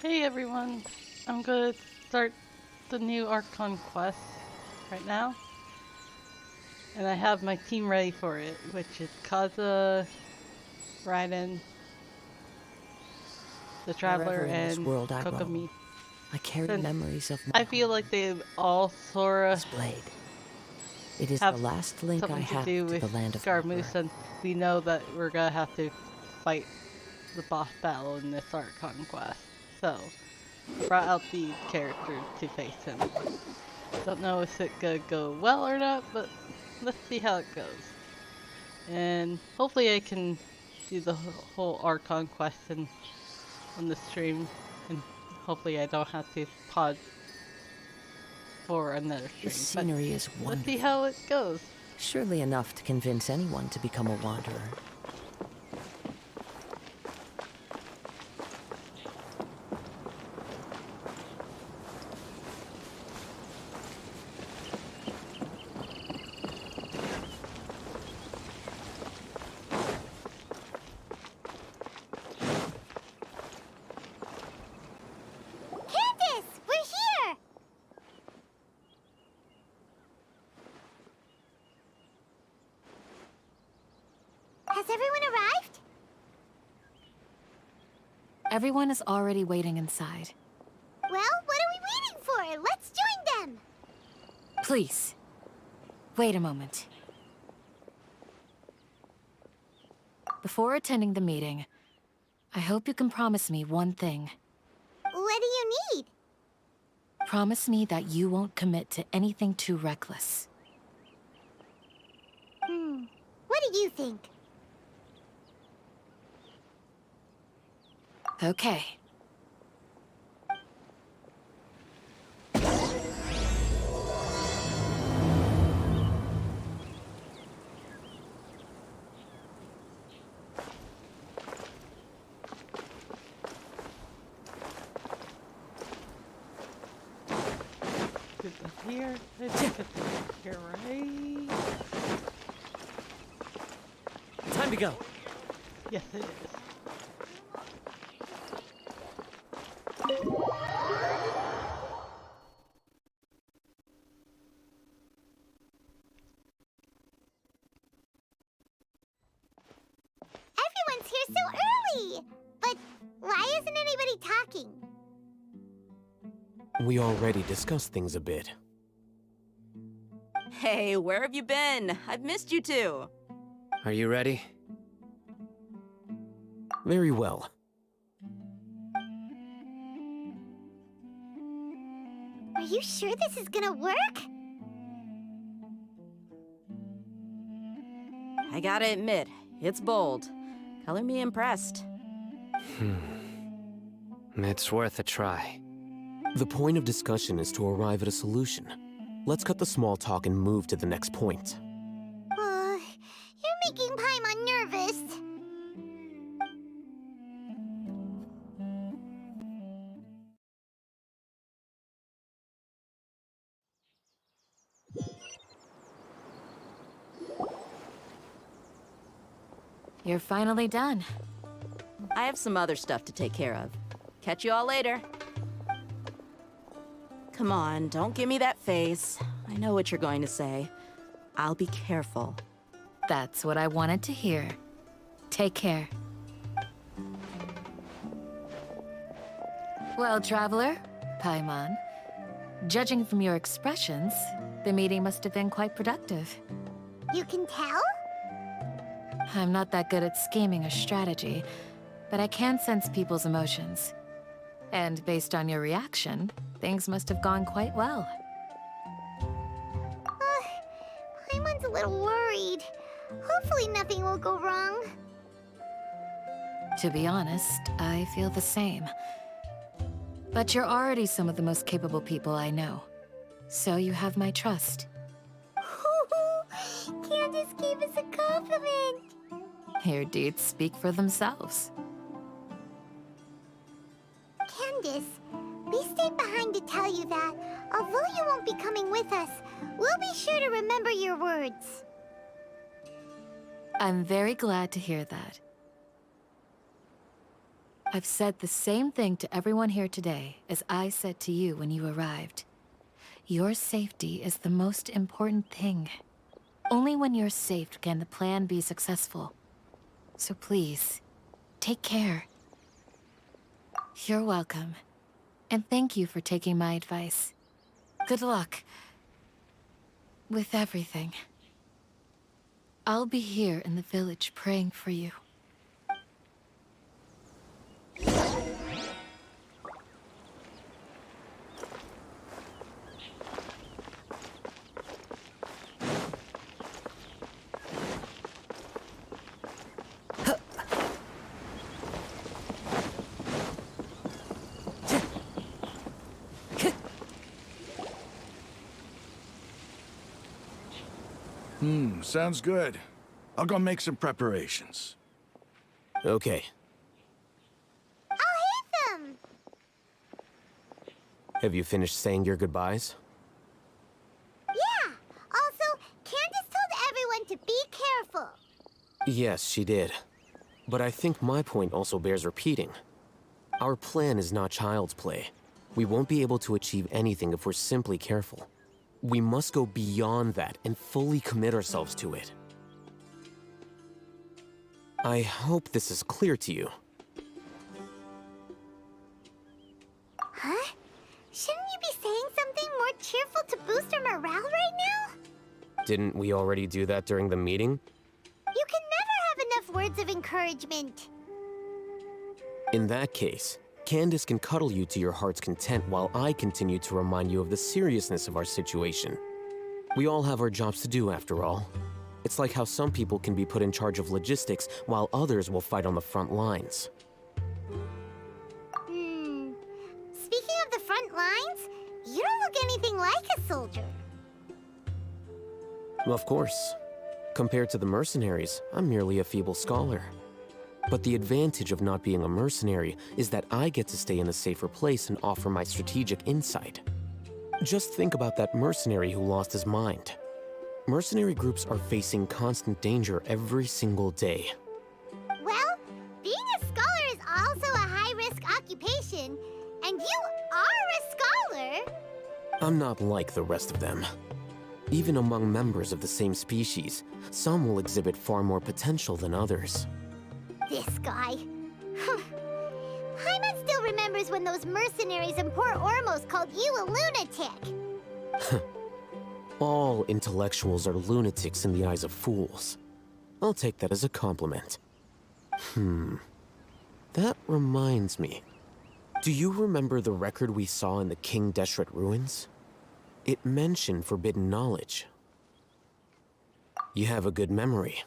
Hey everyone, I'm gonna start the new Archon Quest right now. And I have my team ready for it, which is Kaza, Raiden, the Traveler, Wherever in this and world I roam, Kokomi. I carry Since memories of my I feel home. like they all sorta This blade. It is the have last link I something to have do to with the land of my Skarmoose, birth. since we know that we're gonna have to fight the boss battle in this Archon Quest. So, brought out the character to face him. Don't know if it's gonna go well or not, but let's see how it goes. And hopefully I can do the whole Archon quest on the stream, and hopefully I don't have to pause for another stream. This scenery is Let's see wonderful. how it goes. Surely enough to convince anyone to become a wanderer. Candace, we're here! Has everyone arrived? Everyone is already waiting inside. Well, what are we waiting for? Let's join them! Please, wait a moment. Before attending the meeting, I hope you can promise me one thing. What do you need? Promise me that you won't commit to anything too reckless. What do you think? Okay. Put this here. I think it's here, right? Time to go. Yes, it is. Everyone's here so early! But why isn't anybody talking? We already discussed things a bit. Hey, where have you been? I've missed you two. Are you ready? Very well. Are you sure this is gonna work? I gotta admit, it's bold. Color me impressed. It's worth a try. The point of discussion is to arrive at a solution. Let's cut the small talk and move to the next point. You're making Paimon nervous. You're finally done. I have some other stuff to take care of. Catch you all later. Come on, don't give me that face. I know what you're going to say. I'll be careful. That's what I wanted to hear. Take care. Well, Traveler, Paimon, judging from your expressions, the meeting must have been quite productive. You can tell? I'm not that good at scheming or strategy, but I can sense people's emotions. And based on your reaction, things must have gone quite well. Paimon's a little worried. Hopefully nothing will go wrong. To be honest, I feel the same. But you're already some of the most capable people I know. So you have my trust. Candace gave us a compliment. Your deeds speak for themselves. Candace, we stayed behind to tell you that, although you won't be coming with us, we'll be sure to remember your words. I'm very glad to hear that. I've said the same thing to everyone here today as I said to you when you arrived. Your safety is the most important thing. Only when you're safe can the plan be successful. So please, take care. You're welcome. And thank you for taking my advice. Good luck. With everything. I'll be here in the village praying for you. Sounds good. I'll go make some preparations. Okay. I'll hate them! Have you finished saying your goodbyes? Yeah! Also, Candace told everyone to be careful. Yes, she did. But I think my point also bears repeating. Our plan is not child's play. We won't be able to achieve anything if we're simply careful. We must go beyond that and fully commit ourselves to it. I hope this is clear to you. Huh? Shouldn't you be saying something more cheerful to boost our morale right now? Didn't we already do that during the meeting? You can never have enough words of encouragement. In that case, Candace can cuddle you to your heart's content while I continue to remind you of the seriousness of our situation. We all have our jobs to do, after all. It's like how some people can be put in charge of logistics while others will fight on the front lines. Speaking of the front lines, you don't look anything like a soldier. Of course. Compared to the mercenaries, I'm merely a feeble scholar. But the advantage of not being a mercenary is that I get to stay in a safer place and offer my strategic insight. Just think about that mercenary who lost his mind. Mercenary groups are facing constant danger every single day. Well, being a scholar is also a high-risk occupation, and you are a scholar. I'm not like the rest of them. Even among members of the same species, some will exhibit far more potential than others. This guy. Paimon still remembers when those mercenaries in Port Ormos called you a lunatic. All intellectuals are lunatics in the eyes of fools. I'll take that as a compliment. That reminds me. Do you remember the record we saw in the King Deshret ruins? It mentioned forbidden knowledge. You have a good memory.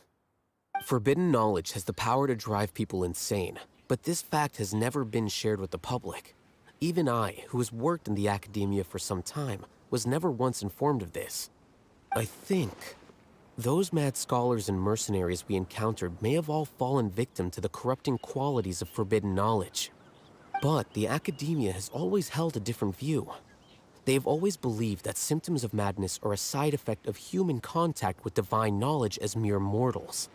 Forbidden knowledge has the power to drive people insane, but this fact has never been shared with the public. Even I, who has worked in the academia for some time, was never once informed of this. I think those mad scholars and mercenaries we encountered may have all fallen victim to the corrupting qualities of forbidden knowledge. But the academia has always held a different view. They have always believed that symptoms of madness are a side effect of human contact with divine knowledge as mere mortals.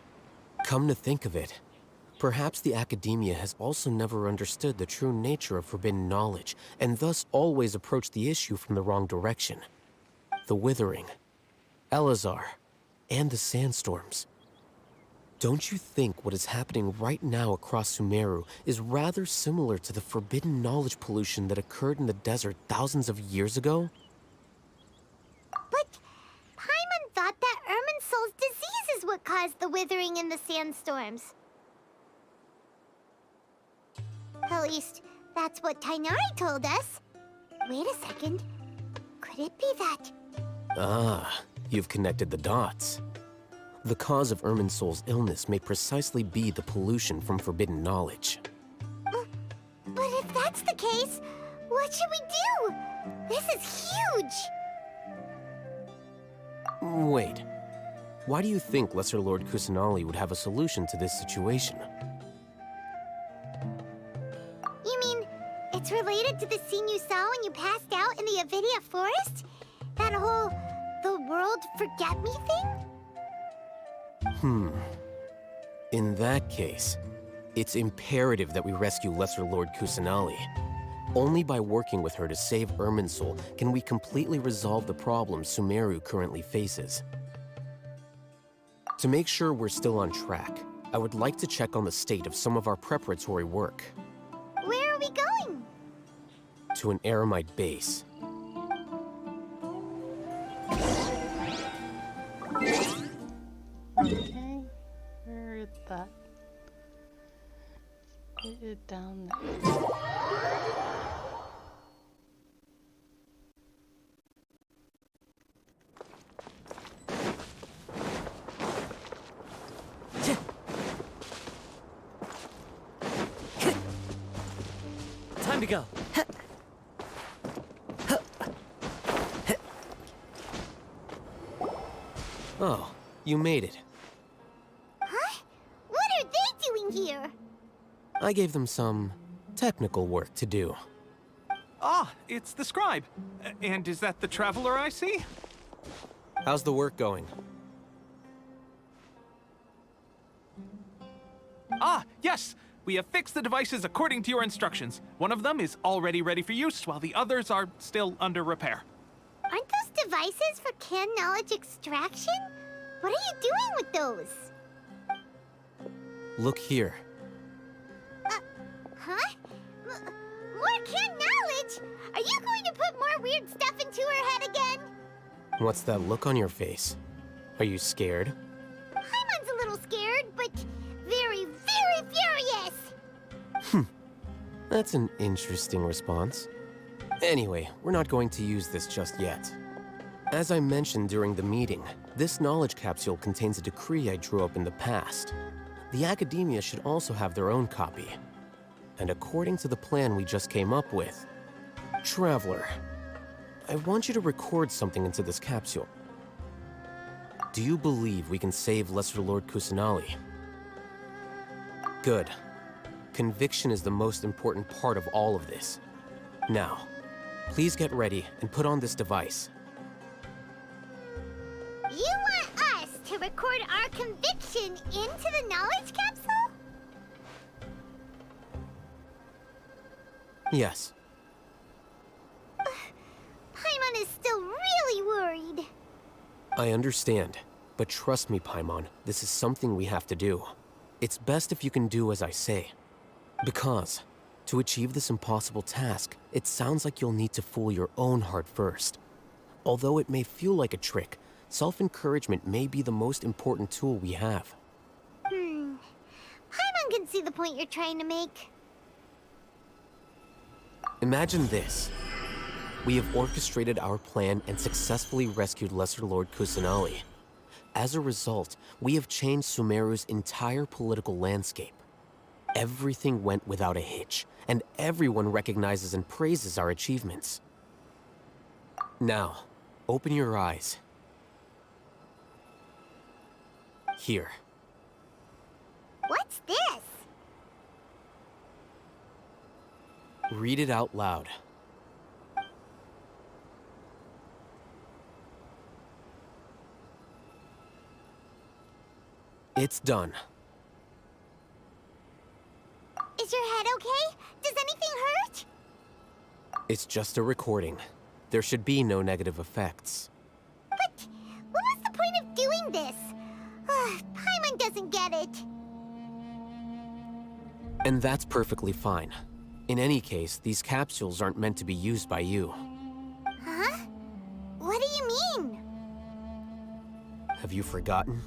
Come to think of it, perhaps the academia has also never understood the true nature of forbidden knowledge, and thus always approached the issue from the wrong direction. The Withering, Elazar, and the sandstorms. Don't you think what is happening right now across Sumeru is rather similar to the forbidden knowledge pollution that occurred in the desert thousands of years ago? But Paimon thought that Irminsul's disease is what caused the withering and the sandstorms. At least, that's what Tainari told us. Wait a second. Could it be that... Ah, you've connected the dots. The cause of Irminsul's illness may precisely be the pollution from forbidden knowledge. But if that's the case, what should we do? This is huge! Wait. Why do you think Lesser Lord Kusanali would have a solution to this situation? You mean, it's related to the scene you saw when you passed out in the Avidia forest? That whole, the world forget me thing? In that case, It's imperative that we rescue Lesser Lord Kusanali. Only by working with her to save Irminsul can we completely resolve the problems Sumeru currently faces. To make sure we're still on track, I would like to check on the state of some of our preparatory work. Where are we going? To an Eremite base. Okay, where is that? It is down there. Time to go. Oh, you made it. Huh? What are they doing here? I gave them some technical work to do. Ah, it's the scribe. And is that the traveler I see? How's the work going? Ah, yes! We have fixed the devices according to your instructions. One of them is already ready for use, while the others are still under repair. Aren't those devices for canned knowledge extraction? What are you doing with those? Look here. Huh? More canned knowledge? Are you going to put more weird stuff into her head again? What's that look on your face? Are you scared? Paimon's a little scared, but very, very furious! That's an interesting response. Anyway, we're not going to use this just yet. As I mentioned during the meeting, this knowledge capsule contains a decree I drew up in the past. The academia should also have their own copy. And according to the plan we just came up with, Traveler, I want you to record something into this capsule. Do you believe we can save Lesser Lord Kusanali? Good. Conviction is the most important part of all of this. Now, please get ready and put on this device. You want us to record our conviction into the knowledge capsule? Yes. Paimon is still really worried. I understand, but trust me, Paimon, this is something we have to do. It's best if you can do as I say. Because, to achieve this impossible task, it sounds like you'll need to fool your own heart first. Although it may feel like a trick, self-encouragement may be the most important tool we have. Paimon can see the point you're trying to make. Imagine this. We have orchestrated our plan and successfully rescued Lesser Lord Kusanali. As a result, we have changed Sumeru's entire political landscape. Everything went without a hitch, and everyone recognizes and praises our achievements. Now, open your eyes. Here. What's this? Read it out loud. It's done. Is your head okay? Does anything hurt? It's just a recording. There should be no negative effects. But what was the point of doing this? Paimon doesn't get it. And that's perfectly fine. In any case, these capsules aren't meant to be used by you. Huh? What do you mean? Have you forgotten?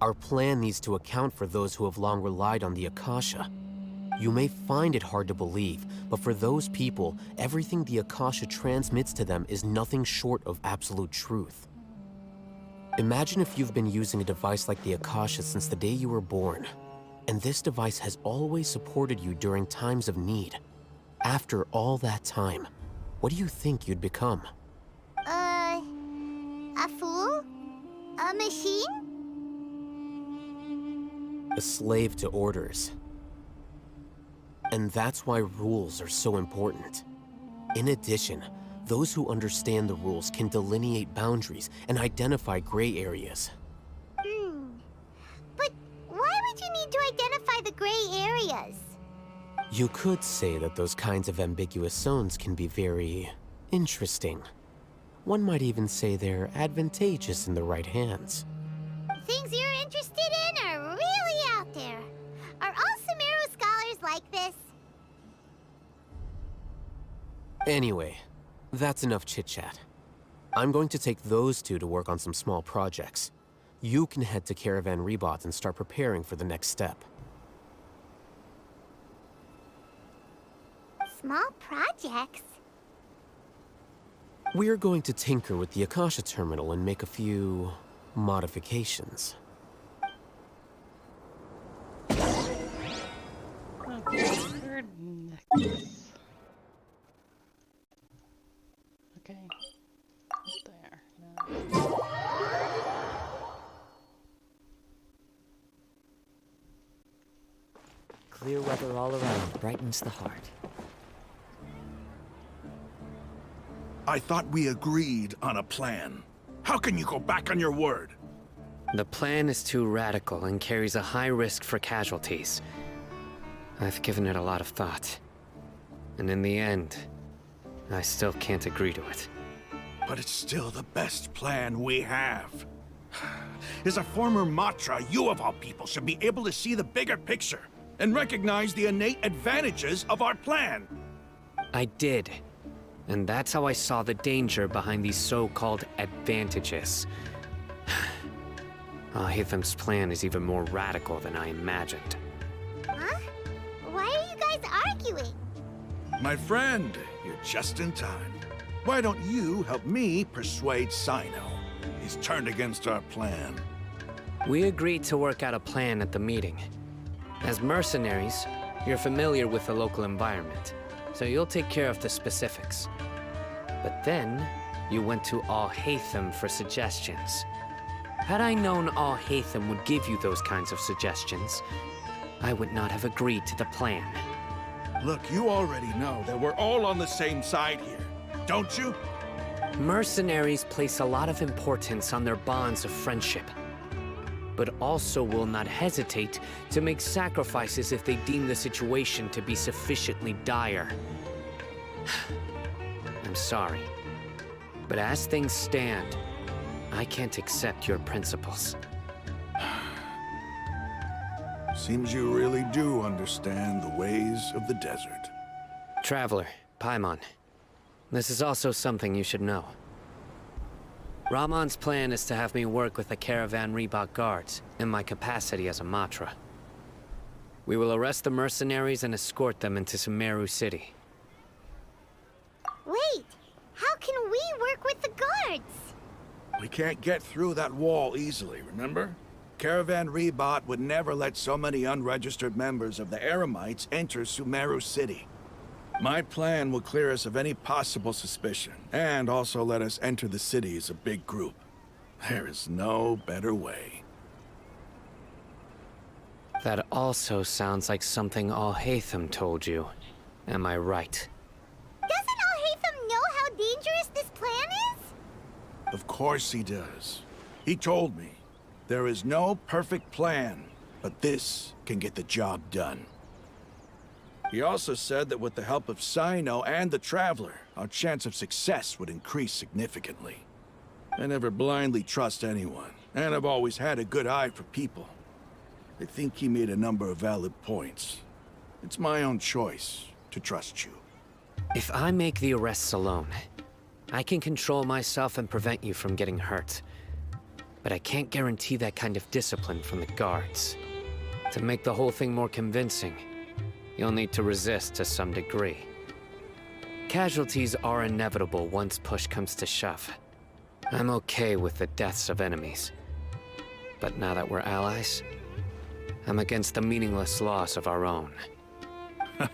Our plan needs to account for those who have long relied on the Akasha. You may find it hard to believe, but for those people, everything the Akasha transmits to them is nothing short of absolute truth. Imagine if you've been using a device like the Akasha since the day you were born, and this device has always supported you during times of need. After all that time, what do you think you'd become? A fool? A machine? A slave to orders. And that's why rules are so important. In addition, those who understand the rules can delineate boundaries and identify gray areas. But why would you need to identify the gray area? areas. You could say that those kinds of ambiguous zones can be very interesting. One might even say they're advantageous in the right hands. Things you're interested in are really out there. Are all Sumeru scholars like this? Anyway, that's enough chit-chat. I'm going to take those two to work on some small projects. You can head to Caravan Rebot and start preparing for the next step. Small projects? We're going to tinker with the Akasha terminal and make a few modifications. Okay, third necklace. Okay. There. Now. Clear weather all around brightens the heart. I thought we agreed on a plan. How can you go back on your word? The plan is too radical and carries a high risk for casualties. I've given it a lot of thought. And in the end, I still can't agree to it. But it's still the best plan we have. As a former Matra, you of all people should be able to see the bigger picture and recognize the innate advantages of our plan. I did. And that's how I saw the danger behind these so-called advantages. Hitham's plan is even more radical than I imagined. Huh? Why are you guys arguing? My friend, you're just in time. Why don't you help me persuade Sino? He's turned against our plan. We agreed to work out a plan at the meeting. As mercenaries, you're familiar with the local environment, so you'll take care of the specifics. But then, you went to Al-Haytham for suggestions. Had I known Al-Haytham would give you those kinds of suggestions, I would not have agreed to the plan. Look, you already know that we're all on the same side here, don't you? Mercenaries place a lot of importance on their bonds of friendship, but also will not hesitate to make sacrifices if they deem the situation to be sufficiently dire. I'm sorry, but as things stand, I can't accept your principles. Seems you really do understand the ways of the desert. Traveler, Paimon, this is also something you should know. Ramon's plan is to have me work with the Caravan Rebot guards in my capacity as a Matra. We will arrest the mercenaries and escort them into Sumeru City. Wait, how can we work with the guards? We can't get through that wall easily, remember? Caravan Rebot would never let so many unregistered members of the Eremites enter Sumeru City. My plan will clear us of any possible suspicion, and also let us enter the city as a big group. There is no better way. That also sounds like something Al-Haytham told you. Am I right? Doesn't Al-Haytham know how dangerous this plan is? Of course he does. He told me, there is no perfect plan, but this can get the job done. He also said that with the help of Sino and the Traveler, our chance of success would increase significantly. I never blindly trust anyone, and I've always had a good eye for people. I think he made a number of valid points. It's my own choice to trust you. If I make the arrests alone, I can control myself and prevent you from getting hurt. But I can't guarantee that kind of discipline from the guards. To make the whole thing more convincing, you'll need to resist to some degree. Casualties are inevitable once push comes to shove. I'm okay with the deaths of enemies. But now that we're allies, I'm against the meaningless loss of our own. I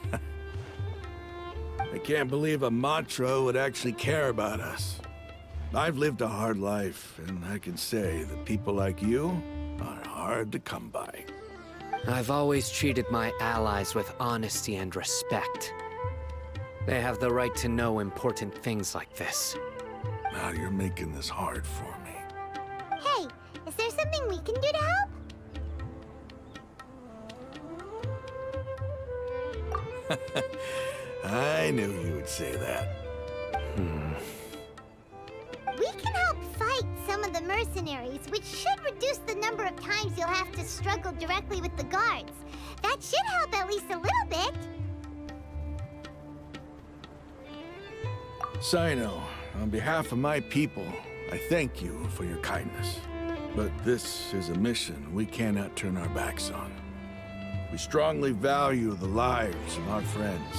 can't believe a Matra would actually care about us. I've lived a hard life, and I can say that people like you are hard to come by. I've always treated my allies with honesty and respect. They have the right to know important things like this. Now you're making this hard for me. Hey, is there something we can do to help? I knew you would say that. We can help fight some of the mercenaries, which should reduce the number of times you'll have to struggle directly with the guards. That should help at least a little bit. Sino, on behalf of my people, I thank you for your kindness. But this is a mission we cannot turn our backs on. We strongly value the lives of our friends,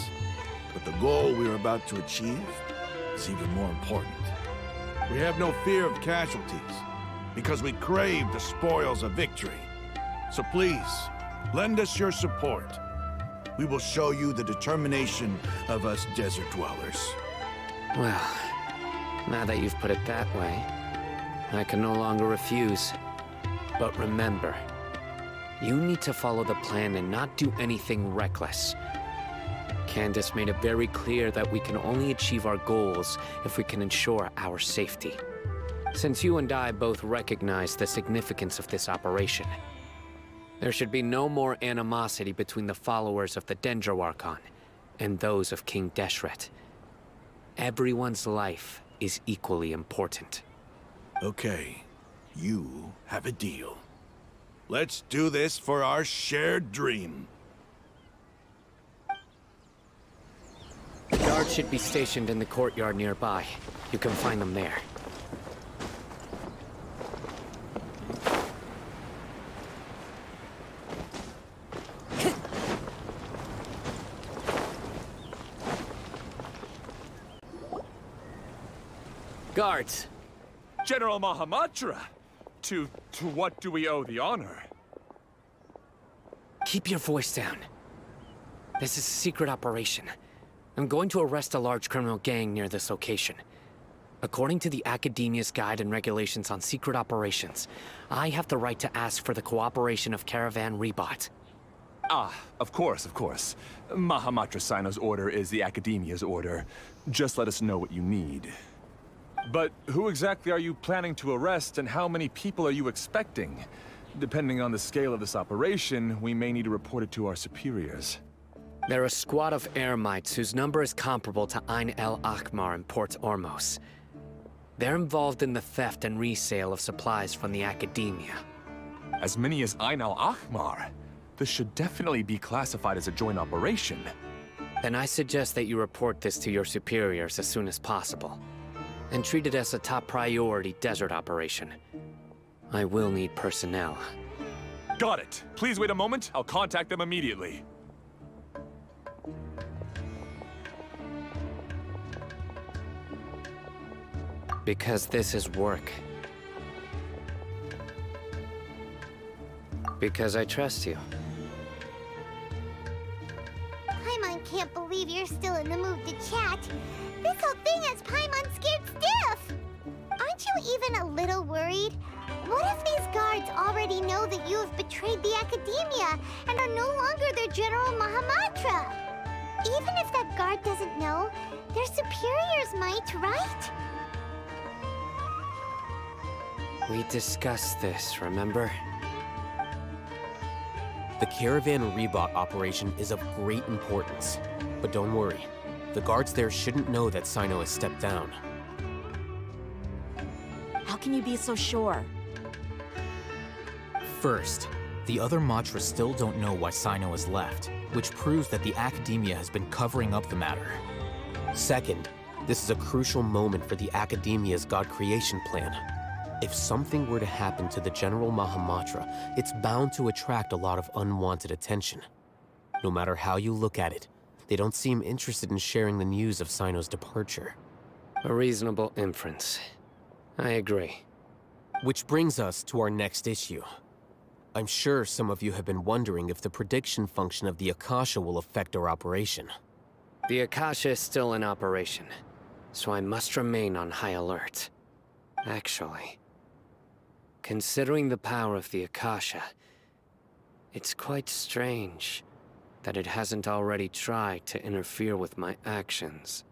but the goal we are about to achieve is even more important. We have no fear of casualties, because we crave the spoils of victory. So please, lend us your support. We will show you the determination of us desert dwellers. Well, now that you've put it that way, I can no longer refuse. But remember, you need to follow the plan and not do anything reckless. Candace made it very clear that we can only achieve our goals if we can ensure our safety. Since you and I both recognize the significance of this operation, there should be no more animosity between the followers of the Dendro Archon and those of King Deshret. Everyone's life is equally important. Okay, you have a deal. Let's do this for our shared dream. Guards should be stationed in the courtyard nearby. You can find them there. Guards! General Mahamatra! To what do we owe the honor? Keep your voice down. This is a secret operation. I'm going to arrest a large criminal gang near this location. According to the Academia's Guide and Regulations on Secret Operations, I have the right to ask for the cooperation of Caravan Rebot. Ah, of course, of course. Mahamatra Sino's order is the Academia's order. Just let us know what you need. But who exactly are you planning to arrest, and how many people are you expecting? Depending on the scale of this operation, we may need to report it to our superiors. They're a squad of Eremites whose number is comparable to Ain el Akhmar in Port Ormos. They're involved in the theft and resale of supplies from the Academia. As many as Ain el Akhmar? This should definitely be classified as a joint operation. Then I suggest that you report this to your superiors as soon as possible, and treat it as a top priority desert operation. I will need personnel. Got it. Please wait a moment. I'll contact them immediately. Because this is work. Because I trust you. Paimon can't believe you're still in the mood to chat. This whole thing has Paimon scared stiff. Aren't you even a little worried? What if these guards already know that you have betrayed the Academia and are no longer their General Mahamatra? Even if that guard doesn't know, their superiors might, right? We discussed this, remember? The Caravan Rebot operation is of great importance. But don't worry, the guards there shouldn't know that Sino has stepped down. How can you be so sure? First, the other Matras still don't know why Sino has left, which proves that the Academia has been covering up the matter. Second, this is a crucial moment for the Academia's God creation plan. If something were to happen to the General Mahamatra, it's bound to attract a lot of unwanted attention. No matter how you look at it, they don't seem interested in sharing the news of Sino's departure. A reasonable inference. I agree. Which brings us to our next issue. I'm sure some of you have been wondering if the prediction function of the Akasha will affect our operation. The Akasha is still in operation, so I must remain on high alert. Actually, considering the power of the Akasha, it's quite strange that it hasn't already tried to interfere with my actions.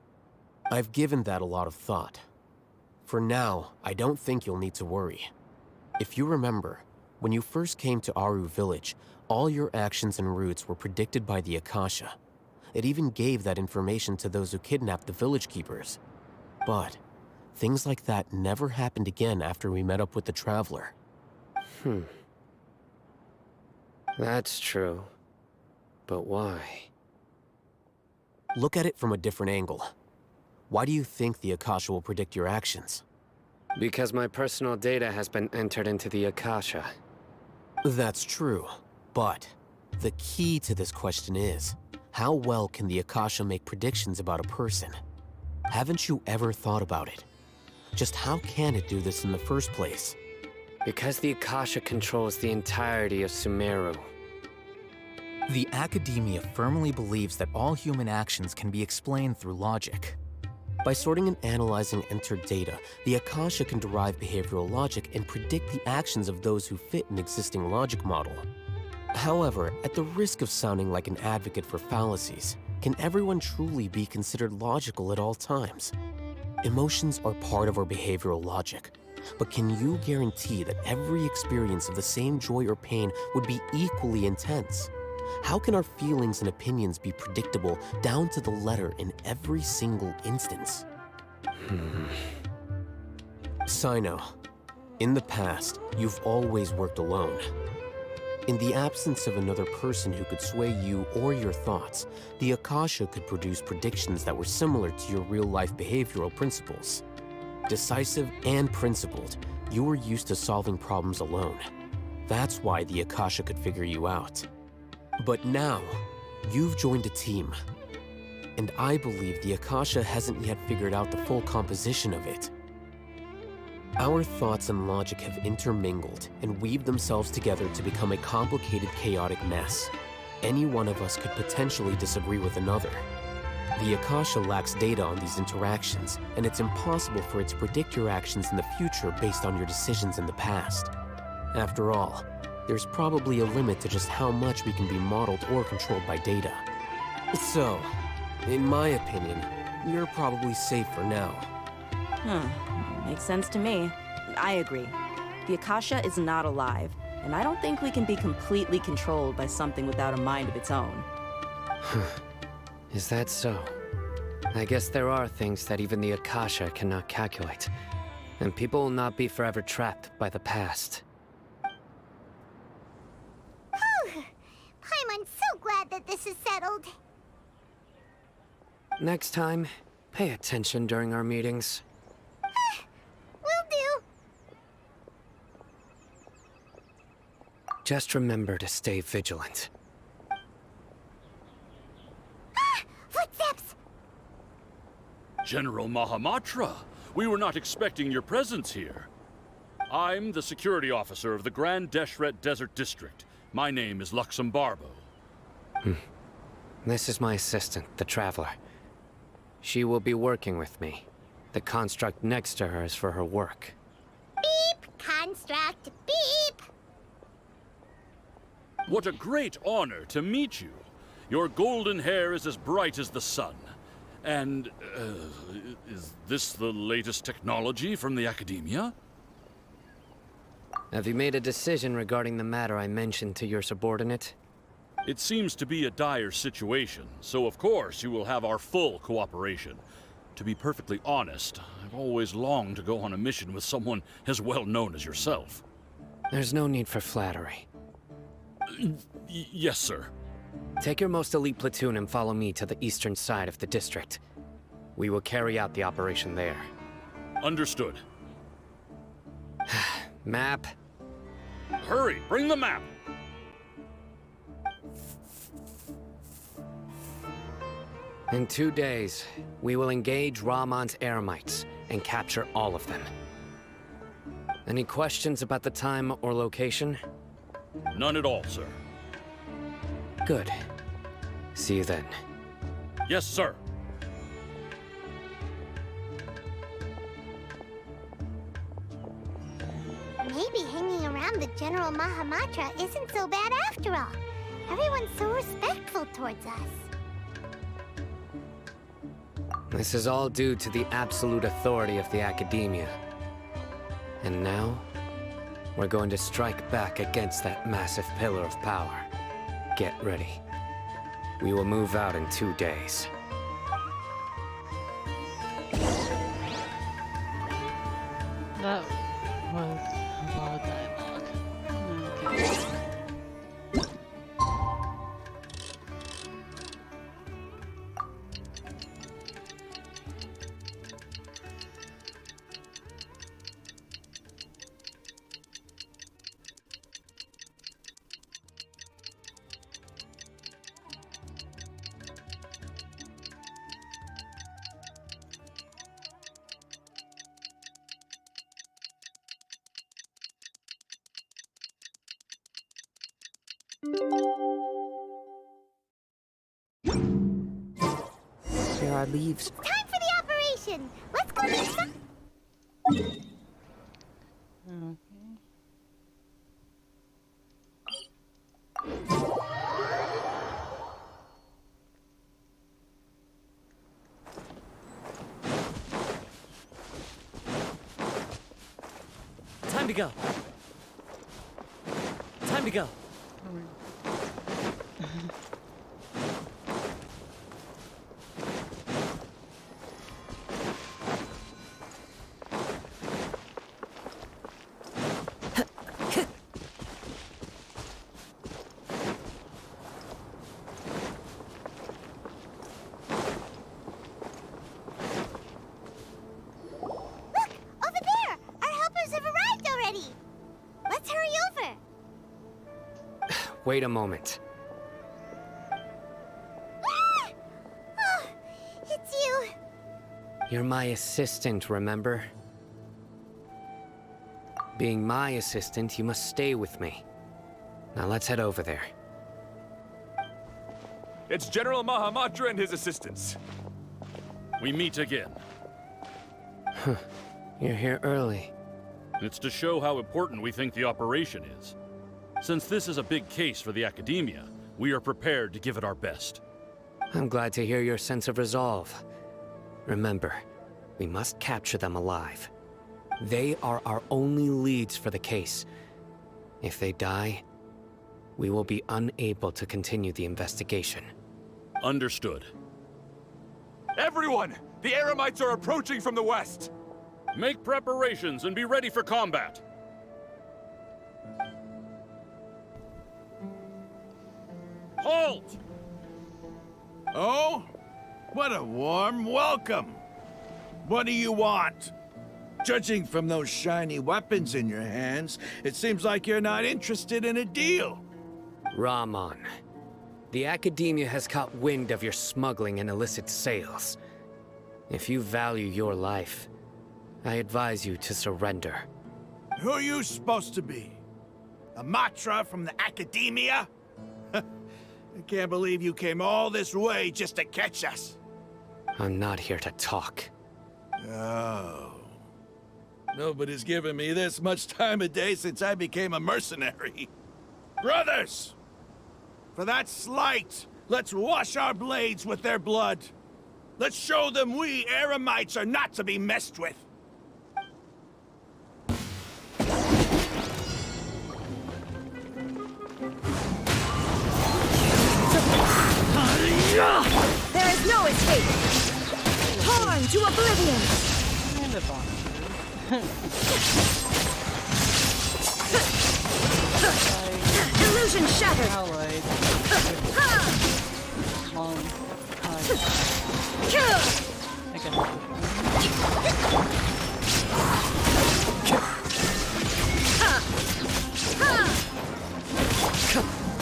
I've given that a lot of thought. For now, I don't think you'll need to worry. If you remember, when you first came to Aru Village, all your actions and routes were predicted by the Akasha. It even gave that information to those who kidnapped the village keepers. But things like that never happened again after we met up with the Traveler. That's true. But why? Look at it from a different angle. Why do you think the Akasha will predict your actions? Because my personal data has been entered into the Akasha. That's true, but the key to this question is, how well can the Akasha make predictions about a person? Haven't you ever thought about it? Just how can it do this in the first place? Because the Akasha controls the entirety of Sumeru. The Academia firmly believes that all human actions can be explained through logic. By sorting and analyzing entered data, the Akasha can derive behavioral logic and predict the actions of those who fit an existing logic model. However, at the risk of sounding like an advocate for fallacies, can everyone truly be considered logical at all times? Emotions are part of our behavioral logic, but can you guarantee that every experience of the same joy or pain would be equally intense? How can our feelings and opinions be predictable down to the letter in every single instance? Sino, in the past, you've always worked alone. In the absence of another person who could sway you or your thoughts, the Akasha could produce predictions that were similar to your real-life behavioral principles. Decisive and principled, you were used to solving problems alone. That's why the Akasha could figure you out. But now, you've joined a team. And I believe the Akasha hasn't yet figured out the full composition of it. Our thoughts and logic have intermingled and weaved themselves together to become a complicated, chaotic mess. Any one of us could potentially disagree with another. The Akasha lacks data on these interactions, and it's impossible for it to predict your actions in the future based on your decisions in the past. After all, there's probably a limit to just how much we can be modeled or controlled by data. So, in my opinion, you're probably safe for now. Makes sense to me. I agree. The Akasha is not alive, and I don't think we can be completely controlled by something without a mind of its own. Is that so? I guess there are things that even the Akasha cannot calculate, and people will not be forever trapped by the past. I'm so glad that this is settled. Next time, pay attention during our meetings. Will do. Just remember to stay vigilant. Footsteps! General Mahamatra, we were not expecting your presence here. I'm the security officer of the Grand Deshret Desert District. My name is Luxembarbo. This is my assistant, the Traveler. She will be working with me. The construct next to her is for her work. Beep! Construct, beep! What a great honor to meet you. Your golden hair is as bright as the sun. And, is this the latest technology from the Academia? Have you made a decision regarding the matter I mentioned to your subordinate? It seems to be a dire situation, so of course you will have our full cooperation. To be perfectly honest, I've always longed to go on a mission with someone as well known as yourself. There's no need for flattery. Yes, sir. Take your most elite platoon and follow me to the eastern side of the district. We will carry out the operation there. Understood. Map. Hurry, bring the map! In 2 days, we will engage Rahman's Eremites and capture all of them. Any questions about the time or location? None at all, sir. Good. See you then. Yes, sir. Maybe hanging around the General Mahamatra isn't so bad after all. Everyone's so respectful towards us. This is all due to the absolute authority of the Academia. And now, we're going to strike back against that massive pillar of power. Get ready. We will move out in 2 days. That was a lot of dialogue. Okay. There are leaves. Time for the operation! Let's go make some... Okay. Time to go. Time to go. Look! Over there! Our helpers have arrived already! Let's hurry over! Wait a moment. Ah! Oh, it's you! You're my assistant, remember? Being my assistant, you must stay with me. Now let's head over there. It's General Mahamatra and his assistants. We meet again. You're here early. It's to show how important we think the operation is. Since this is a big case for the Academia, we are prepared to give it our best. I'm glad to hear your sense of resolve. Remember, we must capture them alive. They are our only leads for the case. If they die, we will be unable to continue the investigation. Understood. Everyone! The Eremites are approaching from the west! Make preparations and be ready for combat. Halt! Oh? What a warm welcome! What do you want? Judging from those shiny weapons in your hands, it seems like you're not interested in a deal. Rahman, the Academia has caught wind of your smuggling and illicit sales. If you value your life, I advise you to surrender. Who are you supposed to be? A Matra from the Academia? I can't believe you came all this way just to catch us. I'm not here to talk. Oh. Nobody's given me this much time of day since I became a mercenary. Brothers! For that slight, let's wash our blades with their blood. Let's show them we Eremites are not to be messed with. There is no escape! Torn to oblivion! Kind of on. Illusion shattered! Allied. Long time. I guess.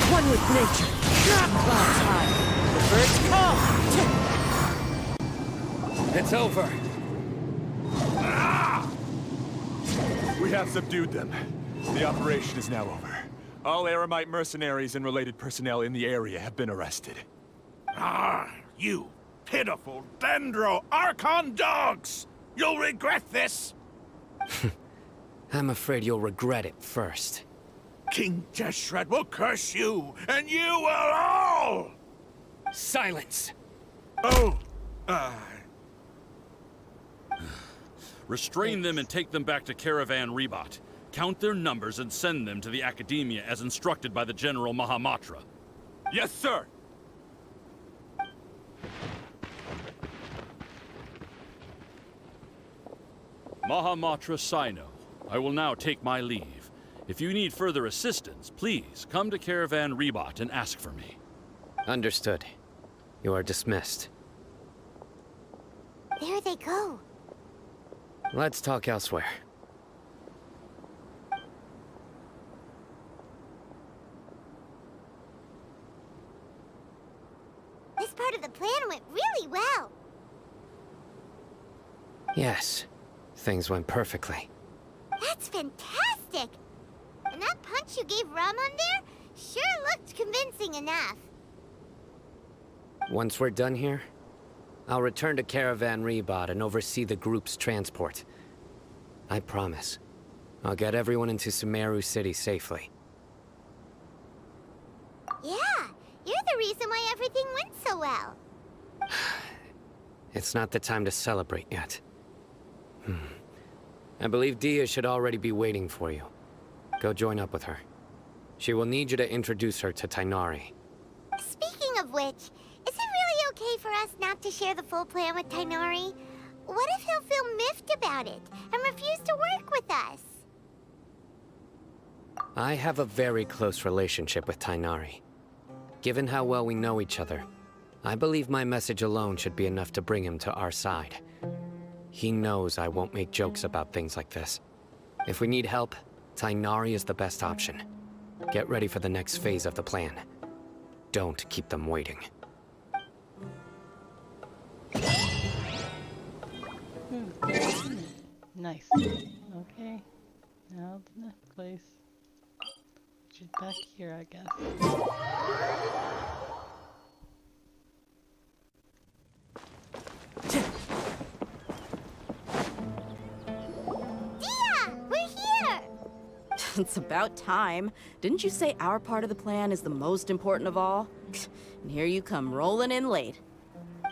One with nature. Clouds high. The birds come. It's over. We have subdued them. The operation is now over. All Eremite mercenaries and related personnel in the area have been arrested. Ah, you pitiful Dendro Archon dogs! You'll regret this! I'm afraid you'll regret it first. King Deshret will curse you, and you will all! Silence! Oh, Restrain them and take them back to Caravan Rebot. Count their numbers and send them to the Academia as instructed by the General Mahamatra. Yes, sir! Mahamatra Sino, I will now take my leave. If you need further assistance, please come to Caravan Rebot and ask for me. Understood. You are dismissed. There they go. Let's talk elsewhere. This part of the plan went really well. Yes, things went perfectly. That's fantastic! And that punch you gave Ramon there sure looked convincing enough. Once we're done here, I'll return to Caravan Rebot and oversee the group's transport. I promise. I'll get everyone into Sumeru City safely. Yeah, you're the reason why everything went so well. It's not the time to celebrate yet. I believe Dia should already be waiting for you. Go join up with her. She will need you to introduce her to Tainari. Speaking of which, is it really okay for us not to share the full plan with Tainari? What if he'll feel miffed about it and refuse to work with us? I have a very close relationship with Tainari. Given how well we know each other, I believe my message alone should be enough to bring him to our side. He knows I won't make jokes about things like this. If we need help, Tainari is the best option. Get ready for the next phase of the plan. Don't keep them waiting. Nice. Okay. Now the necklace. Which is back here, I guess. It's about time. Didn't you say our part of the plan is the most important of all? And here you come rolling in late.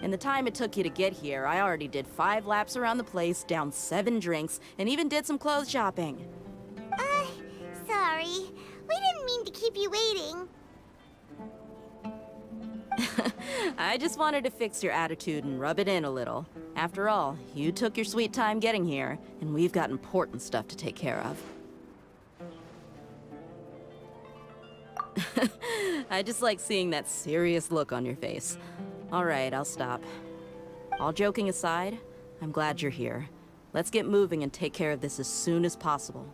In the time it took you to get here, I already did 5 laps around the place, downed 7 drinks, and even did some clothes shopping. Sorry. We didn't mean to keep you waiting. I just wanted to fix your attitude and rub it in a little. After all, you took your sweet time getting here, and we've got important stuff to take care of. I just like seeing that serious look on your face. All right, I'll stop. All joking aside, I'm glad you're here. Let's get moving and take care of this as soon as possible.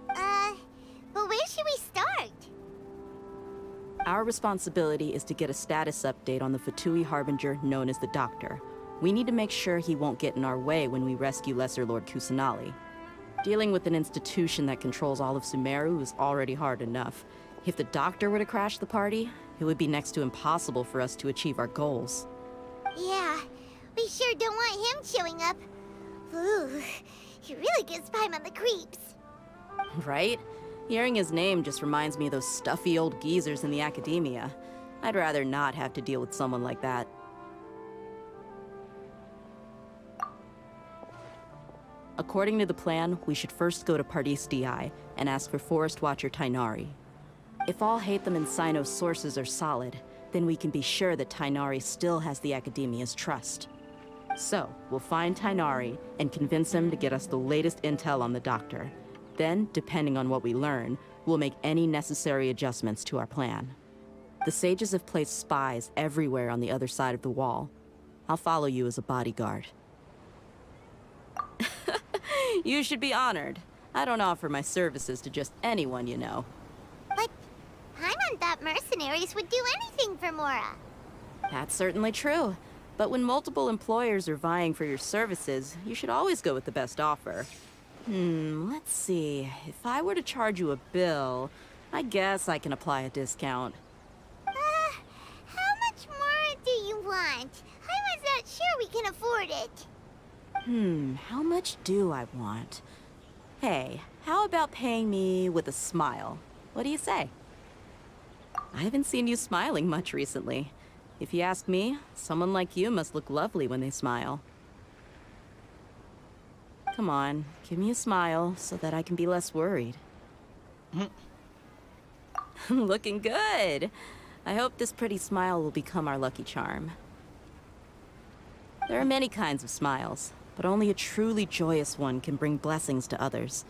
But where should we start? Our responsibility is to get a status update on the Fatui Harbinger known as the Doctor. We need to make sure he won't get in our way when we rescue Lesser Lord Kusanali. Dealing with an institution that controls all of Sumeru is already hard enough. If the Doctor were to crash the party, it would be next to impossible for us to achieve our goals. Yeah, we sure don't want him showing up. Ooh, he really gives Paimon the creeps. Right? Hearing his name just reminds me of those stuffy old geezers in the academia. I'd rather not have to deal with someone like that. According to the plan, we should first go to Pardis Di and ask for Forest Watcher Tainari. If all Hatham and Sino's sources are solid, then we can be sure that Tainari still has the Academia's trust. So, we'll find Tainari and convince him to get us the latest intel on the Doctor. Then, depending on what we learn, we'll make any necessary adjustments to our plan. The sages have placed spies everywhere on the other side of the wall. I'll follow you as a bodyguard. You should be honored. I don't offer my services to just anyone you know. But Paimon thought mercenaries would do anything for Mora. That's certainly true. But when multiple employers are vying for your services, you should always go with the best offer. Let's see. If I were to charge you a bill, I guess I can apply a discount. How much more do you want? I was not sure we can afford it. How much do I want? Hey, how about paying me with a smile? What do you say? I haven't seen you smiling much recently. If you ask me, someone like you must look lovely when they smile. Come on, give me a smile so that I can be less worried. Looking good. I hope this pretty smile will become our lucky charm. There are many kinds of smiles. but only a truly joyous one can bring blessings to others.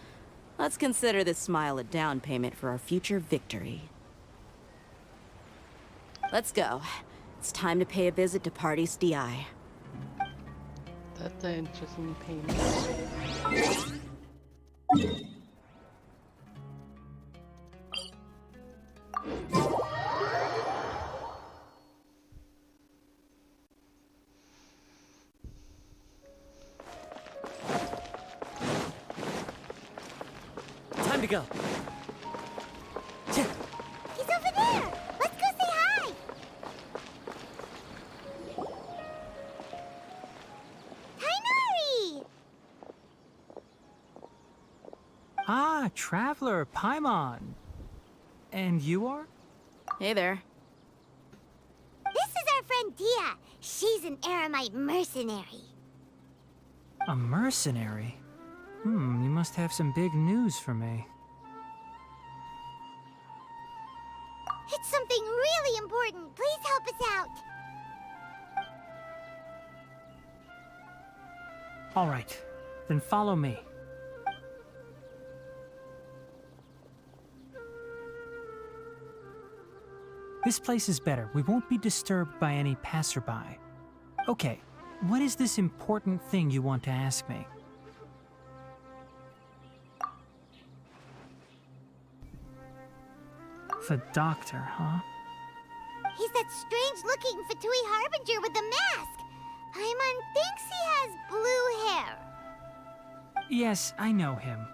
Let's consider this smile a down payment for our future victory. Let's go. It's time to pay a visit to Party's DI. That's an interesting payment. Time to go. He's over there! Let's go say hi! Tainari! Ah, Traveler, Paimon. And you are? Hey there. This is our friend Dia. She's an Aramite mercenary. A mercenary? You must have some big news for me. It's something really important. Please help us out. All right, then follow me. This place is better. We won't be disturbed by any passerby. Okay, what is this important thing you want to ask me? The doctor, huh? He's that strange-looking Fatui Harbinger with the mask. Paimon thinks he has blue hair. Yes, I know him.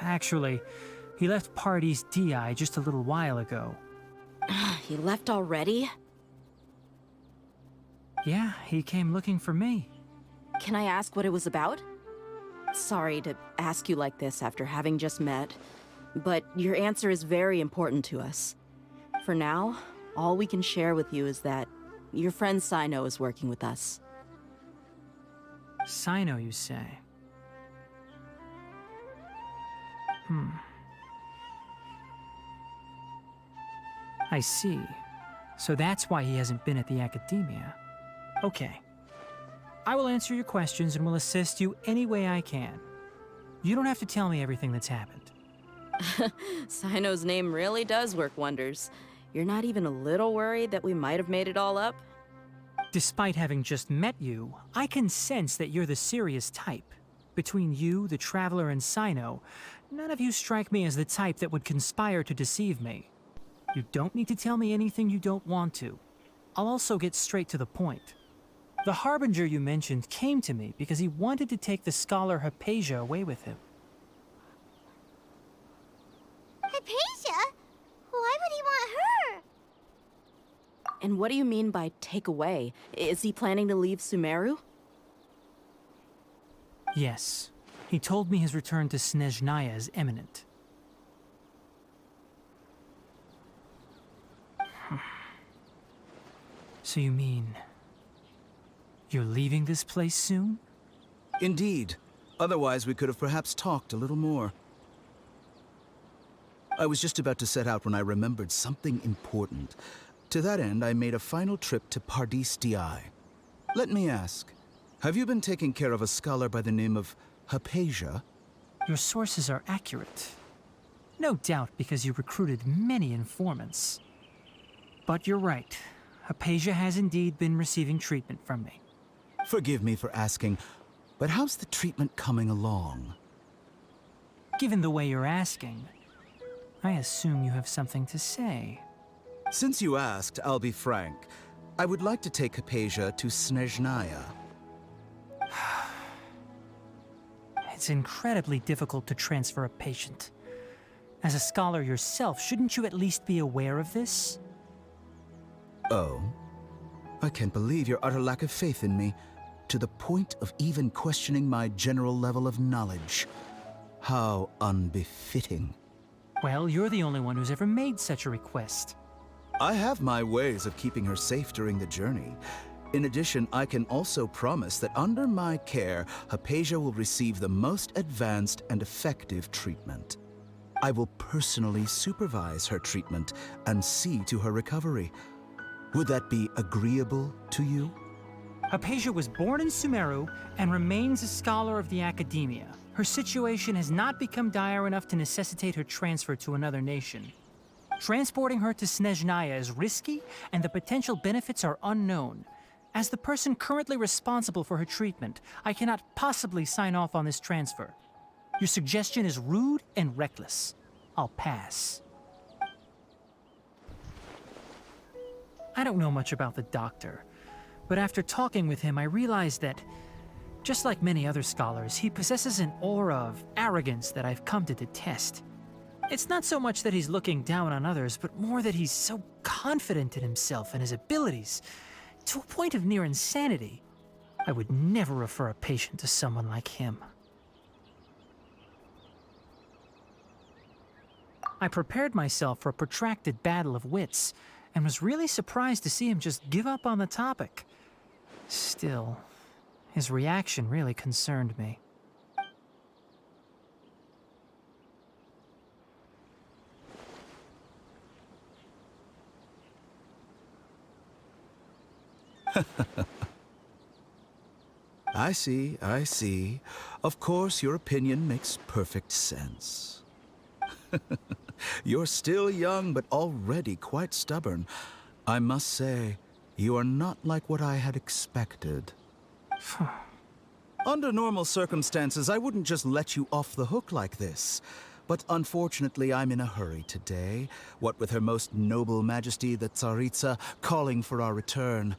Actually, he left Party's DI just a little while ago. He left already? Yeah, he came looking for me. Can I ask what it was about? Sorry to ask you like this after having just met, but your answer is very important to us. For now, all we can share with you is that your friend Sino is working with us. Sino, you say? I see. So that's why he hasn't been at the Academia. Okay. I will answer your questions and will assist you any way I can. You don't have to tell me everything that's happened. Sino's name really does work wonders. You're not even a little worried that we might have made it all up? Despite having just met you, I can sense that you're the serious type. Between you, the Traveler, and Sino, none of you strike me as the type that would conspire to deceive me. You don't need to tell me anything you don't want to. I'll also get straight to the point. The Harbinger you mentioned came to me because he wanted to take the scholar Hypatia away with him. Hypatia? Why would he want her? And what do you mean by take away? Is he planning to leave Sumeru? Yes. He told me his return to Snezhnaya is imminent. So you mean... you're leaving this place soon? Indeed. Otherwise, we could have perhaps talked a little more. I was just about to set out when I remembered something important. To that end, I made a final trip to Pardis Di. Let me ask, have you been taking care of a scholar by the name of Hypatia? Your sources are accurate. No doubt because you recruited many informants. But you're right. Hypatia has indeed been receiving treatment from me. Forgive me for asking, but how's the treatment coming along? Given the way you're asking, I assume you have something to say. Since you asked, I'll be frank. I would like to take Hypatia to Snezhnaya. It's incredibly difficult to transfer a patient. As a scholar yourself, shouldn't you at least be aware of this? Oh? I can't believe your utter lack of faith in me, to the point of even questioning my general level of knowledge. How unbefitting. Well, you're the only one who's ever made such a request. I have my ways of keeping her safe during the journey. In addition, I can also promise that under my care, Hypatia will receive the most advanced and effective treatment. I will personally supervise her treatment and see to her recovery. Would that be agreeable to you? Hypatia was born in Sumeru and remains a scholar of the Academia. Her situation has not become dire enough to necessitate her transfer to another nation. Transporting her to Snezhnaya is risky, and the potential benefits are unknown. As the person currently responsible for her treatment, I cannot possibly sign off on this transfer. Your suggestion is rude and reckless. I'll pass. I don't know much about the doctor, but after talking with him, I realized that, just like many other scholars, he possesses an aura of arrogance that I've come to detest. It's not so much that he's looking down on others, but more that he's so confident in himself and his abilities, to a point of near insanity. I would never refer a patient to someone like him. I prepared myself for a protracted battle of wits, and was really surprised to see him just give up on the topic. Still, his reaction really concerned me. I see, I see. Of course, your opinion makes perfect sense. You're still young, but already quite stubborn. I must say, you are not like what I had expected. Under normal circumstances, I wouldn't just let you off the hook like this. But unfortunately, I'm in a hurry today, what with Her Most Noble Majesty the Tsaritsa calling for our return.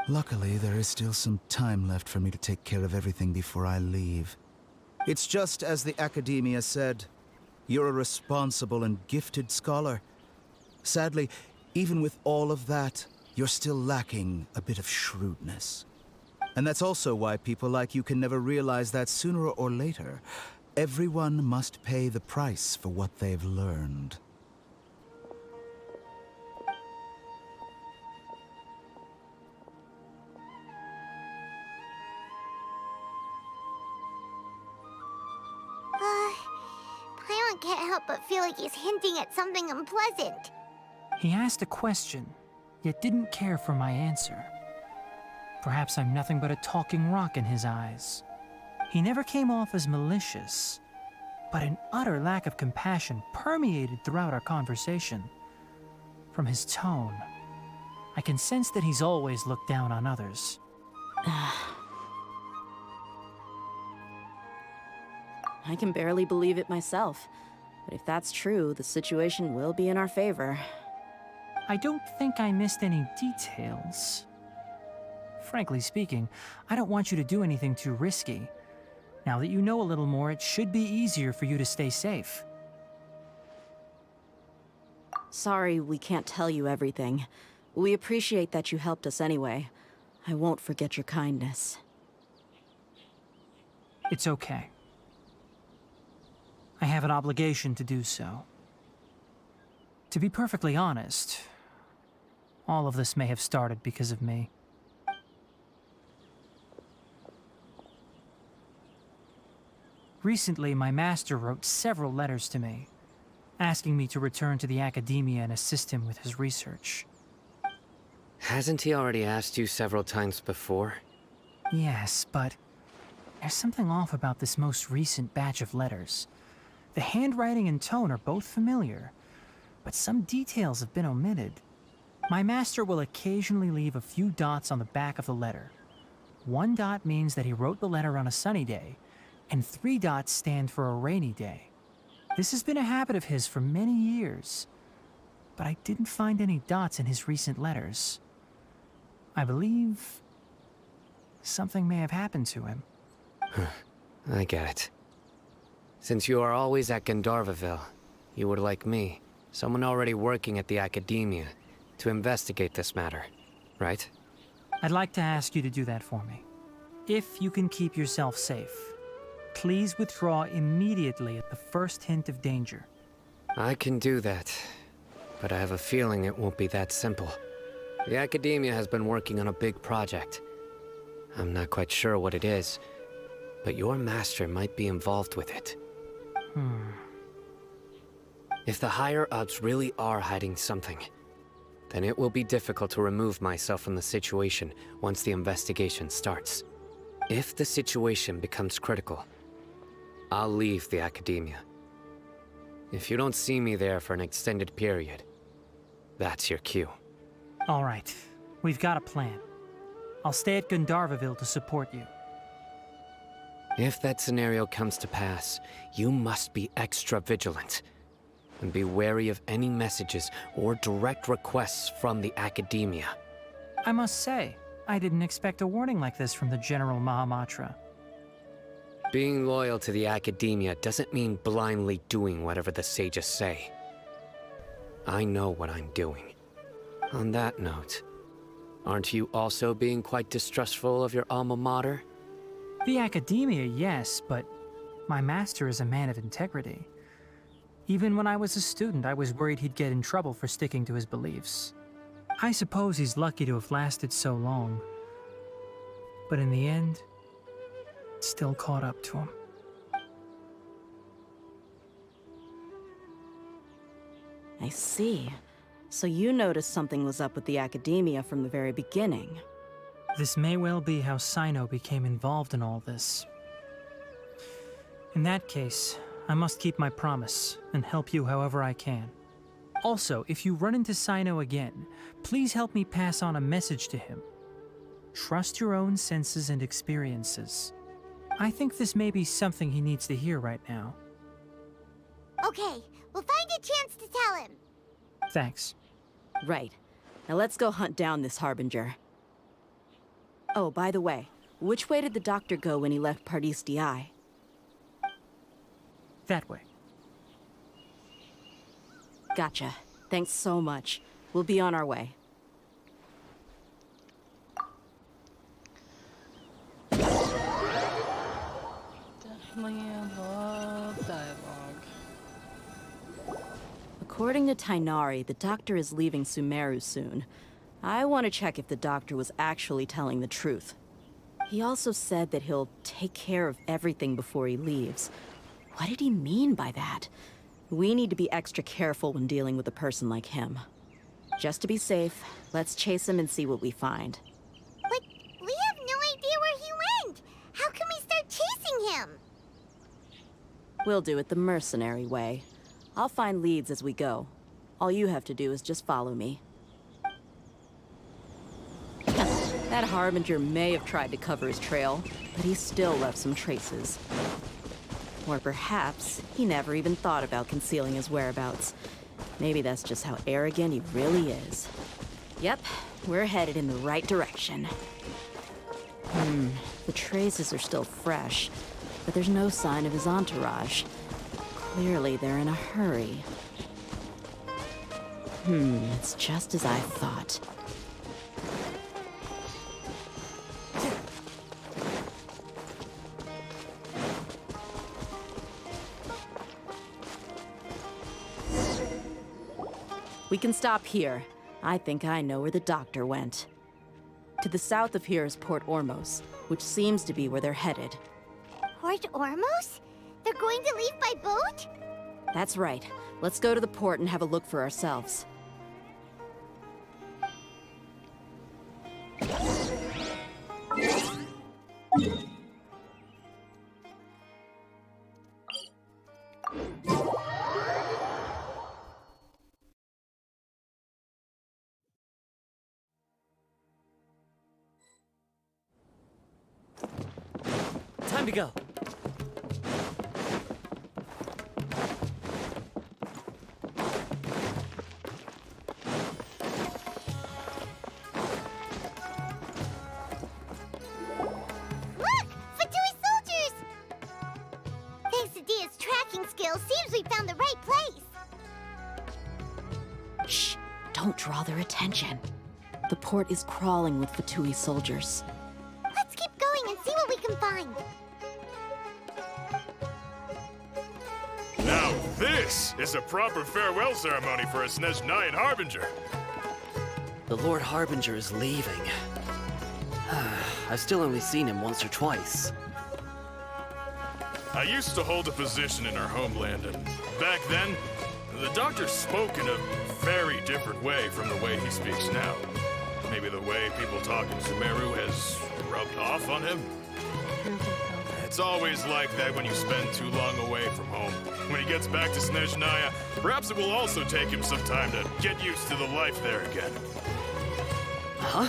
Luckily, there is still some time left for me to take care of everything before I leave. It's just as the Academia said, you're a responsible and gifted scholar. Sadly, even with all of that, you're still lacking a bit of shrewdness. And that's also why people like you can never realize that sooner or later, everyone must pay the price for what they've learned. Paimon can't help but feel like he's hinting at something unpleasant. He asked a question, yet didn't care for my answer. Perhaps I'm nothing but a talking rock in his eyes. He never came off as malicious, but an utter lack of compassion permeated throughout our conversation. From his tone, I can sense that he's always looked down on others. I can barely believe it myself. But if that's true, the situation will be in our favor. I don't think I missed any details. Frankly speaking, I don't want you to do anything too risky. Now that you know a little more, it should be easier for you to stay safe. Sorry we can't tell you everything. We appreciate that you helped us anyway. I won't forget your kindness. It's okay. I have an obligation to do so. To be perfectly honest, all of this may have started because of me. Recently, my master wrote several letters to me, asking me to return to the Academia and assist him with his research. Hasn't he already asked you several times before? Yes, but there's something off about this most recent batch of letters. The handwriting and tone are both familiar, but some details have been omitted. My master will occasionally leave a few dots on the back of the letter. 1 dot means that he wrote the letter on a sunny day, and 3 dots stand for a rainy day. This has been a habit of his for many years, but I didn't find any dots in his recent letters. I believe something may have happened to him. I get it. Since you are always at Gandharvaville, you would like me, someone already working at the Academia, to investigate this matter, right? I'd like to ask you to do that for me. If you can keep yourself safe, please withdraw immediately at the first hint of danger. I can do that, but I have a feeling it won't be that simple. The Academia has been working on a big project. I'm not quite sure what it is, but your master might be involved with it. If the higher-ups really are hiding something, then it will be difficult to remove myself from the situation once the investigation starts. If the situation becomes critical, I'll leave the academia. If you don't see me there for an extended period, that's your cue. All right, we've got a plan. I'll stay at Gandharvaville to support you. If that scenario comes to pass, you must be extra vigilant. And be wary of any messages or direct requests from the academia. I must say, I didn't expect a warning like this from the General Mahamatra. Being loyal to the academia doesn't mean blindly doing whatever the sages say. I know what I'm doing. On that note, aren't you also being quite distrustful of your alma mater? The academia, yes, but my master is a man of integrity. Even when I was a student, I was worried he'd get in trouble for sticking to his beliefs. I suppose he's lucky to have lasted so long. But in the end, it still caught up to him. I see. So you noticed something was up with the academia from the very beginning. This may well be how Sino became involved in all this. In that case, I must keep my promise and help you however I can. Also, if you run into Sino again, please help me pass on a message to him. Trust your own senses and experiences. I think this may be something he needs to hear right now. Okay, we'll find a chance to tell him. Thanks. Right. Now let's go hunt down this Harbinger. Oh, by the way, which way did the doctor go when he left Pardis Di? That way. Gotcha. Thanks so much. We'll be on our way. Definitely love dialogue. According to Tainari, the doctor is leaving Sumeru soon. I want to check if the doctor was actually telling the truth. He also said that he'll take care of everything before he leaves. What did he mean by that? We need to be extra careful when dealing with a person like him. Just to be safe, let's chase him and see what we find. But we have no idea where he went. How can we start chasing him? We'll do it the mercenary way. I'll find leads as we go. All you have to do is just follow me. That Harbinger may have tried to cover his trail, but he still left some traces. Or perhaps he never even thought about concealing his whereabouts. Maybe that's just how arrogant he really is. Yep, we're headed in the right direction. The traces are still fresh, but there's no sign of his entourage. Clearly they're in a hurry. It's just as I thought. We can stop here. I think I know where the doctor went. To the south of here is Port Ormos, which seems to be where they're headed. Port Ormos? They're going to leave by boat? That's right. Let's go to the port and have a look for ourselves. Time to go. Look! Fatui soldiers! Thanks to Dia's tracking skills, seems we found the right place. Shh! Don't draw their attention. The port is crawling with Fatui soldiers. Let's keep going and see what we can find. Now this is a proper farewell ceremony for a Snezhnayan Harbinger. The Lord Harbinger is leaving. I've still only seen him once or twice. I used to hold a position in our homeland, and back then, The doctor spoke in a very different way from the way he speaks now. Maybe the way people talk in Sumeru has rubbed off on him? It's always like that when you spend too long away from home. When he gets back to Snezhnaya, perhaps it will also take him some time to get used to the life there again. Huh?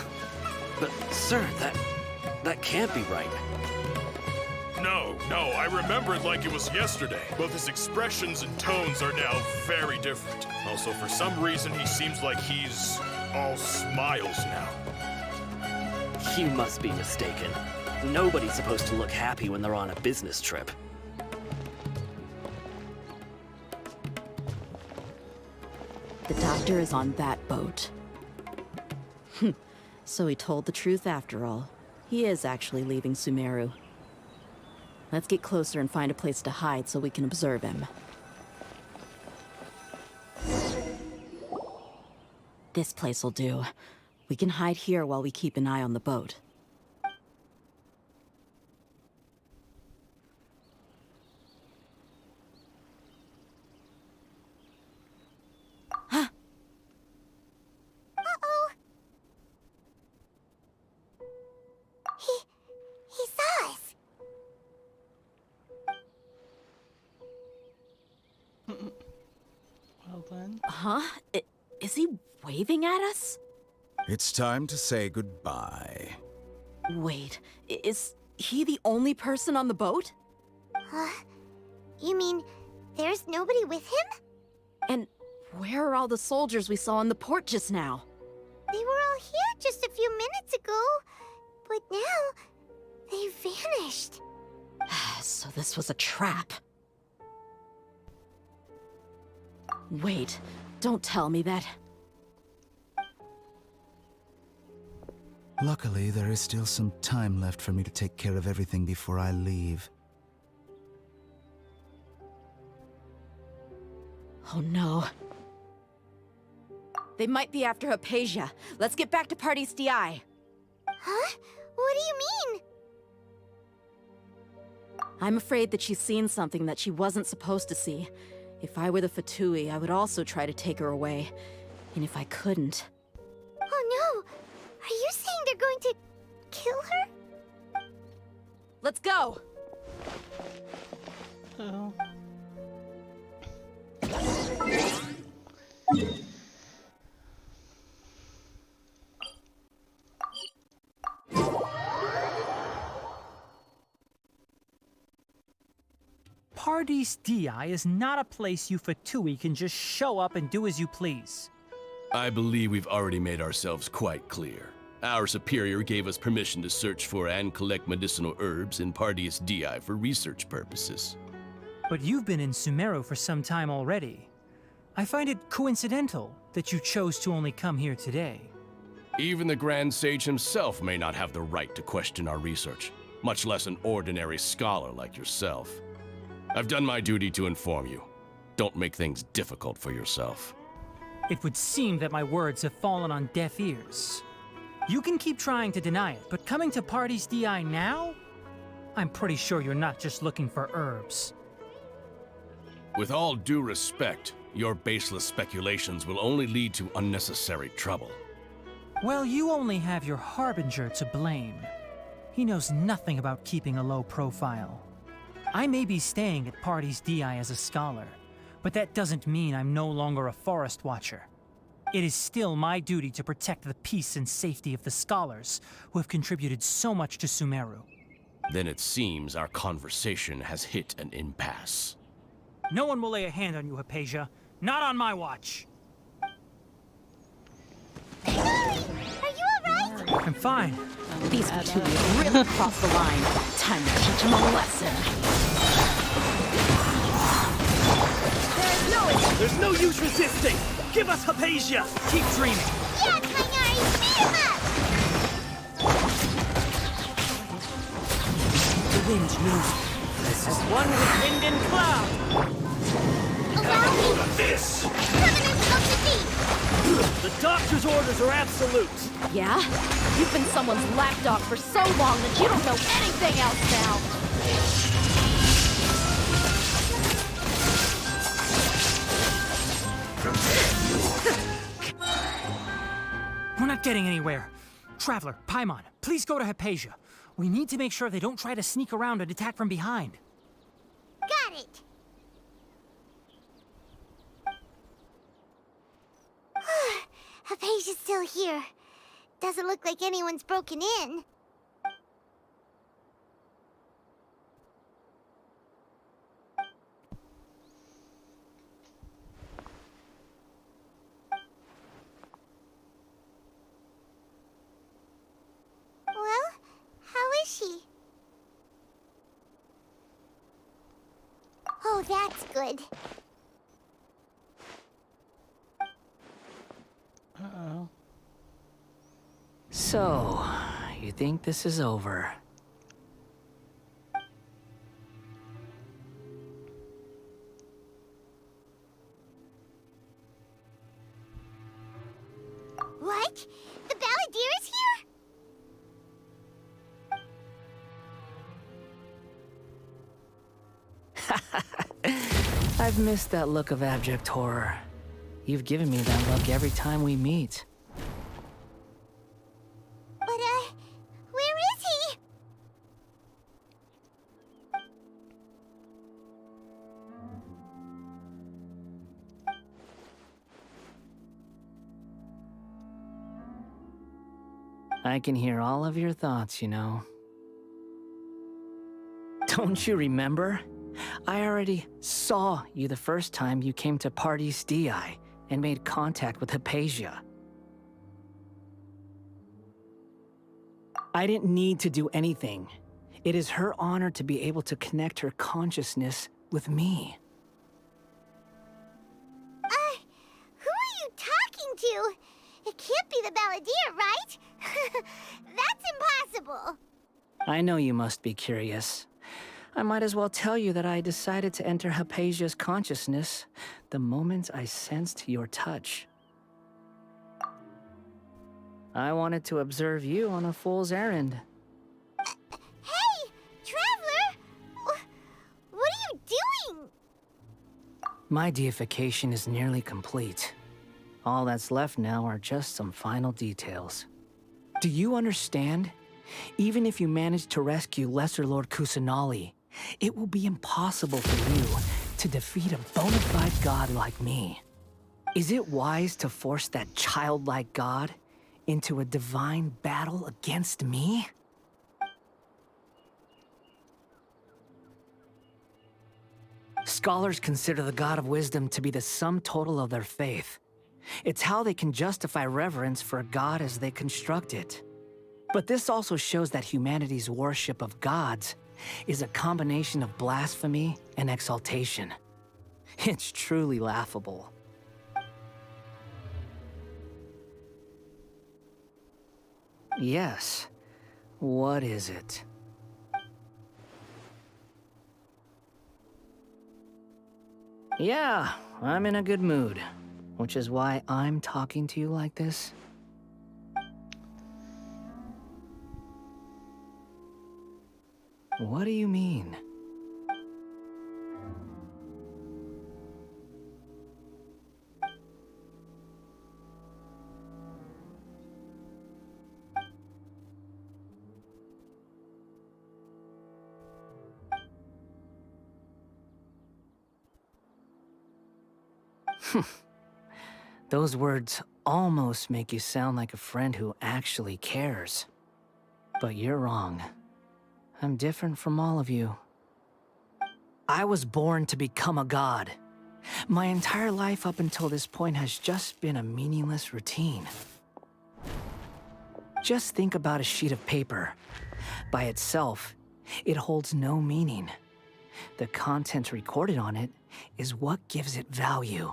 But, sir, that can't be right. No, I remember it like it was yesterday. Both his expressions and tones are now very different. Also, for some reason, he seems like he's all smiles now. You must be mistaken. Nobody's supposed to look happy when they're on a business trip. The doctor is on that boat. So he told the truth after all. He is actually leaving Sumeru. Let's get closer and find a place to hide so we can observe him. This place will do. We can hide here while we keep an eye on the boat. Uh-oh. He saw us. Well then. Huh? Is he waving at us? It's time to say goodbye. Wait, is he the only person on the boat? You mean there's nobody with him? And where are all the soldiers we saw in the port just now? They were all here just a few minutes ago, but now they vanished. So this was a trap. Wait, don't tell me that. Luckily, there is still some time left for me to take care of everything before I leave. Oh no. They might be after Hypatia. Let's get back to Party's DI. Huh? What do you mean? I'm afraid that she's seen something that she wasn't supposed to see. If I were the Fatui, I would also try to take her away. And if I couldn't... Oh no! Are you saying they're going to kill her? Let's go! Oh. Pardees Di is not a place you Fatui can just show up and do as you please. I believe we've already made ourselves quite clear. Our superior gave us permission to search for and collect medicinal herbs in Pardees Di for research purposes. But you've been in Sumeru for some time already. I find it coincidental that you chose to only come here today. Even the Grand Sage himself may not have the right to question our research, much less an ordinary scholar like yourself. I've done my duty to inform you. Don't make things difficult for yourself. It would seem that my words have fallen on deaf ears. You can keep trying to deny it, but coming to Pardees Di now? I'm pretty sure you're not just looking for herbs. With all due respect, your baseless speculations will only lead to unnecessary trouble. Well, you only have your Harbinger to blame. He knows nothing about keeping a low profile. I may be staying at Pardees Di as a scholar, but that doesn't mean I'm no longer a forest watcher. It is still my duty to protect the peace and safety of the scholars who have contributed so much to Sumeru. Then it seems our conversation has hit an impasse. No one will lay a hand on you, Hypatia. Not on my watch. Are you alright? I'm fine. These Fatui have really crossed the line. Time to teach them a lesson. There's no use resisting! Give us Hypatia! Keep dreaming! Yeah, Tainari, beat him up! The wind knows. As one with wind and cloud! Allow me! This! Covenant of the Deep! The doctor's orders are absolute! Yeah? You've been someone's lapdog for so long that you don't know anything else now! We're not getting anywhere. Traveler, Paimon, please go to Hypatia. We need to make sure they don't try to sneak around and attack from behind. Got it. Hypatia's still here. Doesn't look like anyone's broken in. Well, how is she? Oh, that's good. Uh-oh. So, you think this is over? What? The Balladeer is here? I've missed that look of abject horror. You've given me that look every time we meet. But, where is he? I can hear all of your thoughts, you know. Don't you remember? I already saw you the first time you came to Party's DI and made contact with Hypatia. I didn't need to do anything. It is her honor to be able to connect her consciousness with me. Who are you talking to? It can't be the Balladeer, right? That's impossible. I know you must be curious. I might as well tell you that I decided to enter Hypatia's consciousness the moment I sensed your touch. I wanted to observe you on a fool's errand. Hey, Traveler! What are you doing? My deification is nearly complete. All that's left now are just some final details. Do you understand? Even if you manage to rescue Lesser Lord Kusanali, it will be impossible for you to defeat a bona fide god like me. Is it wise to force that childlike god into a divine battle against me? Scholars consider the God of Wisdom to be the sum total of their faith. It's how they can justify reverence for a god as they construct it. But this also shows that humanity's worship of gods is a combination of blasphemy and exaltation. It's truly laughable. Yes. What is it? Yeah, I'm in a good mood, which is why I'm talking to you like this. What do you mean? Those words almost make you sound like a friend who actually cares. But you're wrong. I'm different from all of you. I was born to become a god. My entire life up until this point has just been a meaningless routine. Just think about a sheet of paper. By itself, it holds no meaning. The content recorded on it is what gives it value.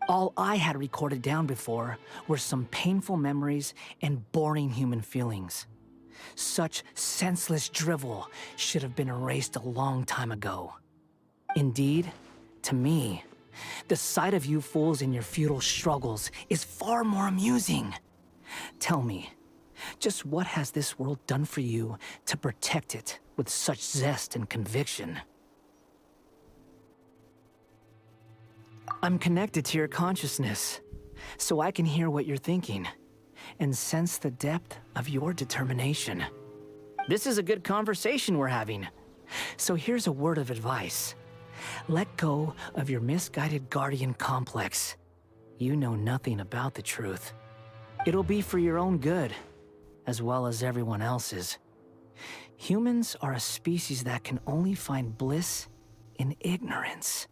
All I had recorded down before were some painful memories and boring human feelings. Such senseless drivel should have been erased a long time ago. Indeed, to me, the sight of you fools in your futile struggles is far more amusing. Tell me, just what has this world done for you to protect it with such zest and conviction? I'm connected to your consciousness, so I can hear what you're thinking and sense the depth of your determination. This is a good conversation we're having. So here's a word of advice. Let go of your misguided guardian complex. You know nothing about the truth. It'll be for your own good, as well as everyone else's. Humans are a species that can only find bliss in ignorance.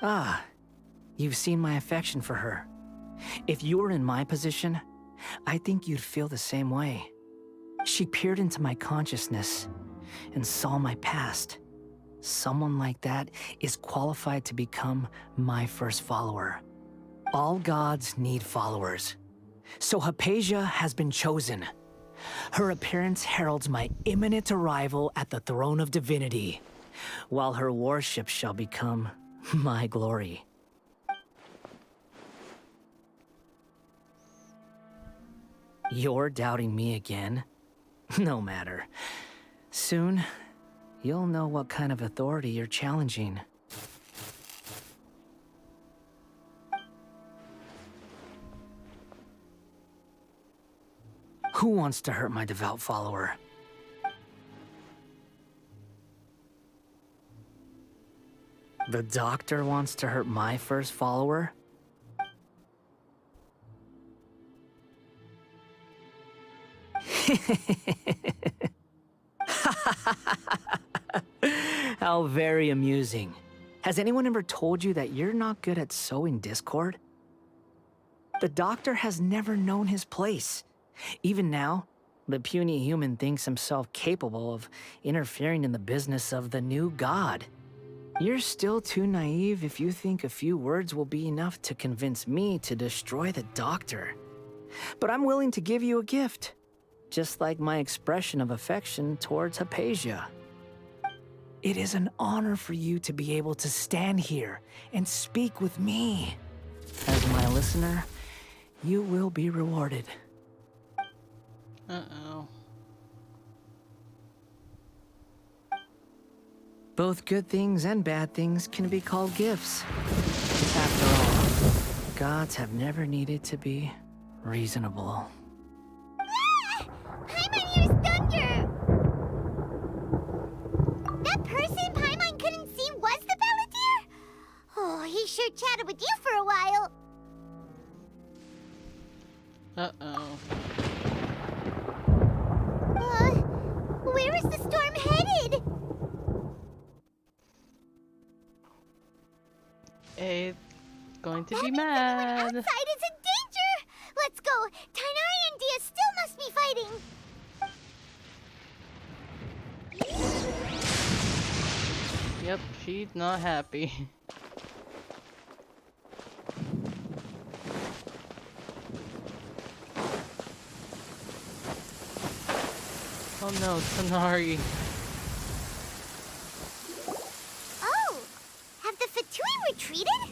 Ah, you've seen my affection for her. If you were in my position, I think you'd feel the same way. She peered into my consciousness and saw my past. Someone like that is qualified to become my first follower. All gods need followers. So Hypatia has been chosen. Her appearance heralds my imminent arrival at the throne of divinity, while her worship shall become my glory. You're doubting me again? No matter. Soon, you'll know what kind of authority you're challenging. Who wants to hurt my devout follower? The doctor wants to hurt my first follower? How very amusing. Has anyone ever told you that you're not good at sowing discord? The doctor has never known his place. Even now, the puny human thinks himself capable of interfering in the business of the new god. You're still too naive if you think a few words will be enough to convince me to destroy the doctor. But I'm willing to give you a gift, just like my expression of affection towards Hypatia. It is an honor for you to be able to stand here and speak with me. As my listener, you will be rewarded. Uh-oh. Both good things and bad things can be called gifts. After all, gods have never needed to be reasonable. Ah! Paimon hears thunder! That person Paimon couldn't see was the Balladeer? Oh, he sure chatted with you for a while. Uh-oh. Where is the storm headed? It's going to be mad. Outside is in danger! Let's go! Tainari and Dia still must be fighting! Yep, she's not happy. Oh no, Tanari. Oh! Have the Fatui retreated?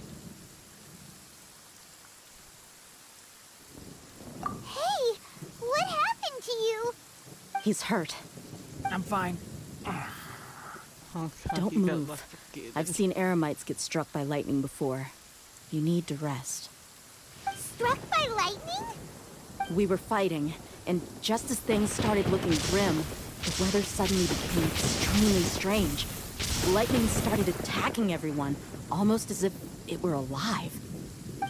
Hey! What happened to you? He's hurt. I'm fine. Oh, Don't move. I've seen eremites get struck by lightning before. You need to rest. Struck by lightning? We were fighting, and just as things started looking grim, the weather suddenly became extremely strange. Lightning started attacking everyone, almost as if it were alive.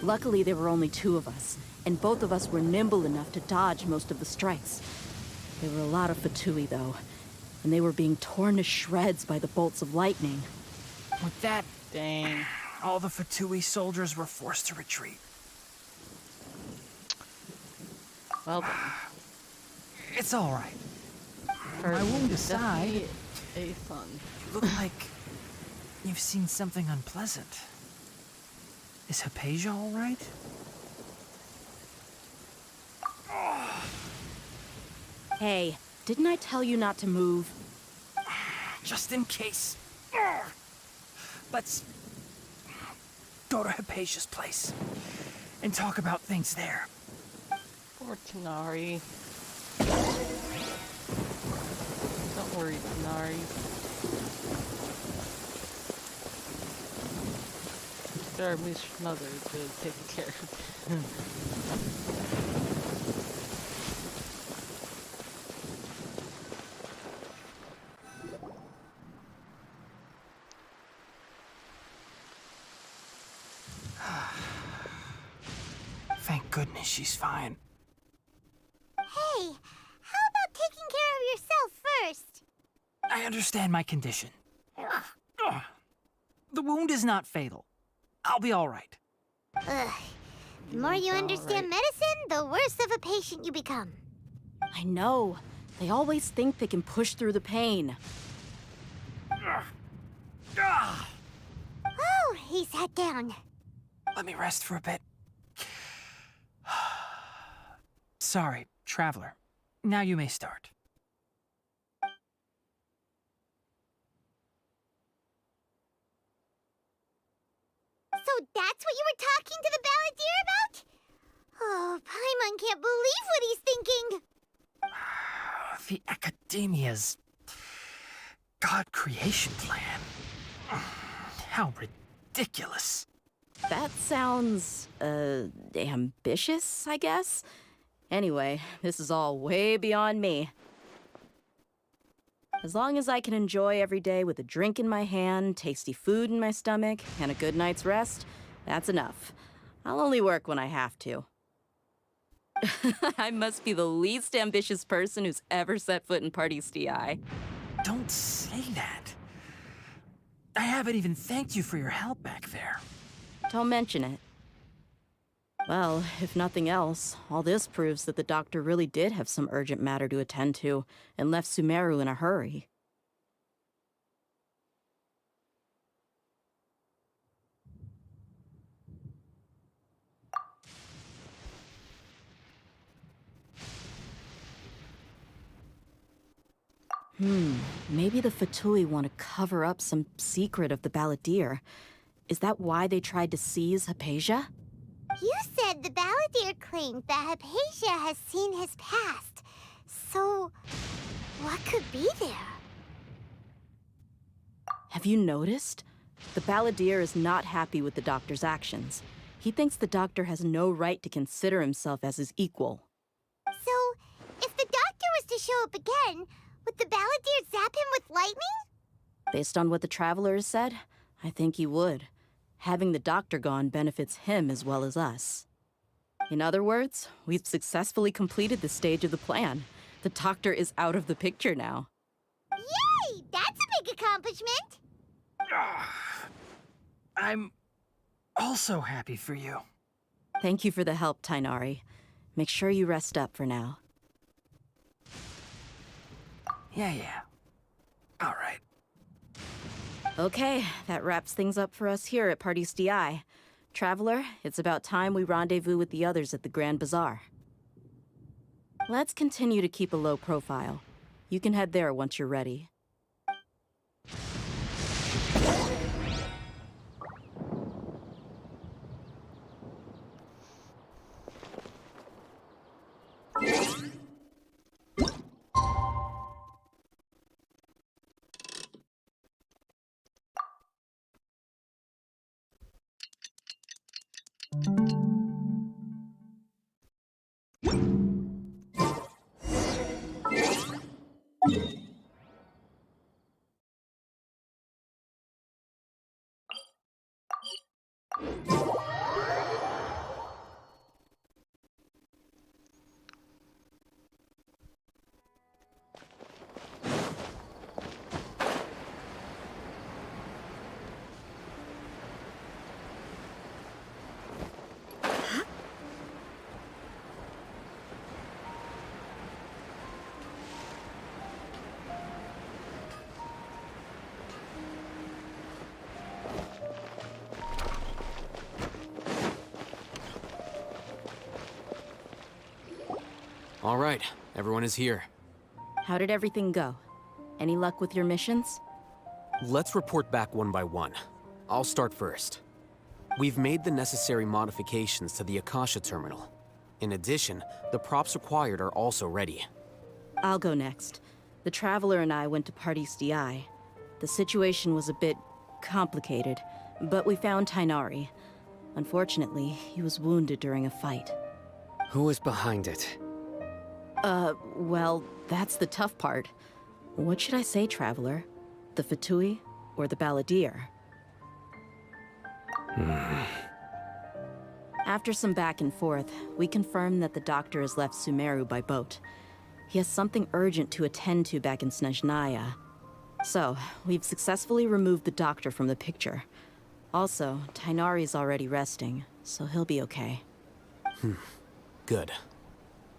Luckily, there were only two of us, and both of us were nimble enough to dodge most of the strikes. There were a lot of Fatui, though, and they were being torn to shreds by the bolts of lightning. With that, dang, all the Fatui soldiers were forced to retreat. Well, it's all right. My wound aside, a son. You look like you've seen something unpleasant. Is Hypatia all right? Hey, didn't I tell you not to move? Just in case. Let's go to Hypatia's place and talk about things there. Poor Tanari. Don't Worried Nari. Jeremy's mother to take care of him. Thank goodness she's fine. Hey, how about taking care of yourself first? I understand my condition. Ugh. The wound is not fatal. I'll be all right. Ugh. The more you understand medicine, the worse of a patient you become. I know. They always think they can push through the pain. Oh, he sat down. Let me rest for a bit. Sorry, Traveler. Now you may start. So that's what you were talking to the Balladeer about? Oh, Paimon can't believe what he's thinking. The Academia's God creation plan. How ridiculous. That sounds, ambitious, I guess? Anyway, this is all way beyond me. As long as I can enjoy every day with a drink in my hand, tasty food in my stomach, and a good night's rest, that's enough. I'll only work when I have to. I must be the least ambitious person who's ever set foot in Party STI. Don't say that. I haven't even thanked you for your help back there. Don't mention it. Well, if nothing else, all this proves that the doctor really did have some urgent matter to attend to and left Sumeru in a hurry. Maybe the Fatui want to cover up some secret of the Balladeer. Is that why they tried to seize Hypatia? You said the Balladeer claimed that Hypatia has seen his past. So, what could be there? Have you noticed? The Balladeer is not happy with the doctor's actions. He thinks the doctor has no right to consider himself as his equal. So, if the doctor was to show up again, would the Balladeer zap him with lightning? Based on what the Traveler has said, I think he would. Having the doctor gone benefits him as well as us. In other words, we've successfully completed the stage of the plan. The doctor is out of the picture now. Yay! That's a big accomplishment! I'm also happy for you. Thank you for the help, Tainari. Make sure you rest up for now. Yeah. All right. Okay, that wraps things up for us here at Party STI. Traveler, it's about time we rendezvous with the others at the Grand Bazaar. Let's continue to keep a low profile. You can head there once you're ready. All right, everyone is here. How did everything go? Any luck with your missions? Let's report back one by one. I'll start first. We've made the necessary modifications to the Akasha terminal. In addition, the props required are also ready. I'll go next. The Traveler and I went to Party's DI. The situation was a bit complicated, but we found Tainari. Unfortunately, he was wounded during a fight. Who was behind it? Well, that's the tough part. What should I say, Traveler? The Fatui or the Balladeer? After some back and forth, we confirmed that the doctor has left Sumeru by boat. He has something urgent to attend to back in Snezhnaya. So, we've successfully removed the doctor from the picture. Also, Tainari's already resting, so he'll be okay. Good.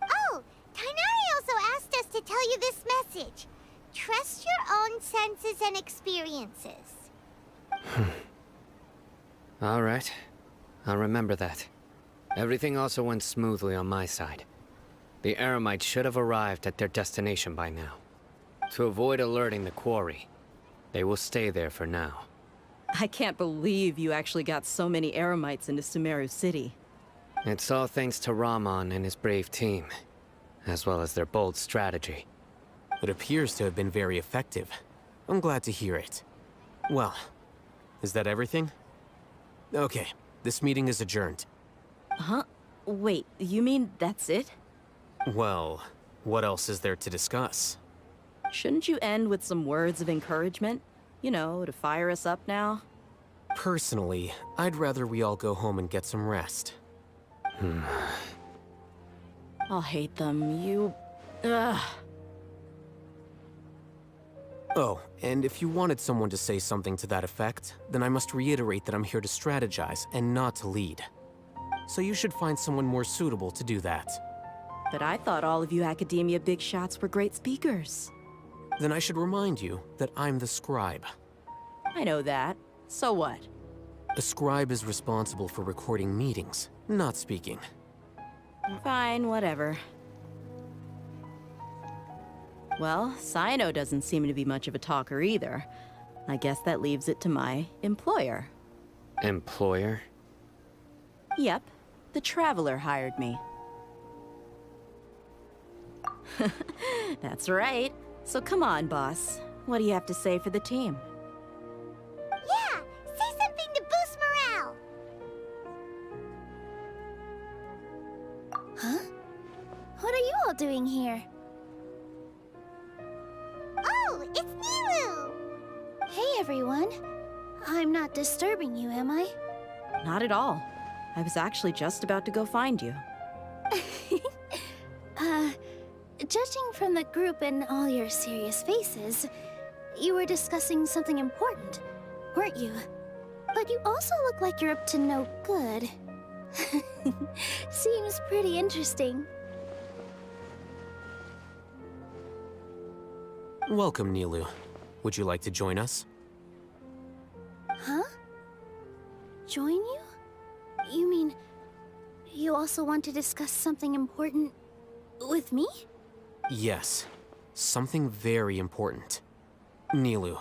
Oh, Tainari also asked us to tell you this message. Trust your own senses and experiences. All right. I'll remember that. Everything also went smoothly on my side. The Eremites should have arrived at their destination by now. To avoid alerting the quarry, they will stay there for now. I can't believe you actually got so many Eremites into Sumeru City. It's all thanks to Rahman and his brave team, as well as their bold strategy. It appears to have been very effective. I'm glad to hear it. Well, is that everything? Okay, this meeting is adjourned. Huh? Wait, you mean that's it? Well, what else is there to discuss? Shouldn't you end with some words of encouragement? You know, to fire us up now? Personally, I'd rather we all go home and get some rest. I'll hate them. Ugh. Oh, and if you wanted someone to say something to that effect, then I must reiterate that I'm here to strategize and not to lead. So you should find someone more suitable to do that. But I thought all of you Academia big shots were great speakers. Then I should remind you that I'm the scribe. I know that. So what? A scribe is responsible for recording meetings, not speaking. Fine, whatever. Well, Sino doesn't seem to be much of a talker either. I guess that leaves it to my employer. Employer? Yep, the Traveler hired me. That's right. So come on, boss. What do you have to say for the team? Yeah, say something to boost morale. Huh? What are you all doing here? Oh, it's Nilu! Hey, everyone. I'm not disturbing you, am I? Not at all. I was actually just about to go find you. Judging from the group and all your serious faces, you were discussing something important, weren't you? But you also look like you're up to no good. Seems pretty interesting. Welcome, Nilu. Would you like to join us? Huh? Join you? You mean, you also want to discuss something important with me? Yes. Something very important. Nilu,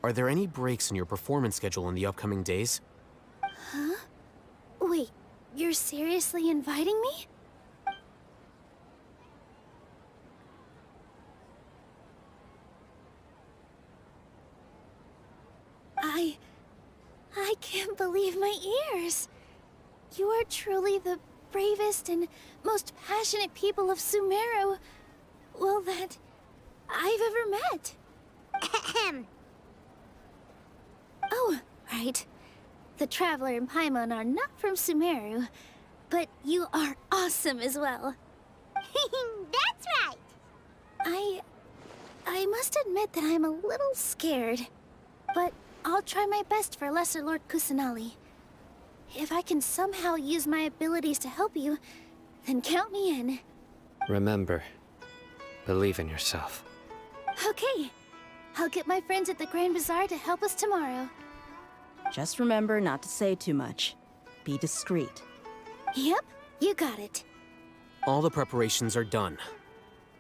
are there any breaks in your performance schedule in the upcoming days? Huh? Wait, you're seriously inviting me? I can't believe my ears. You are truly the bravest and most passionate people of Sumeru, well, that I've ever met. Ahem. Oh, right. The Traveler and Paimon are not from Sumeru, but you are awesome as well. That's right! I must admit that I'm a little scared, but I'll try my best for Lesser Lord Kusanali. If I can somehow use my abilities to help you, then count me in. Remember, believe in yourself. Okay. I'll get my friends at the Grand Bazaar to help us tomorrow. Just remember not to say too much. Be discreet. Yep, you got it. All the preparations are done.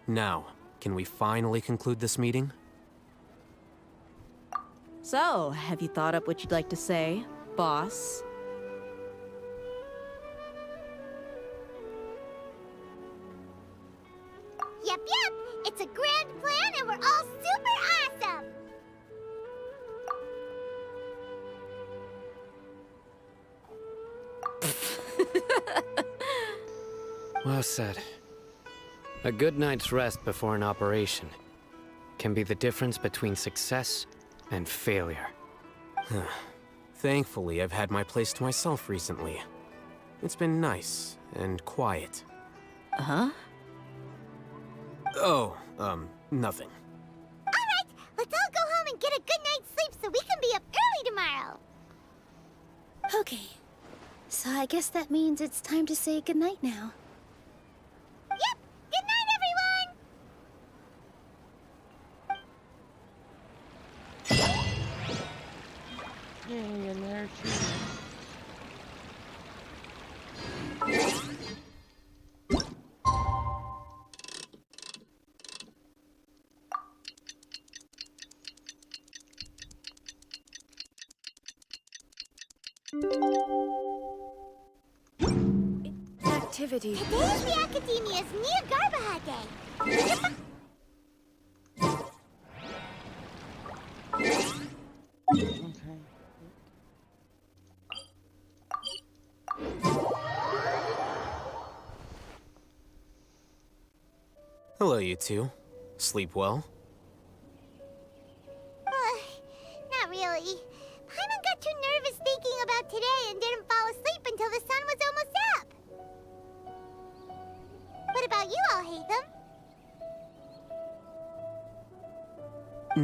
Now, can we finally conclude this meeting? So, have you thought up what you'd like to say, boss? Yep, It's a grand plan and we're all super awesome! Well said. A good night's rest before an operation can be the difference between success and failure. Thankfully, I've had my place to myself recently. It's been nice and quiet. Huh? Oh, nothing. Alright, let's all go home and get a good night's sleep so we can be up early tomorrow. Okay. So I guess that means it's time to say goodnight now. Yep! Good night, everyone! Yay, and there she is. Activity. Today's the Academia's Nia Garbaha Day. Okay. Hello, you two. Sleep well? Not really. Paimon got too nervous thinking about today and didn't fall asleep until the sun was almost up. What about you all, Hatham?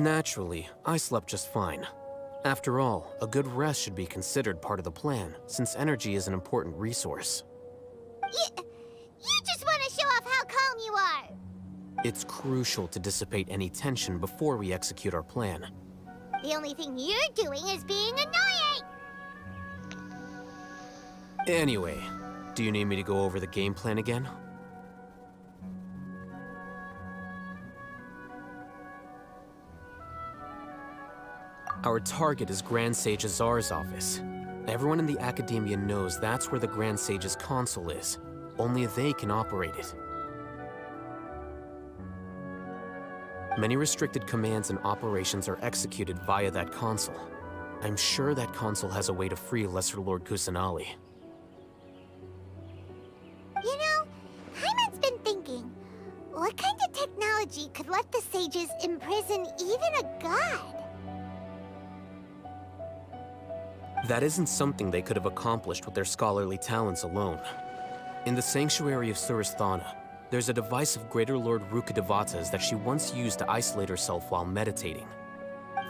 Naturally, I slept just fine. After all, a good rest should be considered part of the plan, since energy is an important resource. You just want to show off how calm you are. It's crucial to dissipate any tension before we execute our plan. The only thing you're doing is being annoying. Anyway, do you need me to go over the game plan again? Our target is Grand Sage Azar's office. Everyone in the Academia knows that's where the Grand Sage's console is. Only they can operate it. Many restricted commands and operations are executed via that console. I'm sure that console has a way to free Lesser Lord Kusanali. You know, Paimon's been thinking, what kind of technology could let the sages imprison even a god? That isn't something they could have accomplished with their scholarly talents alone. In the Sanctuary of Suristhana, there's a device of Greater Lord Rukkhadevata's that she once used to isolate herself while meditating.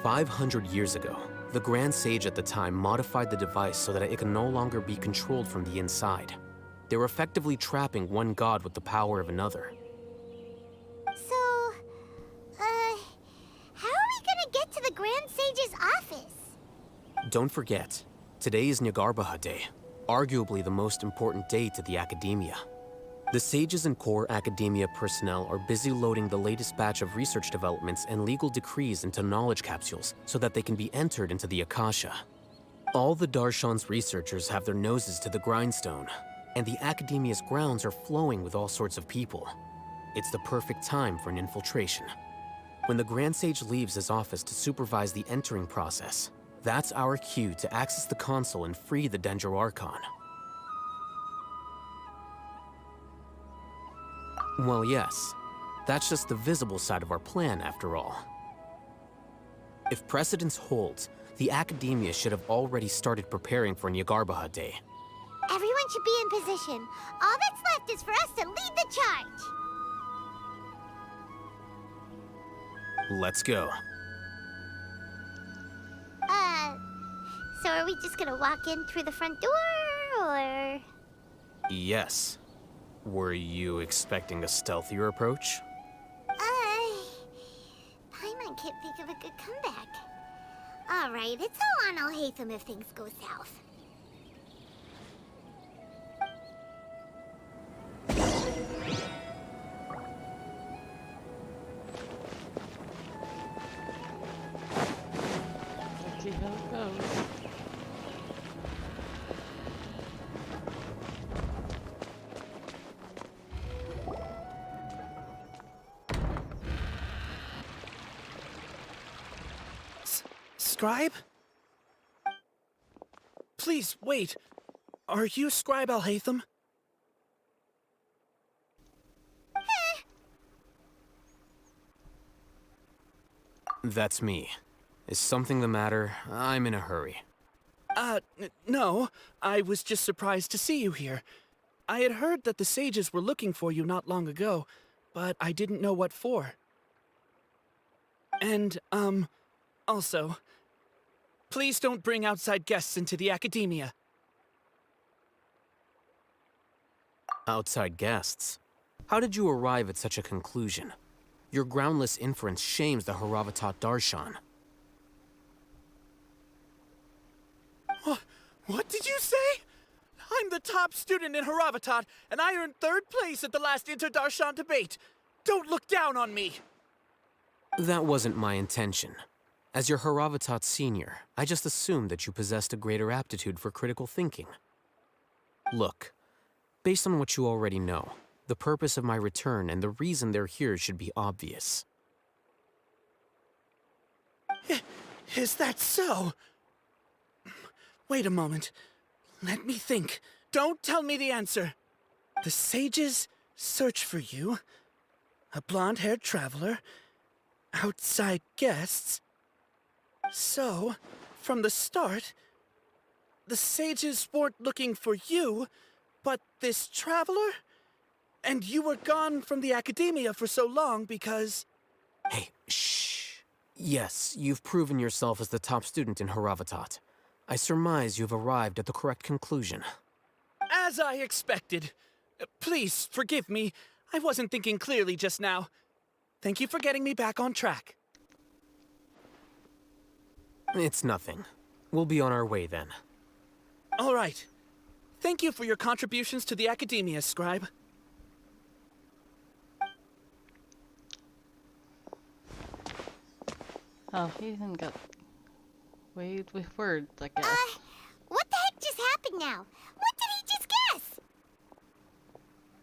500 years ago, the Grand Sage at the time modified the device so that it can no longer be controlled from the inside. They were effectively trapping one god with the power of another. So, how are we gonna get to the Grand Sage's office? Don't forget, today is Nyagarbha Day, arguably the most important day to the Academia. The sages and core Academia personnel are busy loading the latest batch of research developments and legal decrees into knowledge capsules so that they can be entered into the Akasha. All the Darshan's researchers have their noses to the grindstone, and the Academia's grounds are flowing with all sorts of people. It's the perfect time for an infiltration. When the Grand Sage leaves his office to supervise the entering process, that's our cue to access the console and free the Dendro Archon. Well, yes. That's just the visible side of our plan, after all. If precedence holds, the Academia should have already started preparing for Nyagarbha Day. Everyone should be in position. All that's left is for us to lead the charge. Let's go. So are we just gonna walk in through the front door, or...? Yes. Were you expecting a stealthier approach? Paimon can't think of a good comeback. Alright, it's all on Alhaitham if things go south. Let's see how it goes. Scribe? Please, wait. Are you Scribe Alhaitham? That's me. Is something the matter? I'm in a hurry. No. I was just surprised to see you here. I had heard that the sages were looking for you not long ago, but I didn't know what for. And, also, please don't bring outside guests into the academia. Outside guests? How did you arrive at such a conclusion? Your groundless inference shames the Haravatat Darshan. What did you say? I'm the top student in Haravatat, and I earned 3rd place at the last Inter-Darshan debate. Don't look down on me! That wasn't my intention. As your Haravatat senior, I just assumed that you possessed a greater aptitude for critical thinking. Look, based on what you already know, the purpose of my return and the reason they're here should be obvious. Is that so? Wait a moment. Let me think. Don't tell me the answer. The sages search for you. A blonde-haired traveler. Outside guests. So, from the start, the sages weren't looking for you, but this traveler? And you were gone from the academia for so long because... Hey, shh. Yes, you've proven yourself as the top student in Haravatat. I surmise you've arrived at the correct conclusion. As I expected. Please, forgive me. I wasn't thinking clearly just now. Thank you for getting me back on track. It's nothing. We'll be on our way then. All right. Thank you for your contributions to the academia, Scribe. Oh, he even got weighed with words, I guess. What the heck just happened now? What did he just guess?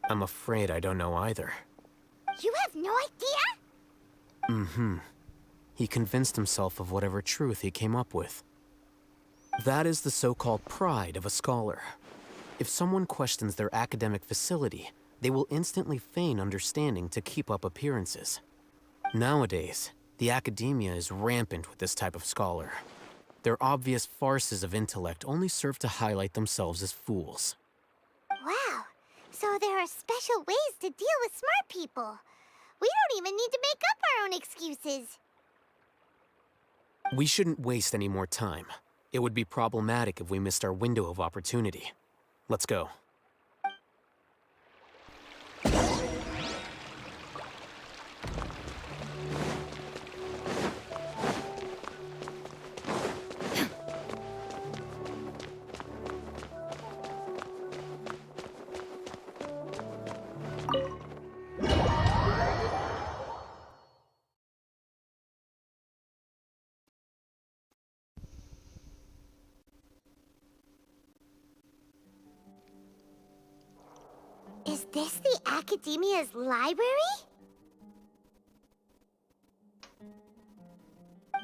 I'm afraid I don't know either. You have no idea? Mm-hmm. He convinced himself of whatever truth he came up with. That is the so-called pride of a scholar. If someone questions their academic facility, they will instantly feign understanding to keep up appearances. Nowadays, the academia is rampant with this type of scholar. Their obvious farces of intellect only serve to highlight themselves as fools. Wow. So there are special ways to deal with smart people. We don't even need to make up our own excuses. We shouldn't waste any more time. It would be problematic if we missed our window of opportunity. Let's go. Is this the Academia's library?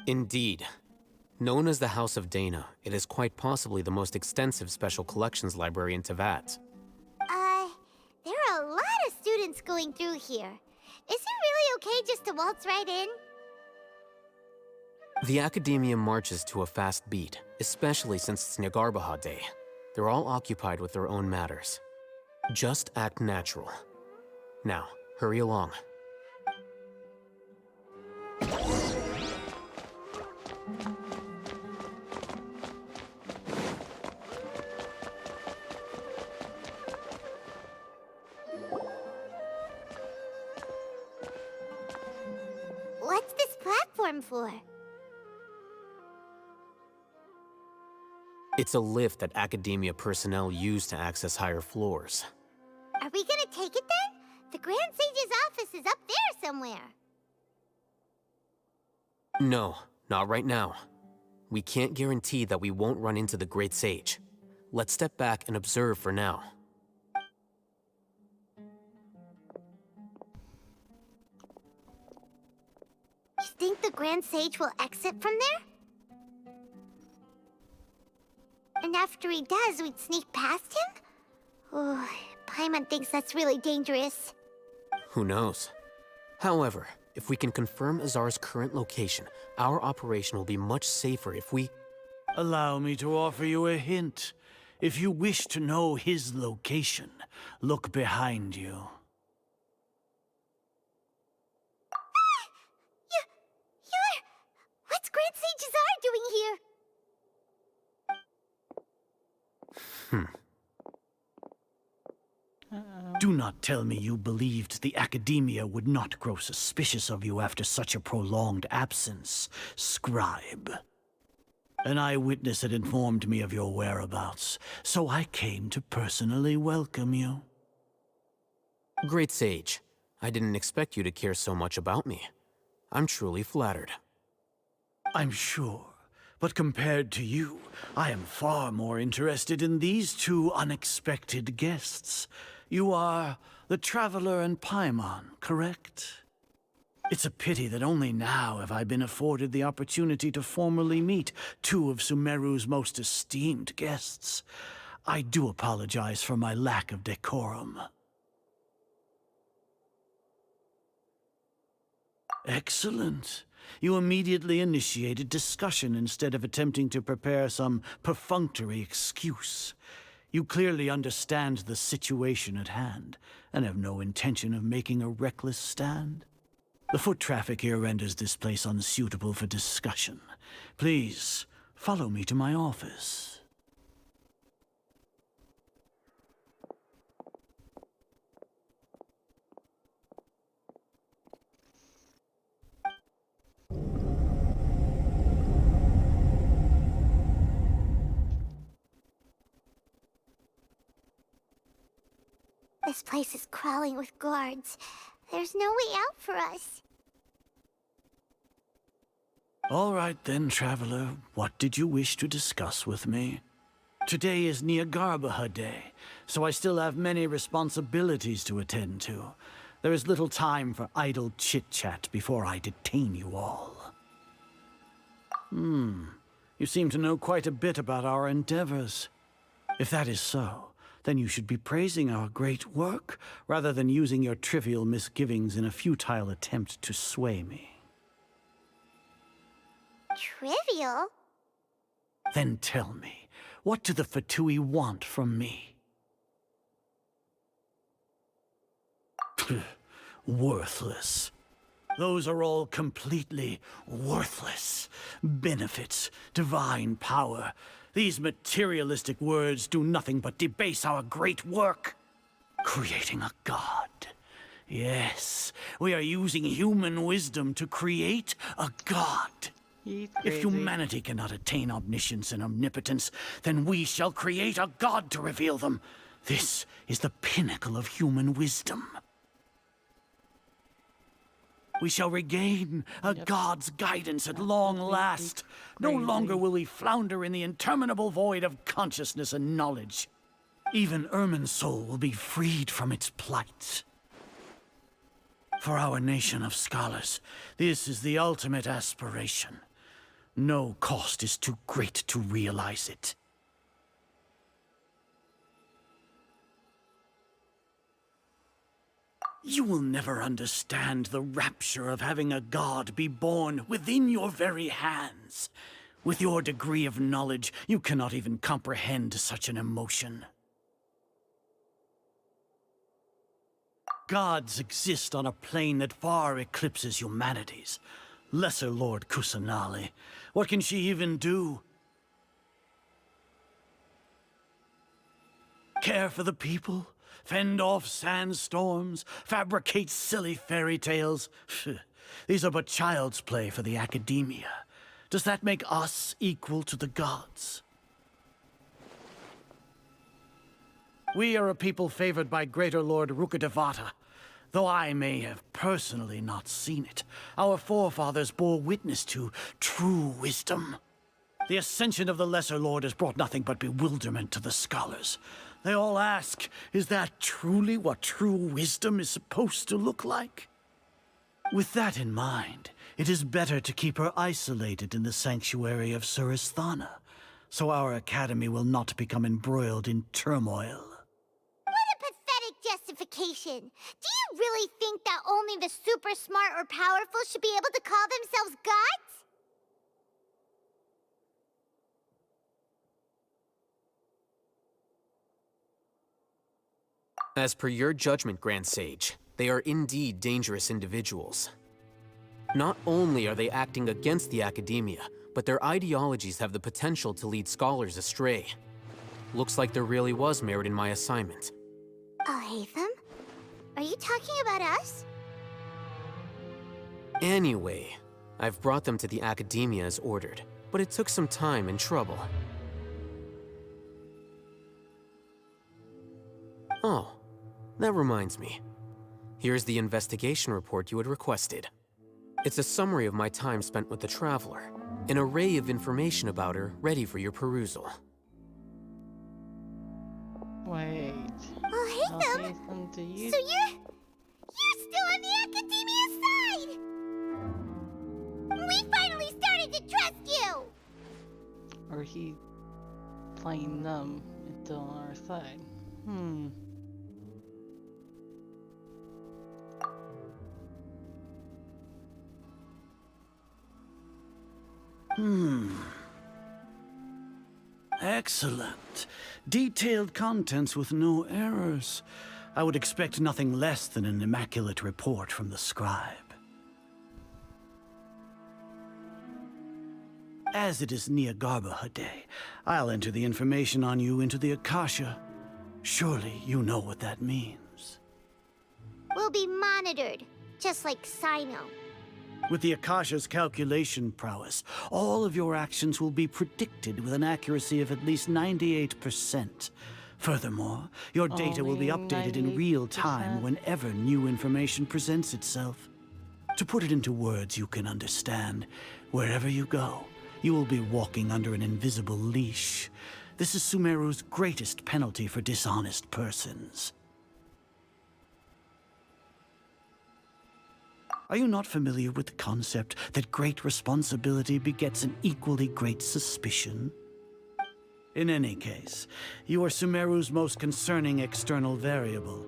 Indeed. Known as the House of Dana, it is quite possibly the most extensive special collections library in Teyvat. There are a lot of students going through here. Is it really okay just to waltz right in? The Academia marches to a fast beat, especially since it's Nagarbaha Day. They're all occupied with their own matters. Just act natural. Now, hurry along. What's this platform for? It's a lift that Academia personnel use to access higher floors. Are we gonna take it then? The Grand Sage's office is up there somewhere. No, not right now. We can't guarantee that we won't run into the Great Sage. Let's step back and observe for now. You think the Grand Sage will exit from there? after he does, we'd sneak past him? Oh, Paimon thinks that's really dangerous. Who knows? However, if we can confirm Azar's current location, our operation will be much safer if we... Allow me to offer you a hint. If you wish to know his location, look behind you. You're... What's Grand Sage Azar doing here? Do not tell me you believed the Academia would not grow suspicious of you after such a prolonged absence, scribe. An eyewitness had informed me of your whereabouts, so I came to personally welcome you. Great Sage, I didn't expect you to care so much about me. I'm truly flattered. I'm sure, but compared to you, I am far more interested in these two unexpected guests. You are the Traveler and Paimon, correct? It's a pity that only now have I been afforded the opportunity to formally meet two of Sumeru's most esteemed guests. I do apologize for my lack of decorum. Excellent. You immediately initiated discussion instead of attempting to prepare some perfunctory excuse. You clearly understand the situation at hand, and have no intention of making a reckless stand. The foot traffic here renders this place unsuitable for discussion. Please, follow me to my office. This place is crawling with guards. There's no way out for us. All right then, Traveler. What did you wish to discuss with me? Today is Niagarbaha Day, so I still have many responsibilities to attend to. There is little time for idle chit-chat before I detain you all. You seem to know quite a bit about our endeavors. If that is so, then you should be praising our great work, rather than using your trivial misgivings in a futile attempt to sway me. Trivial? Then tell me, what do the Fatui want from me? Worthless. Those are all completely worthless. Benefits, divine power. These materialistic words do nothing but debase our great work. Creating a god. Yes, we are using human wisdom to create a god. If humanity cannot attain omniscience and omnipotence, then we shall create a god to reveal them. This is the pinnacle of human wisdom. We shall regain a god's guidance at long last. No longer will we flounder in the interminable void of consciousness and knowledge. Even Ermin's soul will be freed from its plight. For our nation of scholars, this is the ultimate aspiration. No cost is too great to realize it. You will never understand the rapture of having a god be born within your very hands. With your degree of knowledge, you cannot even comprehend such an emotion. Gods exist on a plane that far eclipses humanity's. Lesser Lord Kusanali, what can she even do? Care for the people? Fend off sandstorms? Fabricate silly fairy tales? These are but child's play for the Academia. Does that make us equal to the gods? We are a people favored by Greater Lord Rukkhadevata. Though I may have personally not seen it, our forefathers bore witness to true wisdom. The ascension of the Lesser Lord has brought nothing but bewilderment to the scholars. They all ask, is that truly what true wisdom is supposed to look like? With that in mind, it is better to keep her isolated in the sanctuary of Suristhana. so our academy will not become embroiled in turmoil. What a pathetic justification! Do you really think that only the super smart or powerful should be able to call themselves gods? As per your judgment, Grand Sage, they are indeed dangerous individuals. Not only are they acting against the academia, but their ideologies have the potential to lead scholars astray. Looks like there really was merit in my assignment. Alhaitham? Are you talking about us? Anyway, I've brought them to the academia as ordered, but it took some time and trouble. Oh, that reminds me. Here's the investigation report you had requested. It's a summary of my time spent with the Traveler, an array of information about her ready for your perusal. Wait. Alhaitham? Do you... So you're still on the academia side! We finally started to trust you! Or he playing them and still on our side. Excellent. Detailed contents with no errors. I would expect nothing less than an immaculate report from the scribe. As it is Niagarbaha Day, I'll enter the information on you into the Akasha. Surely you know what that means. We'll be monitored, just like Sino. With the Akasha's calculation prowess, all of your actions will be predicted with an accuracy of at least 98%. Furthermore, your data will be updated in real time whenever new information presents itself. To put it into words you can understand, wherever you go, you will be walking under an invisible leash. This is Sumeru's greatest penalty for dishonest persons. Are you not familiar with the concept that great responsibility begets an equally great suspicion? In any case, you are Sumeru's most concerning external variable.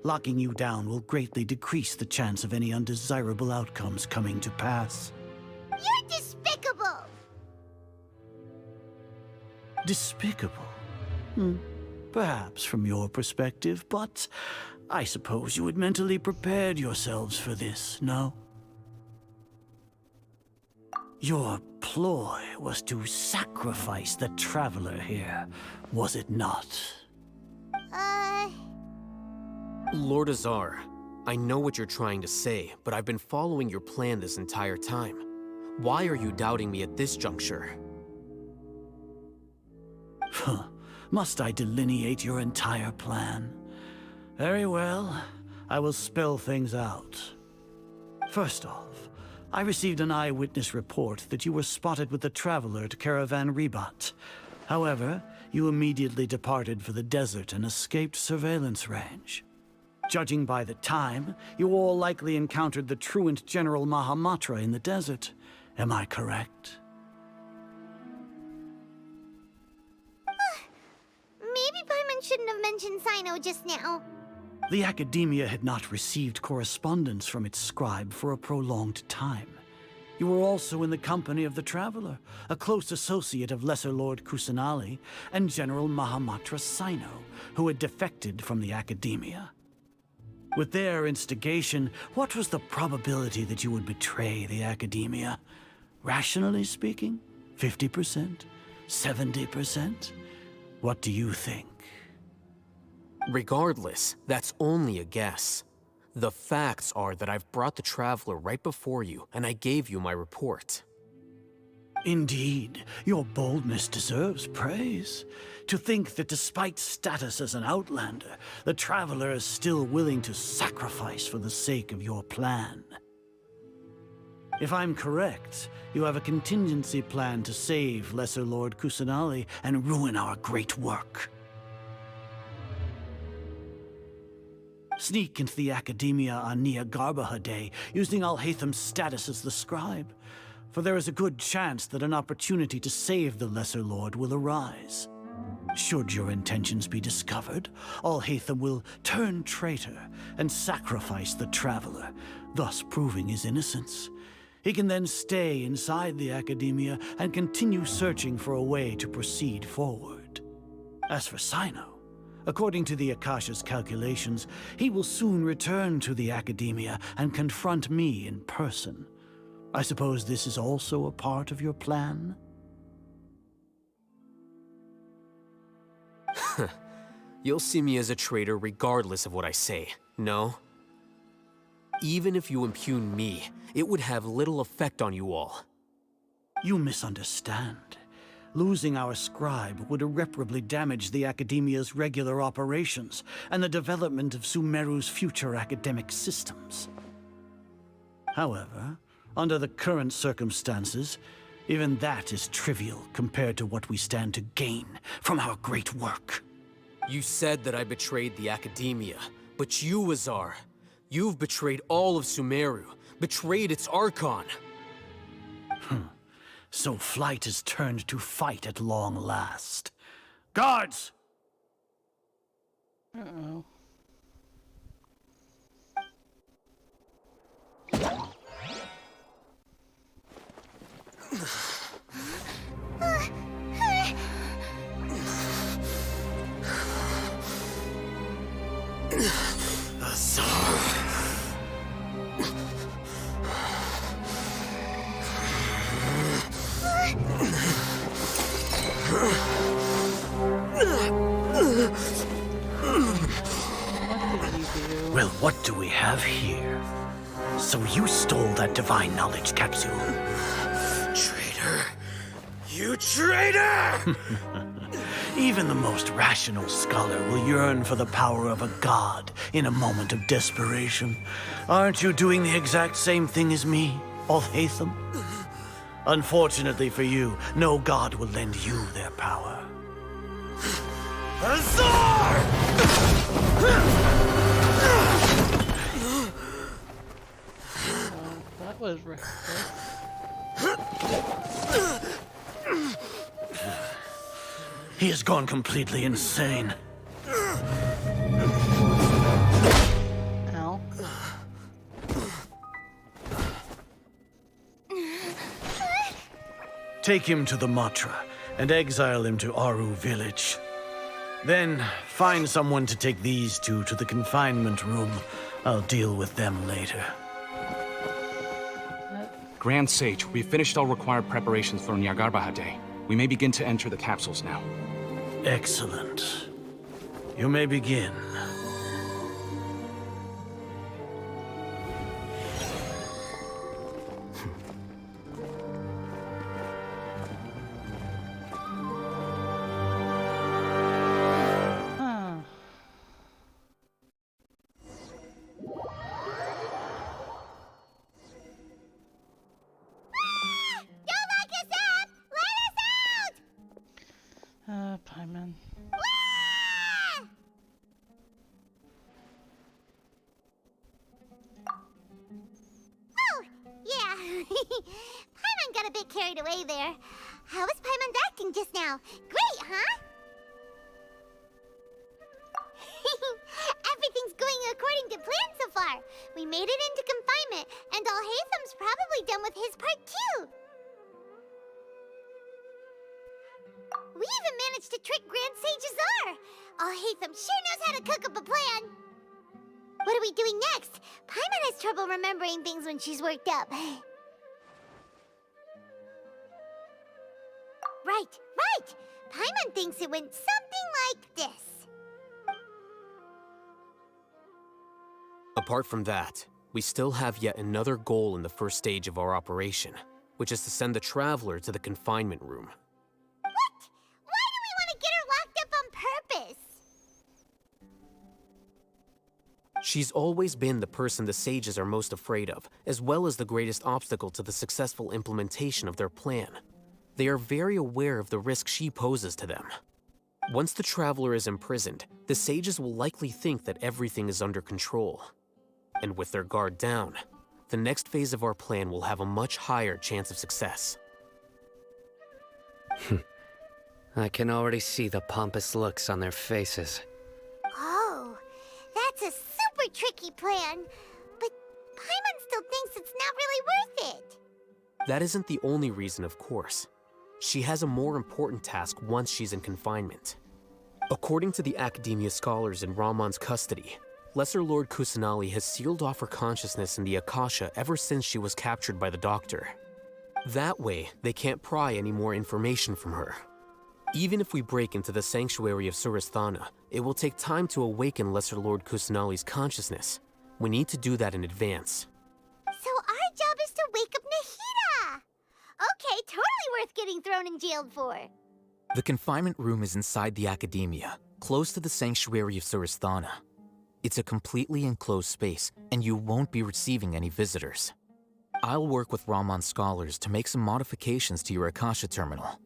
Locking you down will greatly decrease the chance of any undesirable outcomes coming to pass. You're despicable! Despicable? Perhaps from your perspective, but I suppose you had mentally prepared yourselves for this, no? Your ploy was to sacrifice the Traveler here, was it not? Lord Azar, I know what you're trying to say, but I've been following your plan this entire time. Why are you doubting me at this juncture? Must I delineate your entire plan? Very well, I will spell things out. First off, I received an eyewitness report that you were spotted with the Traveler at Caravan Ribat. However, you immediately departed for the desert and escaped surveillance range. Judging by the time, you all likely encountered the truant General Mahamatra in the desert. Am I correct? Maybe Paimon shouldn't have mentioned Sino just now. The Academia had not received correspondence from its scribe for a prolonged time. You were also in the company of the Traveler, a close associate of Lesser Lord Kusanali and General Mahamatra Sino, who had defected from the Academia. With their instigation, what was the probability that you would betray the Academia? Rationally speaking, 50%? 70%? What do you think? Regardless, that's only a guess. The facts are that I've brought the Traveler right before you, and I gave you my report. Indeed, your boldness deserves praise. To think that despite status as an outlander, the Traveler is still willing to sacrifice for the sake of your plan. If I'm correct, you have a contingency plan to save Lesser Lord Kusanali and ruin our great work. Sneak into the Academia on Niagarbaha Day, using Alhaitham's status as the scribe. for there is a good chance that an opportunity to save the Lesser Lord will arise. Should your intentions be discovered, Alhaitham will turn traitor and sacrifice the Traveler, thus proving his innocence. He can then stay inside the Academia and continue searching for a way to proceed forward. As for Sino, according to the Akasha's calculations, he will soon return to the Academia and confront me in person. I suppose this is also a part of your plan? You'll see me as a traitor regardless of what I say, no? Even if you impugn me, it would have little effect on you all. You misunderstand. Losing our scribe would irreparably damage the Academia's regular operations and the development of Sumeru's future academic systems. However, under the current circumstances, even that is trivial compared to what we stand to gain from our great work. You said that I betrayed the Academia, but you, Azar, you've betrayed all of Sumeru, betrayed its Archon. So flight is turned to fight at long last. Guards! Uh-oh. Well, what do we have here? So you stole that divine knowledge capsule. Traitor! You traitor! Even the most rational scholar will yearn for the power of a god in a moment of desperation. Aren't you doing the exact same thing as me, Alhaitham? Unfortunately for you, no god will lend you their power. Azar! That was reckless. He has gone completely insane. Ow. Take him to the Matra and exile him to Aru village. Then find someone to take these two to the confinement room. I'll deal with them later. Grand Sage, we've finished all required preparations for Nyargarbaha Day. We may begin to enter the capsules now. Excellent. You may begin. Paimon. Oh, yeah. Paimon got a bit carried away there. How was Paimon acting just now? Great, huh? Everything's going according to plan so far. We made it into confinement, and Alhaitham's probably done with his part too. We even managed to trick Grand Sage Azar! Alhaitham sure knows how to cook up a plan! What are we doing next? Paimon has trouble remembering things when she's worked up. Right! Paimon thinks it went something like this. Apart from that, we still have yet another goal in the first stage of our operation, which is to send the Traveler to the confinement room. She's always been the person the sages are most afraid of, as well as the greatest obstacle to the successful implementation of their plan. They are very aware of the risk she poses to them. Once the Traveler is imprisoned, the sages will likely think that everything is under control. And with their guard down, the next phase of our plan will have a much higher chance of success. I can already see the pompous looks on their faces. Oh, that's a super tricky plan. But Paimon still thinks it's not really worth it. That isn't the only reason, of course. She has a more important task once she's in confinement. According to the Academia scholars in Ramon's custody, Lesser Lord Kusanali has sealed off her consciousness in the Akasha ever since she was captured by the Doctor. That way, they can't pry any more information from her. Even if we break into the sanctuary of Surasthana, it will take time to awaken Lesser Lord Kusanali's consciousness. We need to do that in advance. So our job is to wake up Nahida! Okay, totally worth getting thrown in jail for. The confinement room is inside the Academia, close to the sanctuary of Surasthana. It's a completely enclosed space, and you won't be receiving any visitors. I'll work with Ramon's scholars to make some modifications to your Akasha terminal.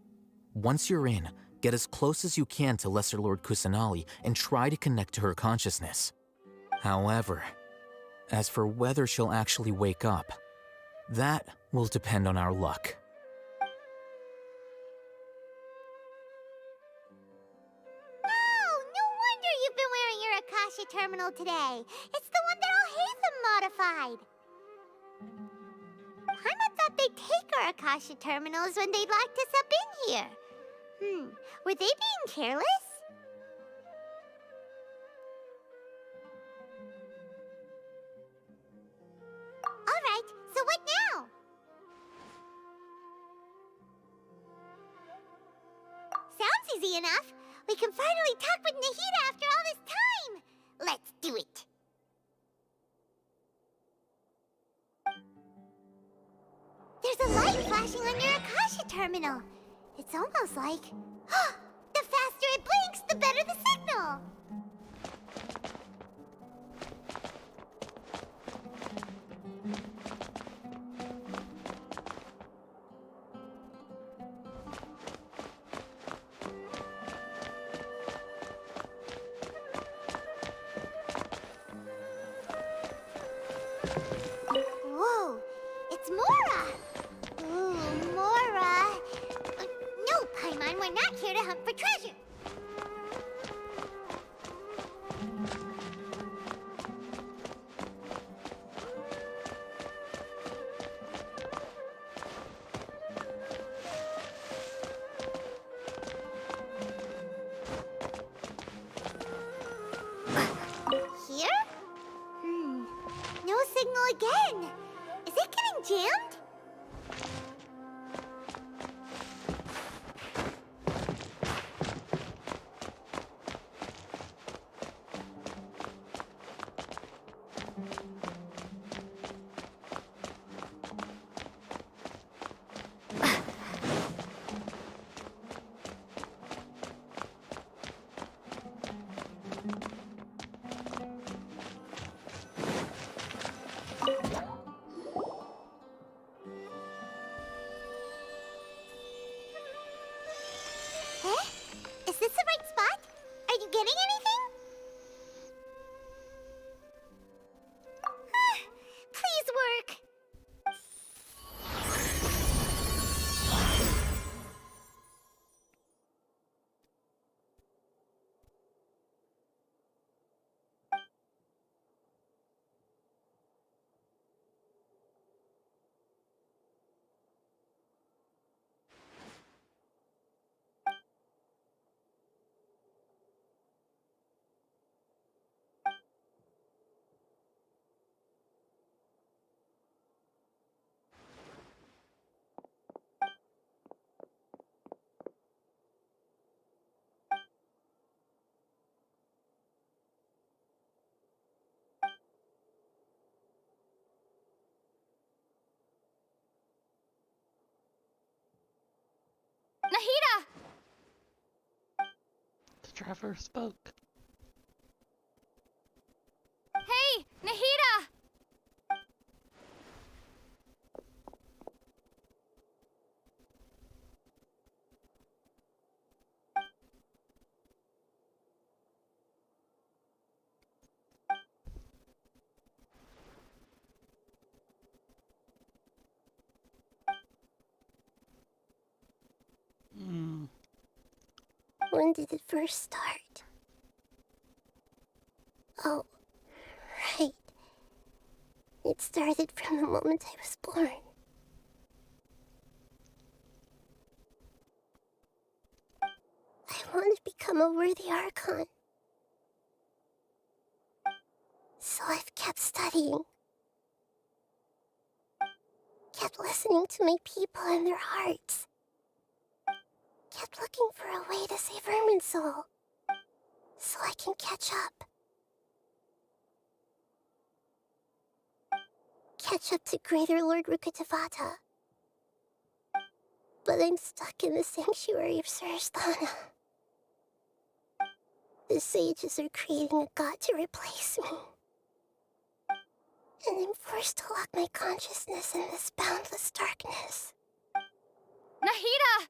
Once you're in, get as close as you can to Lesser Lord Kusanali and try to connect to her consciousness. However, as for whether she'll actually wake up, that will depend on our luck. Oh, no wonder you've been wearing your Akasha terminal today. It's the one that Al-Haytham modified. Paimon thought they'd take our Akasha terminals when they'd locked us up in here. Were they being careless? Alright, so what now? Sounds easy enough. We can finally talk with Nahida after all this time. Let's do it. There's a light flashing on your Akasha terminal. It's almost like... the faster it blinks, the better the signal! Whoa! It's Mora! Ooh, Mora! No, Paimon, we're not here to hunt for treasure. Here? No signal again. Is it getting jammed? Is this the right spot? Are you getting anything? Please work. Nahida! The traveler spoke. Hey, Nahida! When did it first start? Oh, right. It started from the moment I was born. I want to become a worthy Archon. So I've kept studying. Kept listening to my people and their hearts. Kept looking for a way to save Irminsul. So I can catch up. Catch up to Greater Lord Rukkhadevata. But I'm stuck in the sanctuary of Surasthana. The sages are creating a god to replace me. And I'm forced to lock my consciousness in this boundless darkness. Nahida!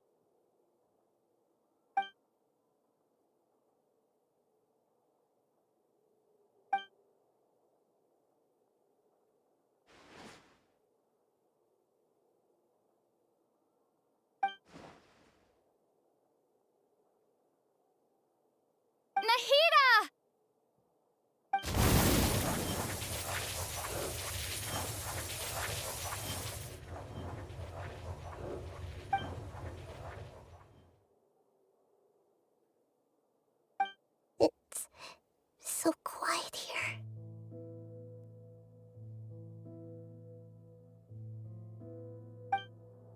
Nahida! It's so quiet here.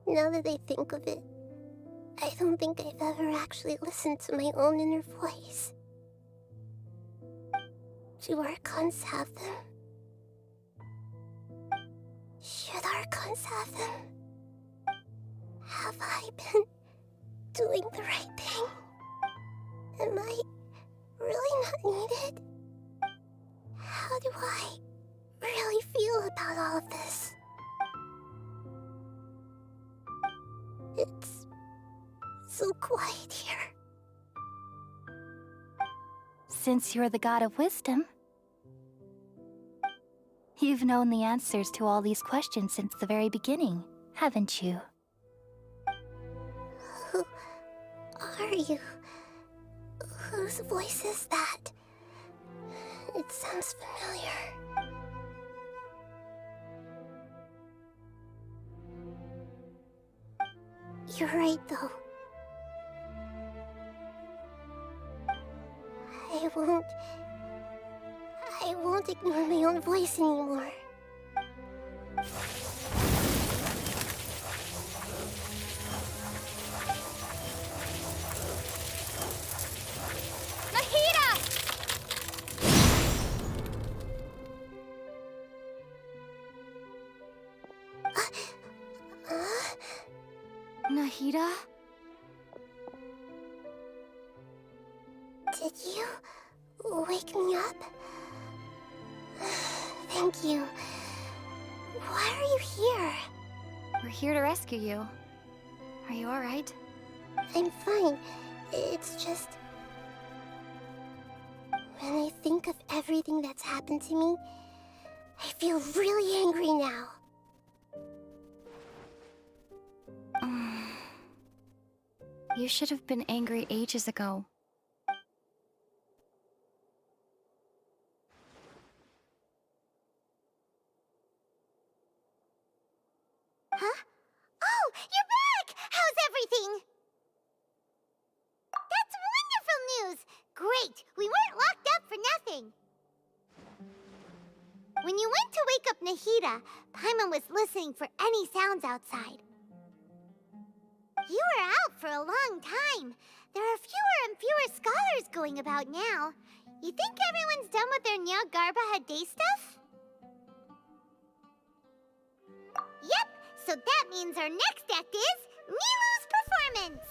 Now that I think of it, I don't think I've ever actually listened to my own inner voice. Do Archons have them? Should Archons have them? Have I been doing the right thing? Am I really not needed? How do I really feel about all of this? It's so quiet here. Since you're the god of wisdom, you've known the answers to all these questions since the very beginning, haven't you? Who are you? Whose voice is that? It sounds familiar. You're right, though. I won't ignore my own voice anymore. Nahida? Did you wake me up? Thank you. Why are you here? We're here to rescue you. Are you alright? I'm fine. It's just... when I think of everything that's happened to me, I feel really angry now. You should have been angry ages ago. Huh? Oh, you're back! How's everything? That's wonderful news! Great! We weren't locked up for nothing! When you went to wake up Nahida, Paimon was listening for any sounds outside. You were out for a long time. There are fewer and fewer scholars going about now. You think everyone's done with their Nyargarba day stuff? Yep, so that means our next act is Nilu's performance!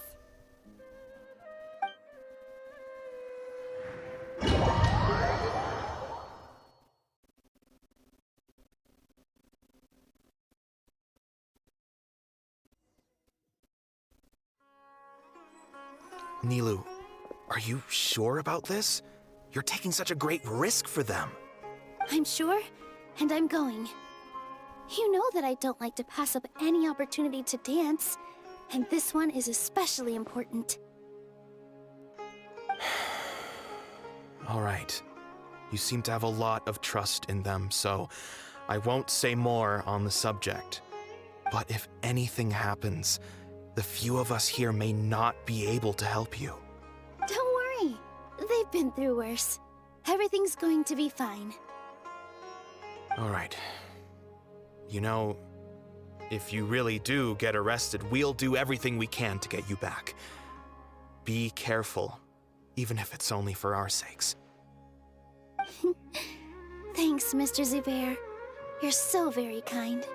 Nilu, are you sure about this? You're taking such a great risk for them. I'm sure, and I'm going. You know that I don't like to pass up any opportunity to dance, and this one is especially important. All right. You seem to have a lot of trust in them, so I won't say more on the subject. But if anything happens, the few of us here may not be able to help you. Don't worry. They've been through worse. Everything's going to be fine. All right. You know, if you really do get arrested, we'll do everything we can to get you back. Be careful, even if it's only for our sakes. Thanks, Mr. Zubair. You're so very kind.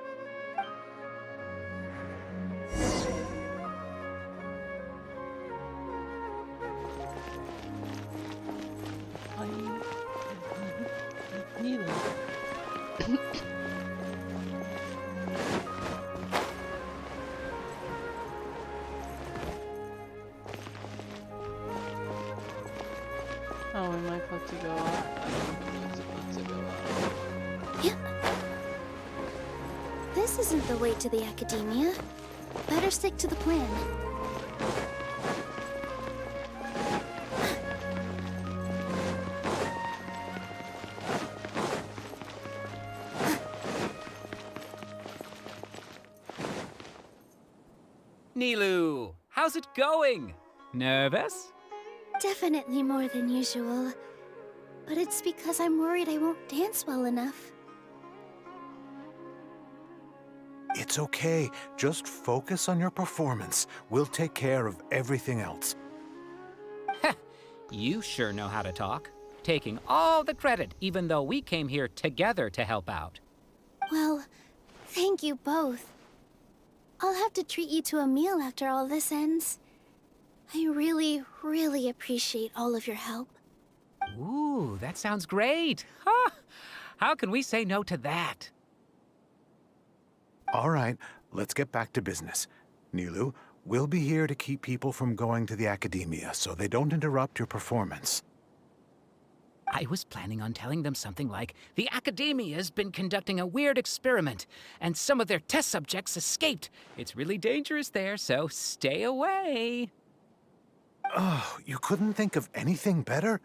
Oh, am I supposed to go up? I don't think I'm supposed to go up. Yeah. This isn't the way to the Academia. Better stick to the plan. Nilou, how's it going? Nervous? Definitely more than usual. But it's because I'm worried I won't dance well enough. It's okay. Just focus on your performance. We'll take care of everything else. You sure know how to talk. Taking all the credit, even though we came here together to help out. Well, thank you both. I'll have to treat you to a meal after all this ends. I really, really appreciate all of your help. Ooh, that sounds great. Huh? How can we say no to that? All right, let's get back to business. Nilou, we'll be here to keep people from going to the Academia so they don't interrupt your performance. I was planning on telling them something like, the Academia's been conducting a weird experiment, and some of their test subjects escaped. It's really dangerous there, so stay away. Oh, you couldn't think of anything better?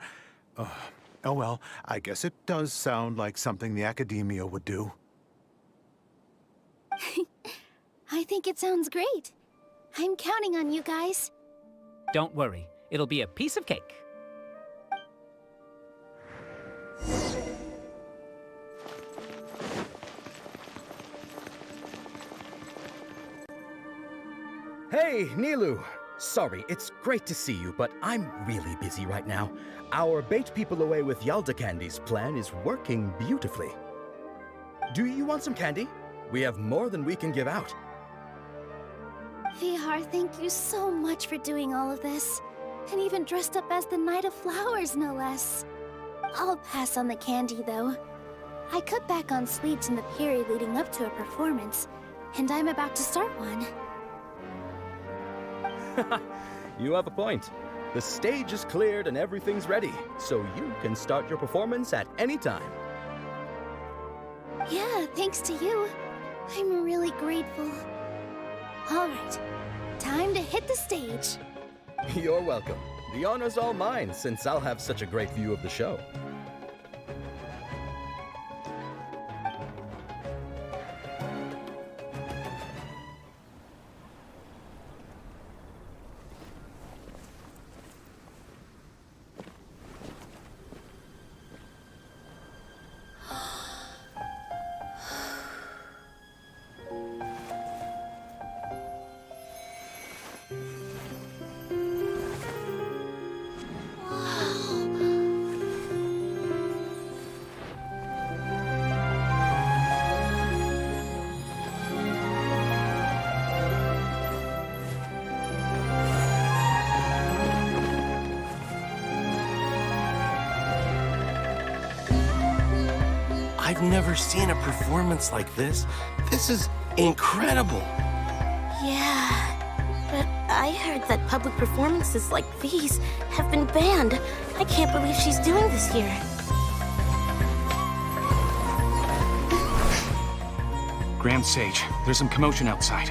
Oh well, I guess it does sound like something the Academia would do. I think it sounds great. I'm counting on you guys. Don't worry, it'll be a piece of cake. Hey, Nilou! Sorry, it's great to see you, but I'm really busy right now. Our Bait People Away with Yalda Candies plan is working beautifully. Do you want some candy? We have more than we can give out. Vihar, thank you so much for doing all of this. And even dressed up as the Knight of Flowers, no less. I'll pass on the candy, though. I cut back on sweets in the period leading up to a performance, and I'm about to start one. You have a point. The stage is cleared and everything's ready, so you can start your performance at any time. Yeah, thanks to you. I'm really grateful. All right, time to hit the stage. You're welcome. The honor's all mine, since I'll have such a great view of the show. I've never seen a performance like this. This is incredible. Yeah, but I heard that public performances like these have been banned. I can't believe she's doing this here. Grand Sage, there's some commotion outside.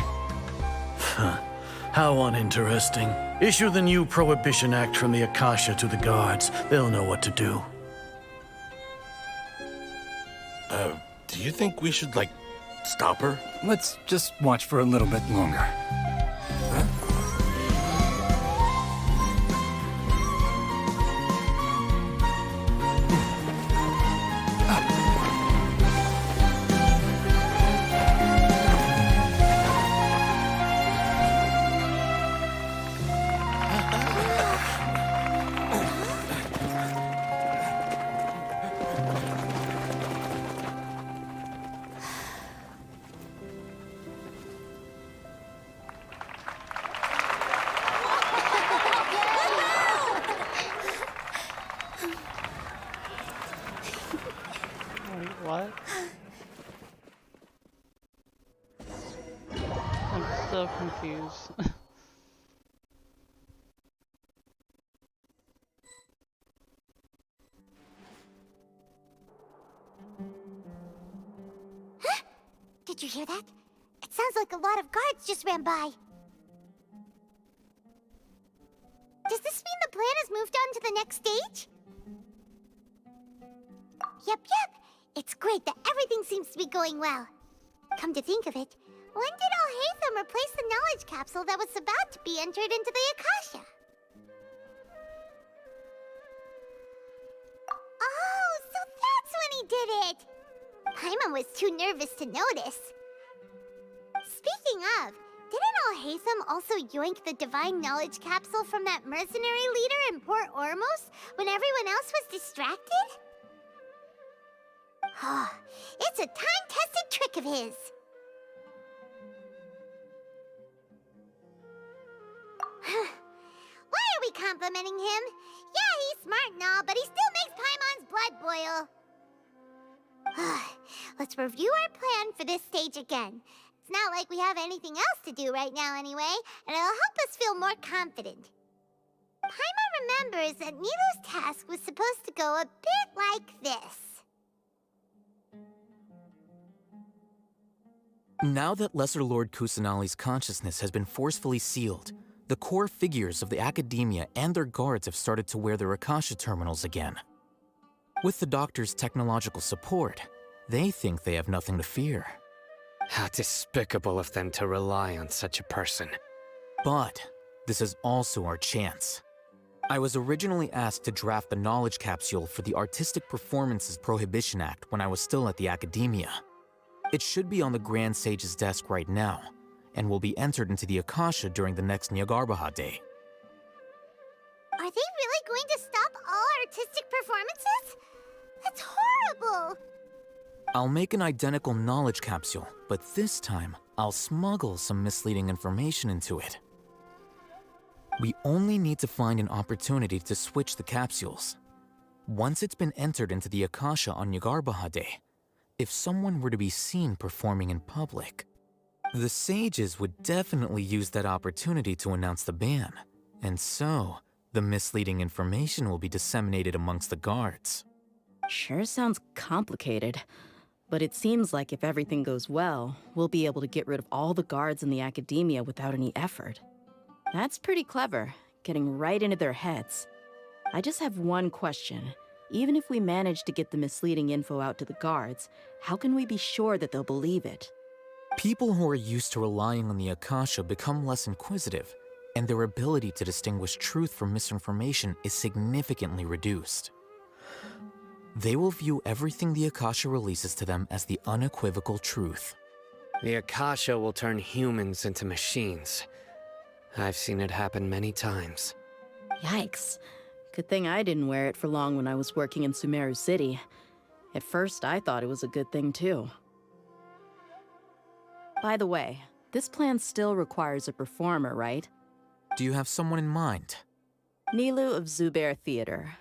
How uninteresting. Issue the new Prohibition Act from the Akasha to the guards. They'll know what to do. Do you think we should, like, stop her? Let's just watch for a little bit longer. What? I'm so confused. Did you hear that? It sounds like a lot of guards just ran by. Does this mean the plan has moved on to the next stage? Yep. It's great that everything seems to be going well. Come to think of it, when did Alhaitham replace the knowledge capsule that was about to be entered into the Akasha? Oh, so that's when he did it! Paimon was too nervous to notice. Speaking of, didn't Alhaitham also yoink the divine knowledge capsule from that mercenary leader in Port Ormos when everyone else was distracted? Oh, it's a time-tested trick of his. Why are we complimenting him? Yeah, he's smart and all, but he still makes Paimon's blood boil. Let's review our plan for this stage again. It's not like we have anything else to do right now anyway, and it'll help us feel more confident. Paimon remembers that Nilu's task was supposed to go a bit like this. Now that Lesser Lord Kusanali's consciousness has been forcefully sealed, the core figures of the Academia and their guards have started to wear their Akasha terminals again. With the Doctor's technological support, they think they have nothing to fear. How despicable of them to rely on such a person. But this is also our chance. I was originally asked to draft the knowledge capsule for the Artistic Performances Prohibition Act when I was still at the Academia. It should be on the Grand Sage's desk right now, and will be entered into the Akasha during the next Nyargarbaha Day. Are they really going to stop all artistic performances? That's horrible! I'll make an identical knowledge capsule, but this time, I'll smuggle some misleading information into it. We only need to find an opportunity to switch the capsules. Once it's been entered into the Akasha on Nyargarbaha Day, if someone were to be seen performing in public, the sages would definitely use that opportunity to announce the ban, and so the misleading information will be disseminated amongst the guards. Sure sounds complicated, but it seems like if everything goes well, we'll be able to get rid of all the guards in the Academia without any effort. That's pretty clever, getting right into their heads. I just have one question. Even if we manage to get the misleading info out to the guards, how can we be sure that they'll believe it? People who are used to relying on the Akasha become less inquisitive, and their ability to distinguish truth from misinformation is significantly reduced. They will view everything the Akasha releases to them as the unequivocal truth. The Akasha will turn humans into machines. I've seen it happen many times. Yikes. Good thing I didn't wear it for long when I was working in Sumeru City. At first, I thought it was a good thing too. By the way, this plan still requires a performer, right? Do you have someone in mind? Nilu of Zubair Theater.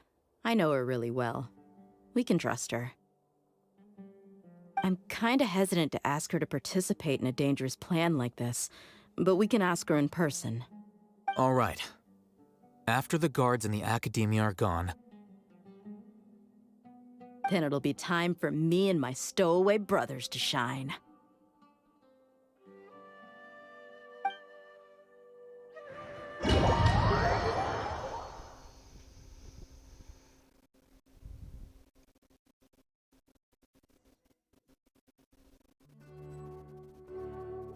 I know her really well. We can trust her. I'm kinda hesitant to ask her to participate in a dangerous plan like this, but we can ask her in person. All right. After the guards in the Academia are gone, then it'll be time for me and my stowaway brothers to shine.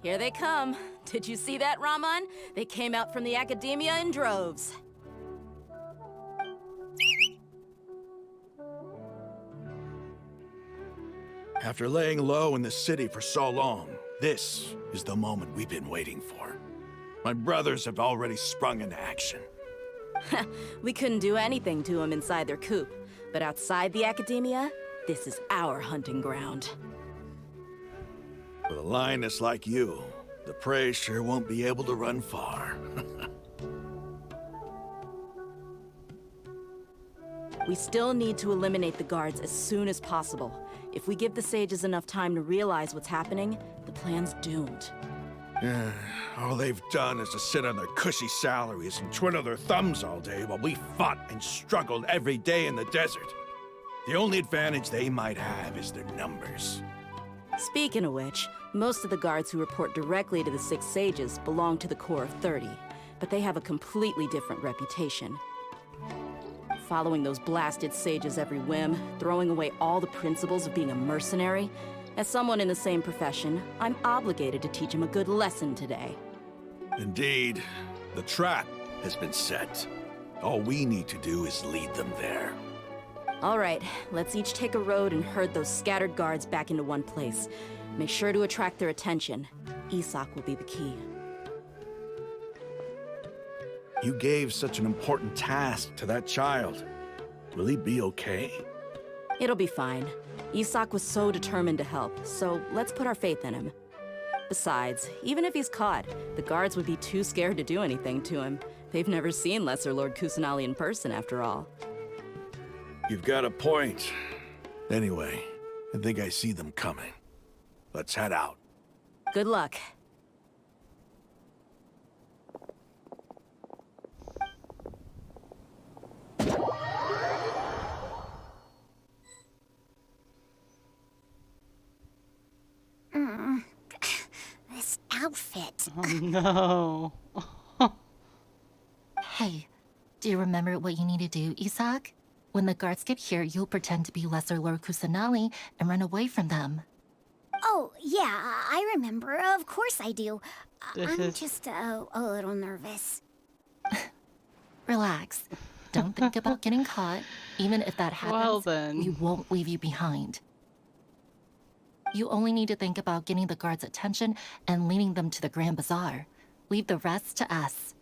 Here they come. Did you see that, Raman? They came out from the Academia in droves. After laying low in the city for so long, this is the moment we've been waiting for. My brothers have already sprung into action. We couldn't do anything to them inside their coop, but outside the Academia, this is our hunting ground. With a lioness like you, the prey sure won't be able to run far. We still need to eliminate the guards as soon as possible. If we give the sages enough time to realize what's happening, the plan's doomed. Yeah, all they've done is to sit on their cushy salaries and twiddle their thumbs all day while we fought and struggled every day in the desert. The only advantage they might have is their numbers. Speaking of which, most of the guards who report directly to the 6 sages belong to the Corps of 30, but they have a completely different reputation. Following those blasted sages every whim, throwing away all the principles of being a mercenary. As someone in the same profession, I'm obligated to teach them a good lesson today. Indeed, the trap has been set. All we need to do is lead them there. All right, let's each take a road and herd those scattered guards back into one place. Make sure to attract their attention. Isak will be the key. You gave such an important task to that child. Will he be okay? It'll be fine. Isak was so determined to help, so let's put our faith in him. Besides, even if he's caught, the guards would be too scared to do anything to him. They've never seen Lesser Lord Kusanali in person, after all. You've got a point. Anyway, I think I see them coming. Let's head out. Good luck. This outfit. Oh no. Hey, do you remember what you need to do, Isak? When the guards get here, you'll pretend to be Lesser Lord Kusanali and run away from them. Oh, yeah, I remember. Of course I do. I'm is- just a little nervous. Relax. Don't think about getting caught. Even if that happens, Well then. we won't leave you behind. You only need to think about getting the guards' attention and leading them to the Grand Bazaar. Leave the rest to us.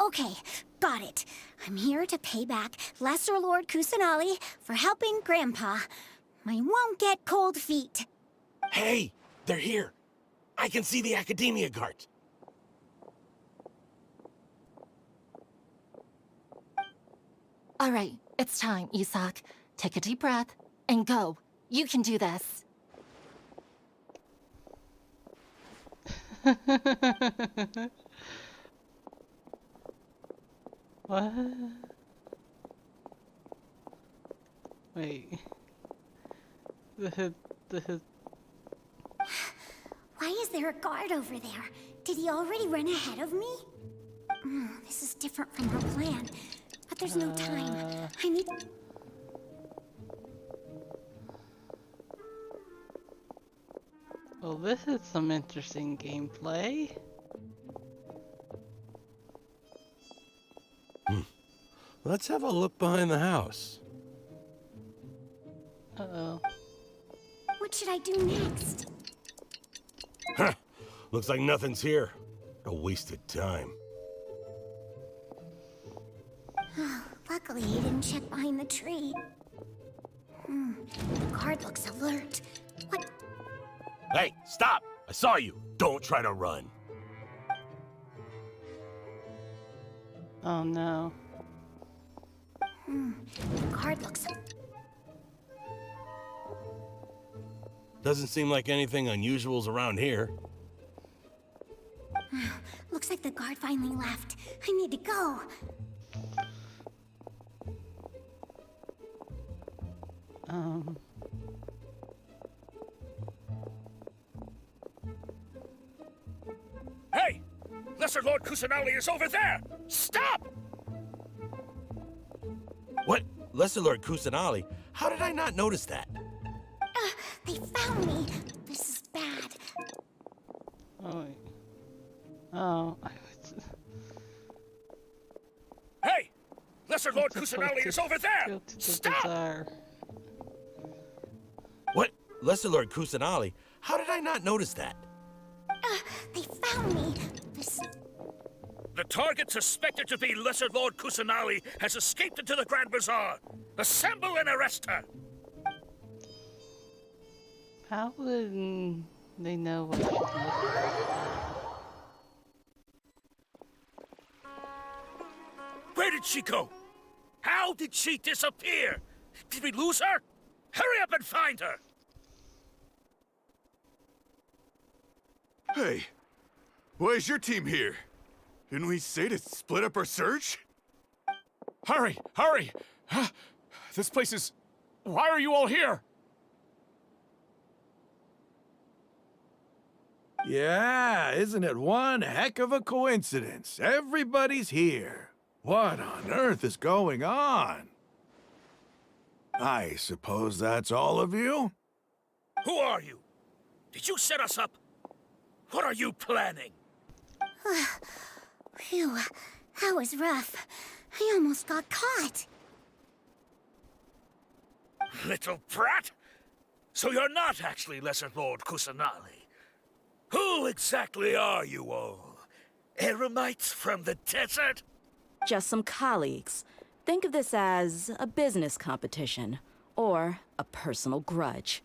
Okay, got it. I'm here to pay back Lesser Lord Kusanali for helping Grandpa. I won't get cold feet. Hey, they're here. I can see the Academia guards. All right, it's time, Isak. Take a deep breath and go. You can do this. What? Wait. This is... Why is there a guard over there? Did he already run ahead of me? This is different from our plan. But there's no time. I need... Well, this is some interesting gameplay. Let's have a look behind the house. Uh-oh. What should I do next? Huh. Looks like nothing's here. A wasted time. Luckily, he didn't check behind the tree. The guard looks alert. What? Hey, stop! I saw you. Don't try to run. Oh no. The guard looks... Doesn't seem like anything unusual's around here. Looks like the guard finally left. I need to go. Hey! Lesser Lord Kusanali is over there! Stop! What? Lesser Lord Kusanali? How did I not notice that? They found me. This is bad. Lesser Lord Kusanali is over there! Stop! What? Lesser Lord Kusanali? How did I not notice that? They found me. The target suspected to be Lesser Lord Kusanali has escaped into the Grand Bazaar. Assemble and arrest her! How would they know what she's looking for? Where did she go? How did she disappear? Did we lose her? Hurry up and find her! Hey, why is your team here? Didn't we say to split up our search? Hurry! Hurry! This place is... Why are you all here? Yeah, isn't it one heck of a coincidence? Everybody's here. What on earth is going on? I suppose that's all of you? Who are you? Did you set us up? What are you planning? Phew, that was rough. I almost got caught. Little brat! So you're not actually Lesser Lord Kusanali. Who exactly are you all? Eremites from the desert? Just some colleagues. Think of this as a business competition, or a personal grudge.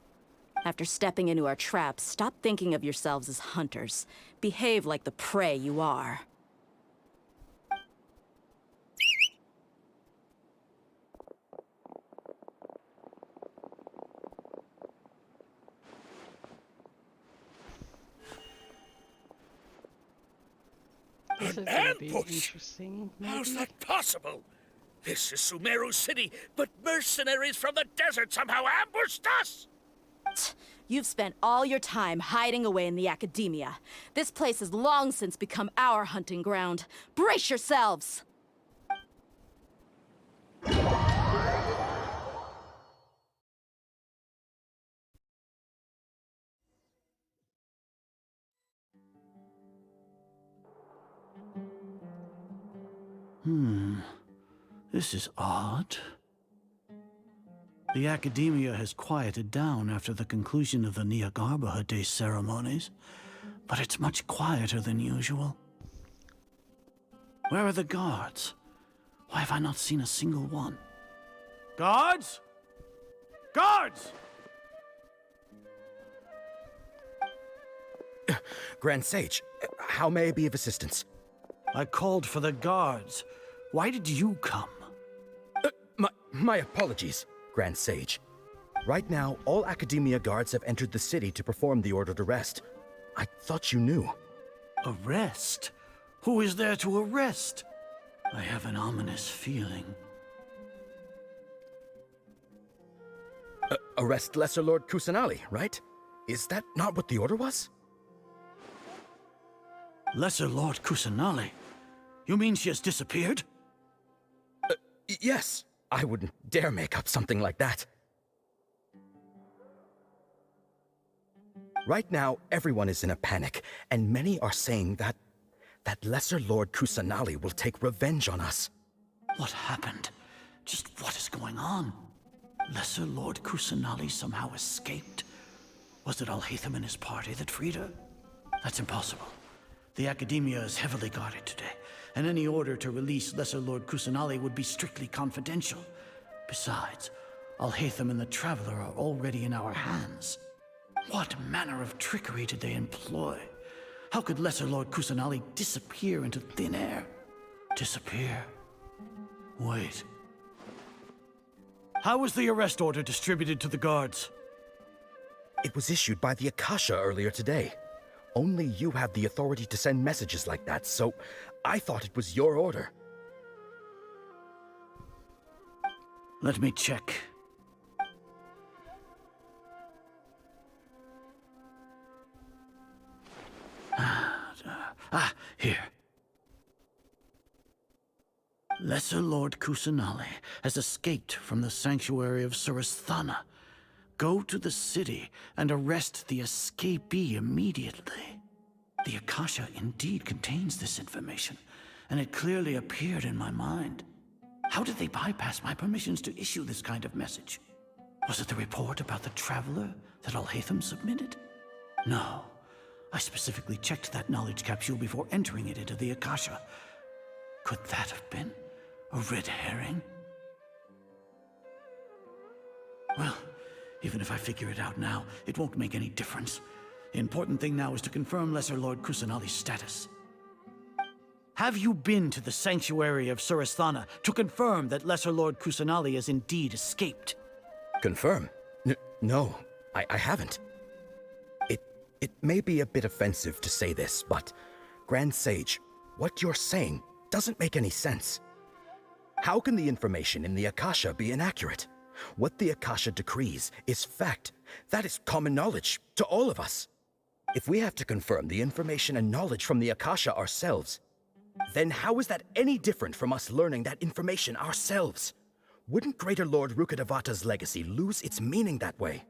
After stepping into our traps, stop thinking of yourselves as hunters. Behave like the prey you are. An ambush? How's that possible? This is Sumeru City, but mercenaries from the desert somehow ambushed us! You've spent all your time hiding away in the academia. This place has long since become our hunting ground. Brace yourselves! This is odd. The academia has quieted down after the conclusion of the Nyagarbha Day ceremonies, but it's much quieter than usual. Where are the guards? Why have I not seen a single one? Guards? Guards! Grand Sage, how may I be of assistance? I called for the guards. Why did you come? My apologies, Grand Sage. Right now, all Academia guards have entered the city to perform the ordered arrest. I thought you knew. Arrest? Who is there to arrest? I have an ominous feeling. Arrest Lesser Lord Kusanali, right? Is that not what the order was? Lesser Lord Kusanali? You mean she has disappeared? Yes. I wouldn't dare make up something like that. Right now, everyone is in a panic, and many are saying that Lesser Lord Kusanali will take revenge on us. What happened? Just what is going on? Lesser Lord Kusanali somehow escaped? Was it Alhaitham and his party that freed her? That's impossible. The Academia is heavily guarded today, and any order to release Lesser Lord Kusanali would be strictly confidential. Besides, Alhaitham and the Traveler are already in our hands. What manner of trickery did they employ? How could Lesser Lord Kusanali disappear into thin air? Disappear? Wait. How was the arrest order distributed to the guards? It was issued by the Akasha earlier today. Only you have the authority to send messages like that, so I thought it was your order. Let me check. Here. Lesser Lord Kusanali has escaped from the sanctuary of Surasthana. Go to the city and arrest the escapee immediately. The Akasha indeed contains this information, and it clearly appeared in my mind. How did they bypass my permissions to issue this kind of message? Was it the report about the Traveler that Alhaitham submitted? No. I specifically checked that knowledge capsule before entering it into the Akasha. Could that have been a red herring? Well, even if I figure it out now, it won't make any difference. The important thing now is to confirm Lesser Lord Kusanali's status. Have you been to the Sanctuary of Surasthana to confirm that Lesser Lord Kusanali has indeed escaped? Confirm? No, I haven't. It may be a bit offensive to say this, but Grand Sage, what you're saying doesn't make any sense. How can the information in the Akasha be inaccurate? What the Akasha decrees is fact. That is common knowledge to all of us. If we have to confirm the information and knowledge from the Akasha ourselves, then how is that any different from us learning that information ourselves? Wouldn't Greater Lord Rukkhadevata's legacy lose its meaning that way?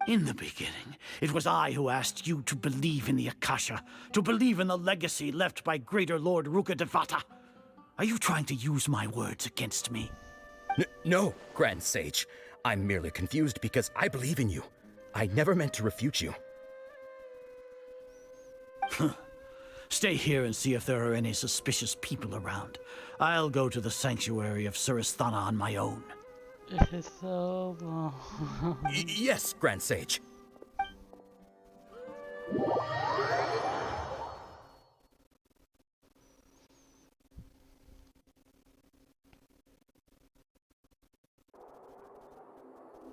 In the beginning, it was I who asked you to believe in the Akasha, to believe in the legacy left by Greater Lord Rukkhadevata. Are you trying to use my words against me? No, Grand Sage. I'm merely confused because I believe in you. I never meant to refute you. Stay here and see if there are any suspicious people around. I'll go to the Sanctuary of Surasthana on my own. It is so long. Yes, Grand Sage.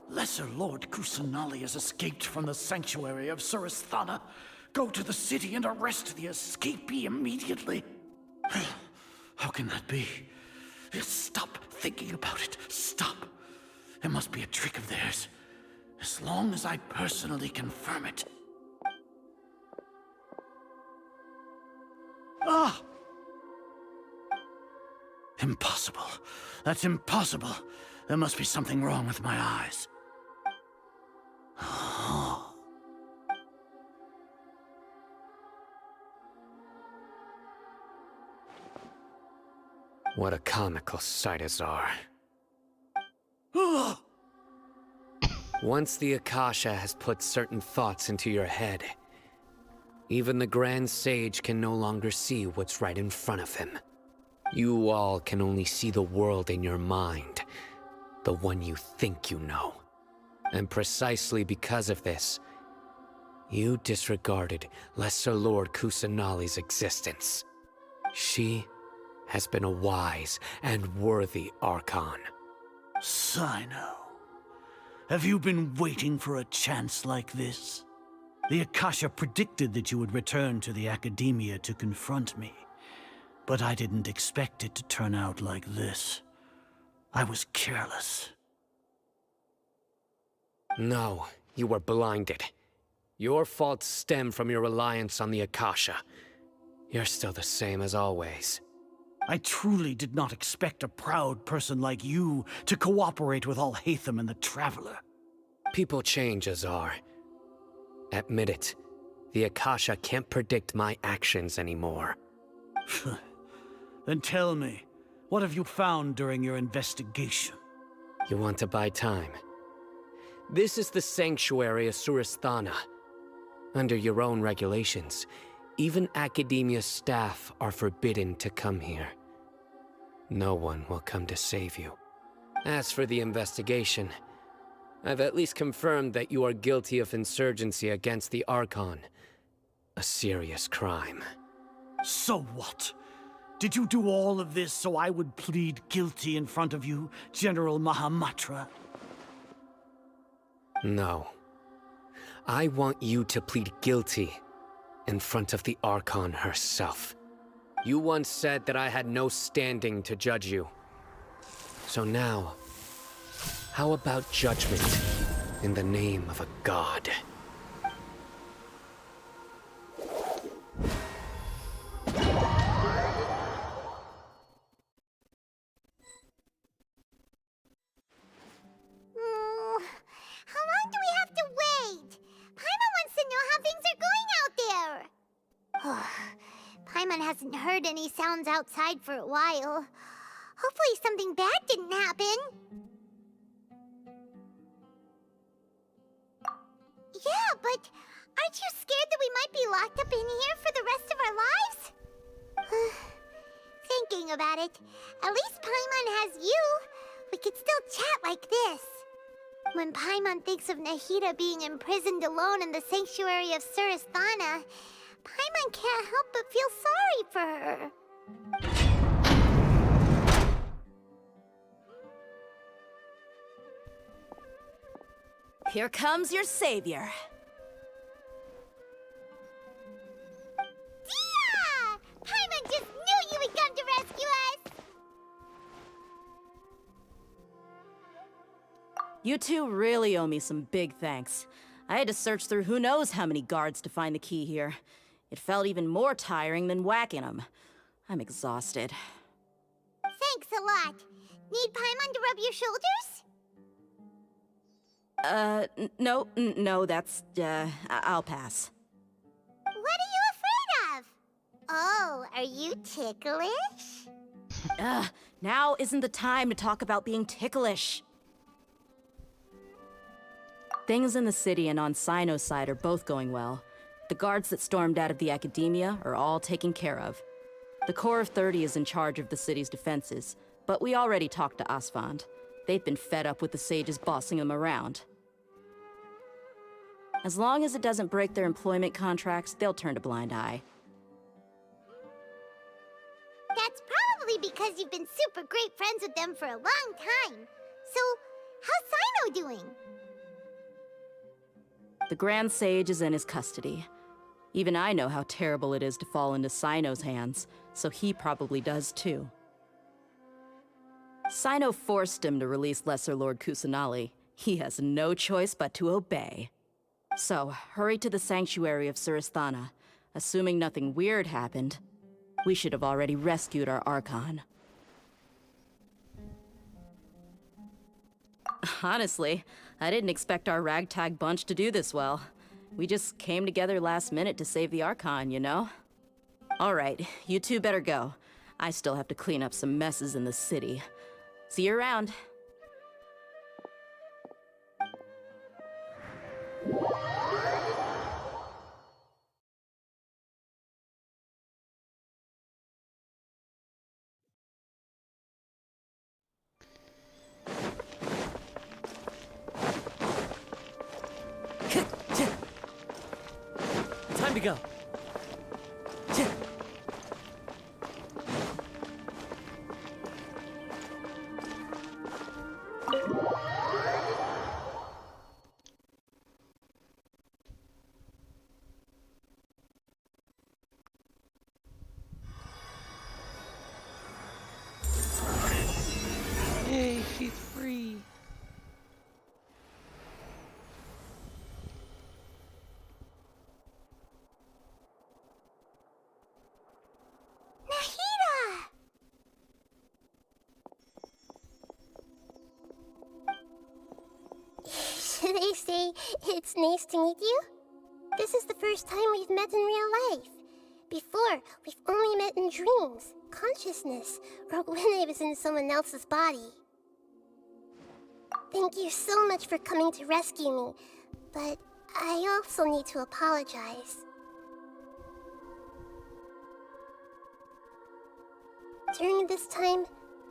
Lesser Lord Kusanali has escaped from the Sanctuary of Surasthana. Go to the city and arrest the escapee immediately. How can that be? Stop thinking about it. Stop. It must be a trick of theirs. As long as I personally confirm it. Ah! Impossible. That's impossible. There must be something wrong with my eyes. What a comical sight, Azar. Once the Akasha has put certain thoughts into your head, even the Grand Sage can no longer see what's right in front of him. You all can only see the world in your mind, the one you think you know. And precisely because of this, you disregarded Lesser Lord Kusanali's existence. She has been a wise and worthy Archon. Cyno, have you been waiting for a chance like this? The Akasha predicted that you would return to the Academia to confront me, but I didn't expect it to turn out like this. I was careless. No, you were blinded. Your faults stem from your reliance on the Akasha. You're still the same as always. I truly did not expect a proud person like you to cooperate with Alhaitham and the Traveler. People change, Azar. Admit it. The Akasha can't predict my actions anymore. Then tell me, what have you found during your investigation? You want to buy time? This is the Sanctuary of Surasthana. Under your own regulations, even Academia staff are forbidden to come here. No one will come to save you. As for the investigation, I've at least confirmed that you are guilty of insurgency against the Archon. A serious crime. So what? Did you do all of this so I would plead guilty in front of you, General Mahamatra? No. I want you to plead guilty in front of the Archon herself. You once said that I had no standing to judge you. So now, how about judgment in the name of a god? How long do we have to wait? Paimon wants to know how things are going out there. Paimon hasn't heard any sounds outside for a while. Hopefully something bad didn't happen. Yeah, but aren't you scared that we might be locked up in here for the rest of our lives? Thinking about it, at least Paimon has you. We could still chat like this. When Paimon thinks of Nahida being imprisoned alone in the sanctuary of Surasthana, Paimon can't help but feel sorry for her. Here comes your savior. Dia! Paimon just knew you would come to rescue us! You two really owe me some big thanks. I had to search through who knows how many guards to find the key here. It felt even more tiring than whacking them. I'm exhausted. Thanks a lot. Need Paimon to rub your shoulders? No, that's, I'll pass. What are you afraid of? Oh, are you ticklish? Now isn't the time to talk about being ticklish. Things in the city and on Sino's side are both going well. The guards that stormed out of the Academia are all taken care of. The Corps of 30 is in charge of the city's defenses, but we already talked to Asfand. They've been fed up with the sages bossing them around. As long as it doesn't break their employment contracts, they'll turn a blind eye. That's probably because you've been super great friends with them for a long time. So, how's Sino doing? The Grand Sage is in his custody. Even I know how terrible it is to fall into Sino's hands, so he probably does too. Sino forced him to release Lesser Lord Kusanali. He has no choice but to obey. So, hurry to the sanctuary of Surasthana. Assuming nothing weird happened, we should have already rescued our Archon. Honestly, I didn't expect our ragtag bunch to do this well. We just came together last minute to save the Archon, you know? Alright, you two better go. I still have to clean up some messes in the city. See you around. Time to go. Yay, she's free. Nahida! Should I say it's nice to meet you? This is the first time we've met in real life. Before, we've only met in dreams, consciousness, or when I was in someone else's body. Thank you so much for coming to rescue me, but I also need to apologize. During this time,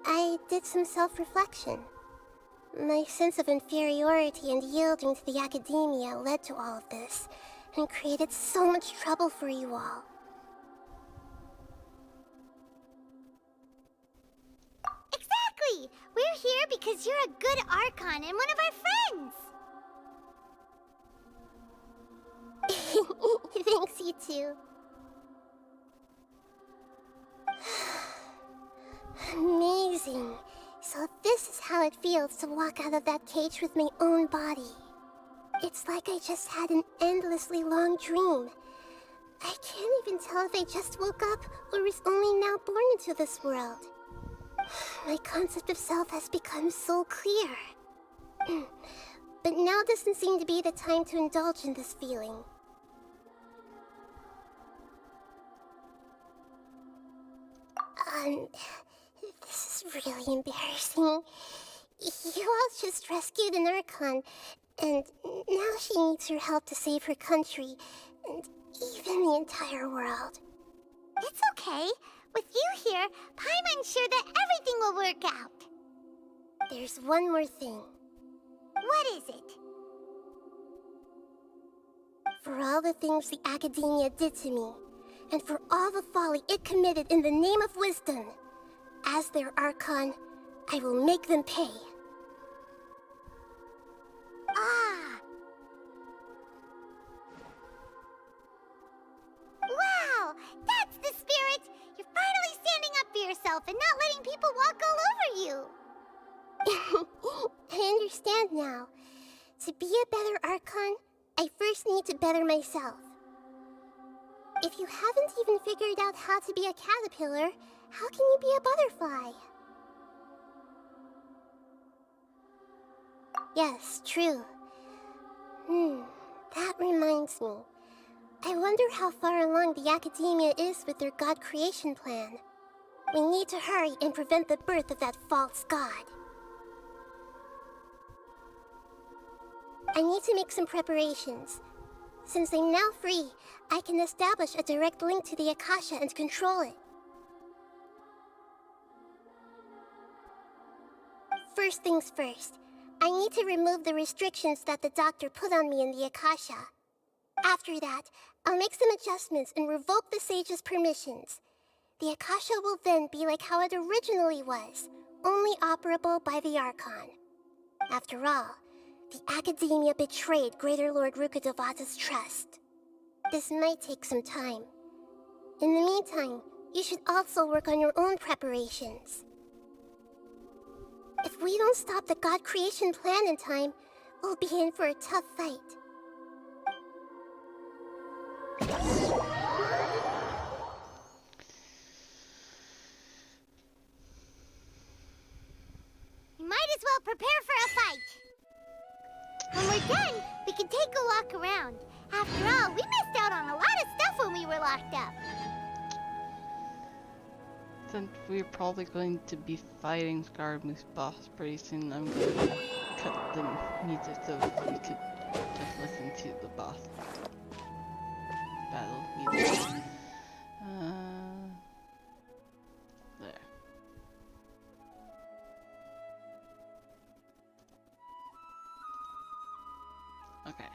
I did some self-reflection. My sense of inferiority and yielding to the Academia led to all of this, and created so much trouble for you all. Exactly! We're here because you're a good Archon and one of our friends! Thanks, you too. Amazing. So this is how it feels to walk out of that cage with my own body. It's like I just had an endlessly long dream. I can't even tell if I just woke up or was only now born into this world. My concept of self has become so clear. But now doesn't seem to be the time to indulge in this feeling. This is really embarrassing. You all just rescued an Archon, and now she needs your help to save her country, and even the entire world. It's okay. With you here, Paimon's sure that everything will work out. There's one more thing. What is it? For all the things the Academia did to me, and for all the folly it committed in the name of wisdom, as their Archon, I will make them pay. Ah! Wow! That's the spirit! You're finally standing up for yourself and not letting people walk all over you! I understand now. To be a better Archon, I first need to better myself. If you haven't even figured out how to be a caterpillar, how can you be a butterfly? Yes, true. That reminds me. I wonder how far along the Academia is with their god creation plan. We need to hurry and prevent the birth of that false god. I need to make some preparations. Since I'm now free, I can establish a direct link to the Akasha and control it. First things first, I need to remove the restrictions that the doctor put on me in the Akasha. After that, I'll make some adjustments and revoke the sage's permissions. The Akasha will then be like how it originally was, only operable by the Archon. After all, the Academia betrayed Greater Lord Rukkhadevata's trust. This might take some time. In the meantime, you should also work on your own preparations. If we don't stop the god creation plan in time, we'll be in for a tough fight. You might as well prepare for a fight. When we're done, we can take a walk around. After all, we missed out on a lot of stuff when we were locked up. Since we're probably going to be fighting Scaramouche boss pretty soon, I'm going to cut the music so we could just listen to the boss battle music. There. Okay.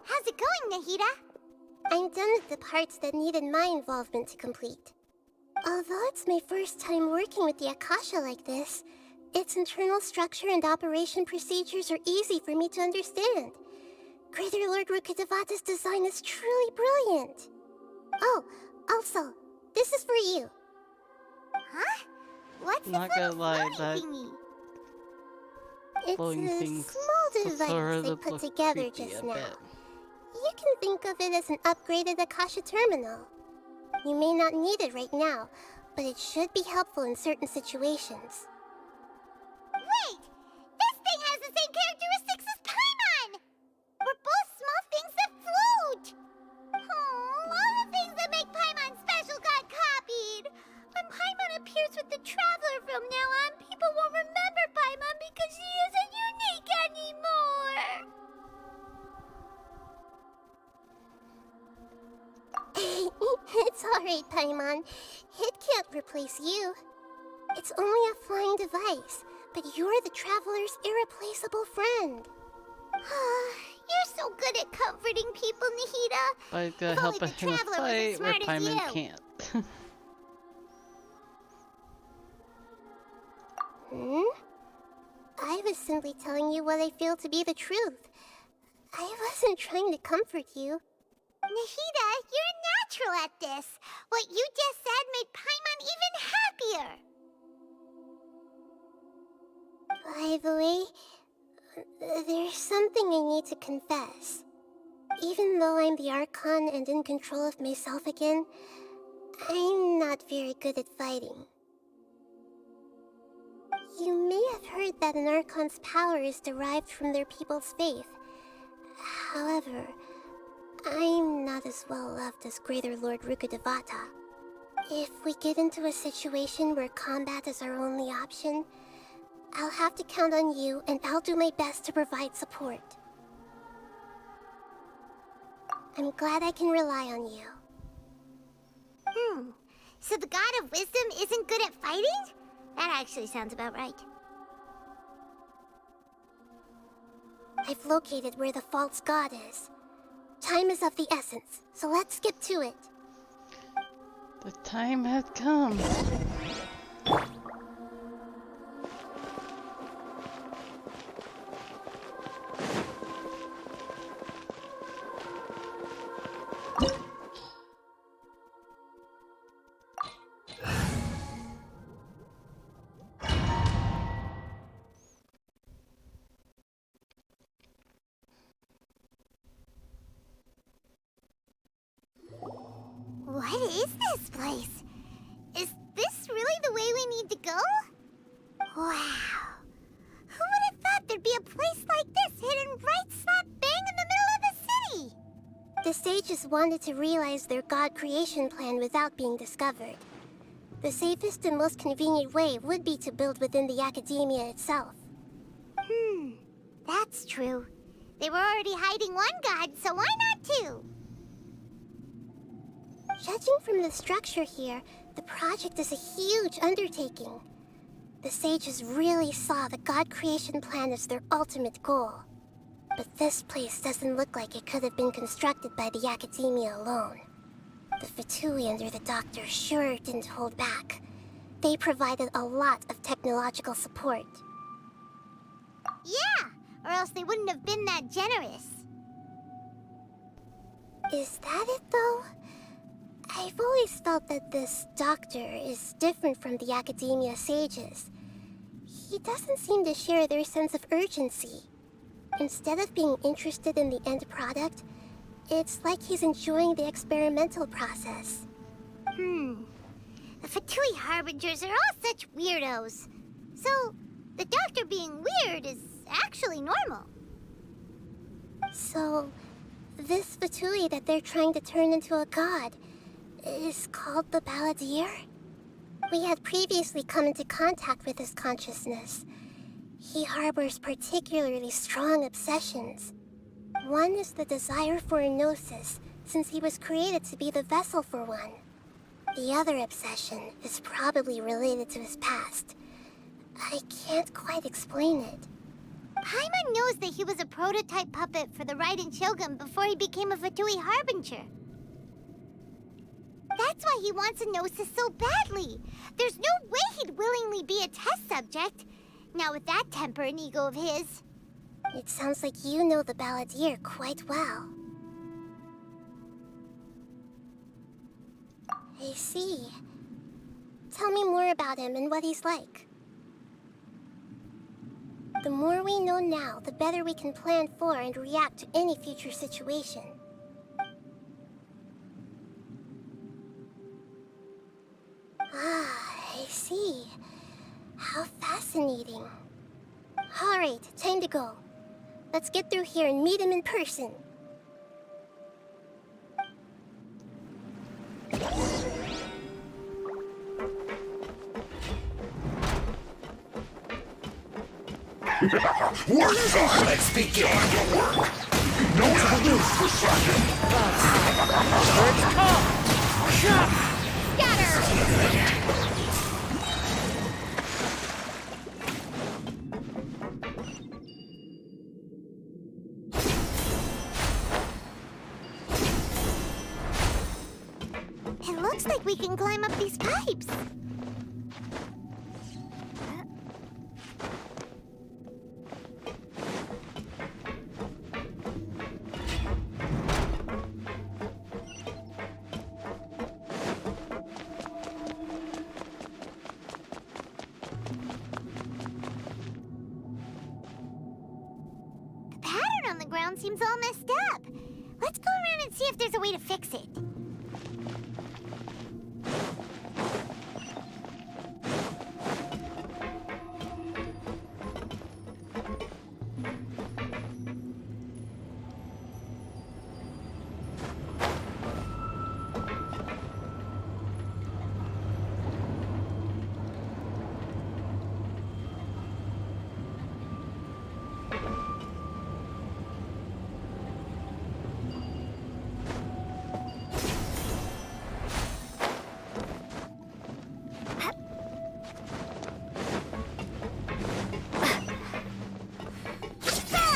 How's it going, Nahida? I'm done with the parts that needed my involvement to complete. Although it's my first time working with the Akasha like this, its internal structure and operation procedures are easy for me to understand. Greater Lord Rukkhadevata's design is truly brilliant. Oh, also, this is for you. Huh? What's Not this gonna little lie, floating that thingy? It's flowing a thing's small device sort I of put look together creepy just a now. bit. You can think of it as an upgraded Akasha terminal. You may not need it right now, but it should be helpful in certain situations. Wait! This thing has the same characteristics as Paimon! We're both small things that float! Oh, all the things that make Paimon special got copied! When Paimon appears with the Traveler from now on, people won't remember Paimon because she isn't unique anymore! It's alright, Paimon. It can't replace you. It's only a flying device, but you're the Traveler's irreplaceable friend. You're so good at comforting people, Nahida. But it's gonna help us in a fight where Paimon can't. I was simply telling you what I feel to be the truth. I wasn't trying to comfort you. Nahida, you're a natural at this. What you just said made Paimon even happier. By the way, there's something I need to confess. Even though I'm the Archon and in control of myself again, I'm not very good at fighting. You may have heard that an Archon's power is derived from their people's faith. However, I'm not as well loved as Greater Lord Rukkhadevata. If we get into a situation where combat is our only option, I'll have to count on you, and I'll do my best to provide support. I'm glad I can rely on you. So the God of Wisdom isn't good at fighting? That actually sounds about right. I've located where the false god is. Time is of the essence, so let's get to it. The time has come. What is this place? Is this really the way we need to go? Wow. Who would have thought there'd be a place like this hidden right slap bang in the middle of the city? The sages wanted to realize their god creation plan without being discovered. The safest and most convenient way would be to build within the academia itself. That's true. They were already hiding one god, so why not two? Judging from the structure here, the project is a huge undertaking. The sages really saw the god creation plan as their ultimate goal. But this place doesn't look like it could have been constructed by the academia alone. The Fatui under the Doctor sure didn't hold back. They provided a lot of technological support. Yeah, or else they wouldn't have been that generous. Is that it, though? I've always felt that this Doctor is different from the Academia sages. He doesn't seem to share their sense of urgency. Instead of being interested in the end product, it's like he's enjoying the experimental process. The Fatui Harbingers are all such weirdos. So, the Doctor being weird is actually normal. So, this Fatui that they're trying to turn into a god is called the Balladeer? We had previously come into contact with his consciousness. He harbors particularly strong obsessions. One is the desire for a gnosis, since he was created to be the vessel for one. The other obsession is probably related to his past. I can't quite explain it. Paimon knows that he was a prototype puppet for the Raiden Shogun before he became a Fatui Harbinger. That's why he wants a gnosis so badly. There's no way he'd willingly be a test subject. Not with that temper and ego of his. It sounds like you know the Balladeer quite well. I see. Tell me more about him and what he's like. The more we know now, the better we can plan for and react to any future situation. I see. How fascinating. Alright, time to go. Let's get through here and meet him in person. Work time! Let's begin your work! No one moves for second! Scatter! It looks like we can climb up these pipes. on the ground seems all messed up. Let's go around and see if there's a way to fix it.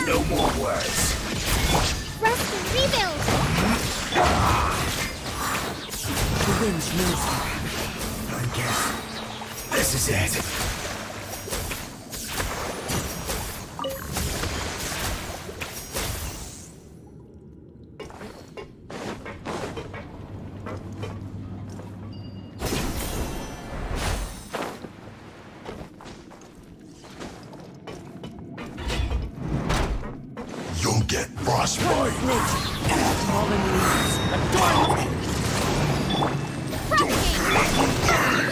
No more words. Rest and rebuild! The wind's moving. I guess this is it. You'll get frostbite.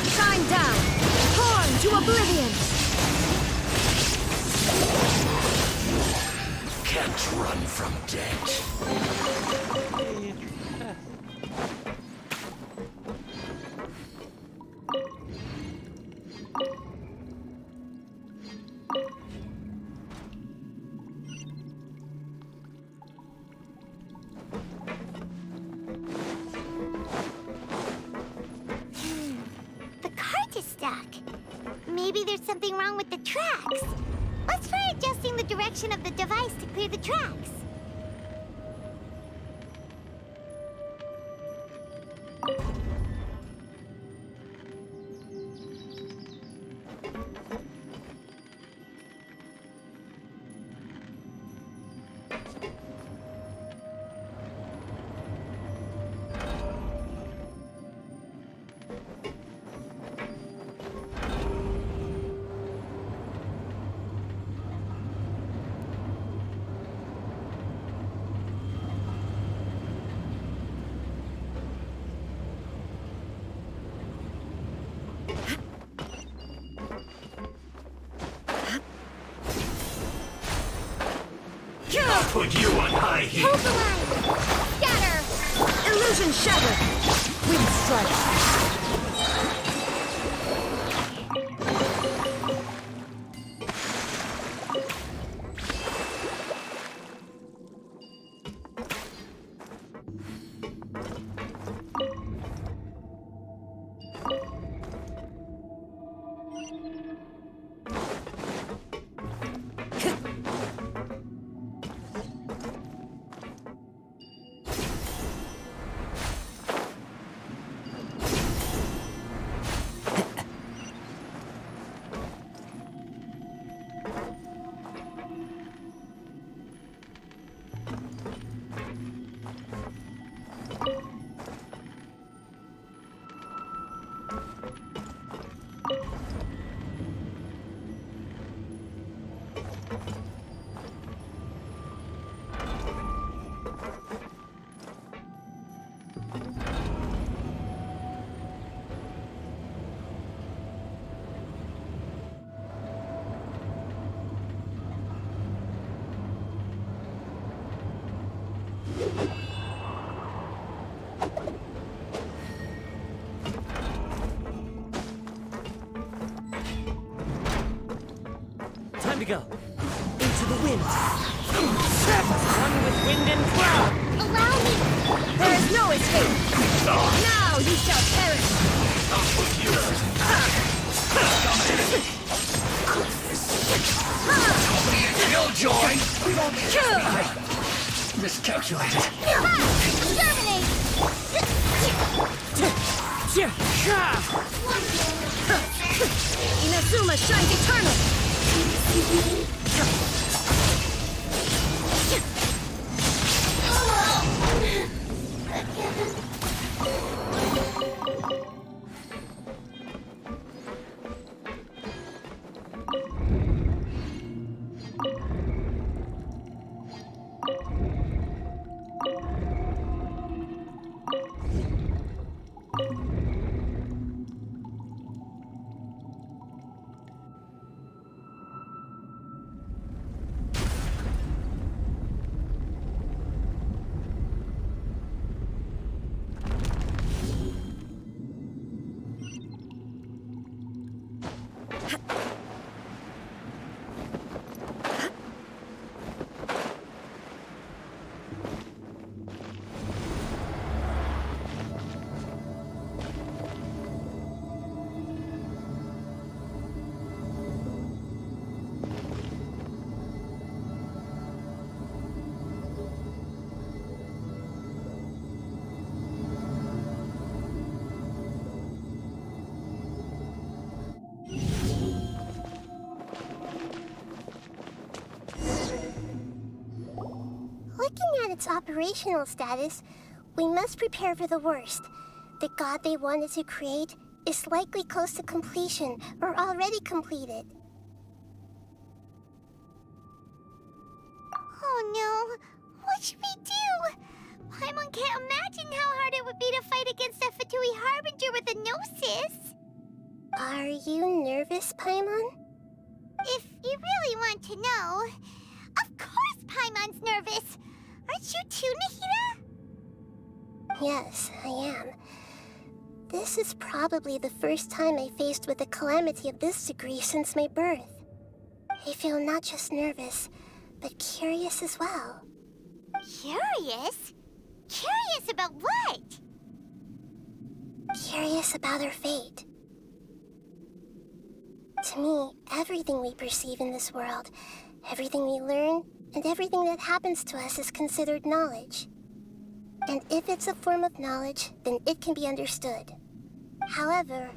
Shine down! Torn to oblivion! Can't run from death. The cart is stuck. Maybe there's something wrong with the tracks. Let's try adjusting the direction of the device to clear the tracks. I'll put you on high heat. Hold the line! Scatter! Illusion shattered! Wind strike! Time to go. Into the wind. One with wind and cloud. Allow me! There is no escape! Now you shall perish! I'll put you Killjoy! Miscalculated. Terminate! Inazuma shines eternal! its operational status, we must prepare for the worst. The god they wanted to create is likely close to completion or already completed. Oh no! What should we do? Paimon can't imagine how hard it would be to fight against a Fatui Harbinger with a Gnosis. Are you nervous, Paimon? If you really want to know, of course Paimon's nervous. Aren't you too, Nahida? Yes, I am. This is probably the first time I faced with a calamity of this degree since my birth. I feel not just nervous, but curious as well. Curious? Curious about what? Curious about our fate. To me, everything we perceive in this world, everything we learn, and everything that happens to us is considered knowledge. And if it's a form of knowledge, then it can be understood. However,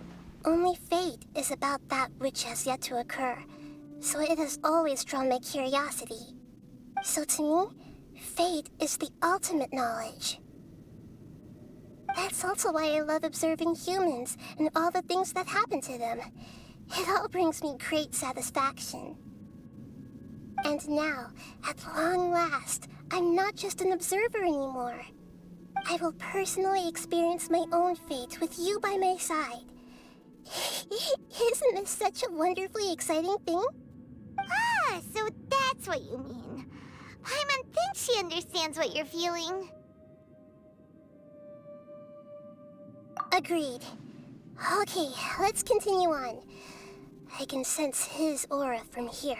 only fate is about that which has yet to occur, so it has always drawn my curiosity. So to me, fate is the ultimate knowledge. That's also why I love observing humans and all the things that happen to them. It all brings me great satisfaction. And now, at long last, I'm not just an observer anymore. I will personally experience my own fate with you by my side. Isn't this such a wonderfully exciting thing? Ah, so that's what you mean. Paimon thinks she understands what you're feeling. Agreed. Okay, let's continue on. I can sense his aura from here.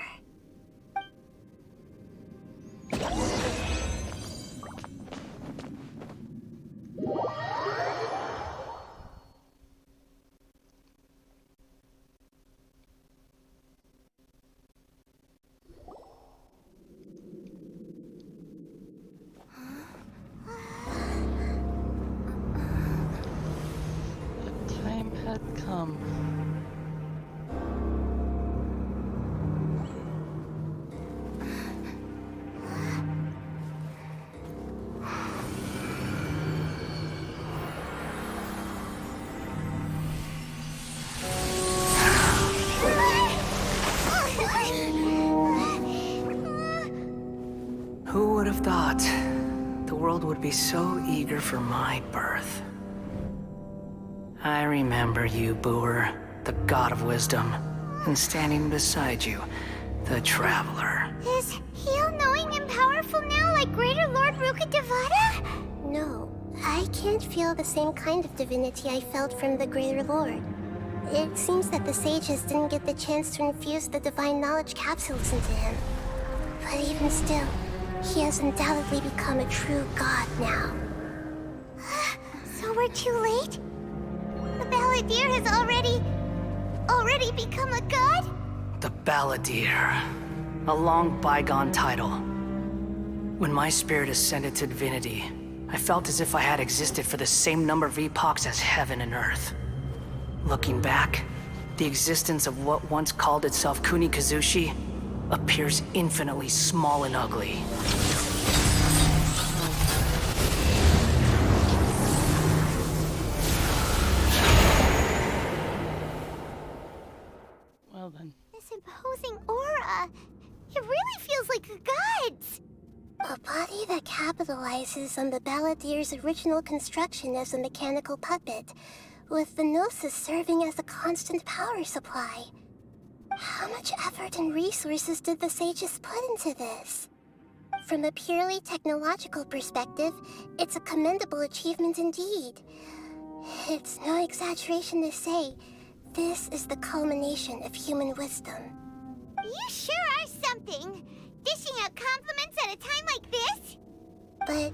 The time had come. Who would have thought the world would be so eager for my birth? I remember you, Booer, the god of wisdom, and standing beside you, the traveler. Is he all-knowing and powerful now like Greater Lord Rukkhadevata? No, I can't feel the same kind of divinity I felt from the Greater Lord. It seems that the sages didn't get the chance to infuse the divine knowledge capsules into him. But even still, he has undoubtedly become a true god now. So we're too late? The Balladeer has already become a god? The Balladeer. A long bygone title. When my spirit ascended to divinity, I felt as if I had existed for the same number of epochs as heaven and earth. Looking back, the existence of what once called itself Kunikazushi appears infinitely small and ugly. Well then. This imposing aura. It really feels like a god's. A body that capitalizes on the Balladeer's original construction as a mechanical puppet, with the Gnosis serving as a constant power supply. How much effort and resources did the sages put into this? From a purely technological perspective, it's a commendable achievement indeed. It's no exaggeration to say, this is the culmination of human wisdom. You sure are something! Dishing out compliments at a time like this? But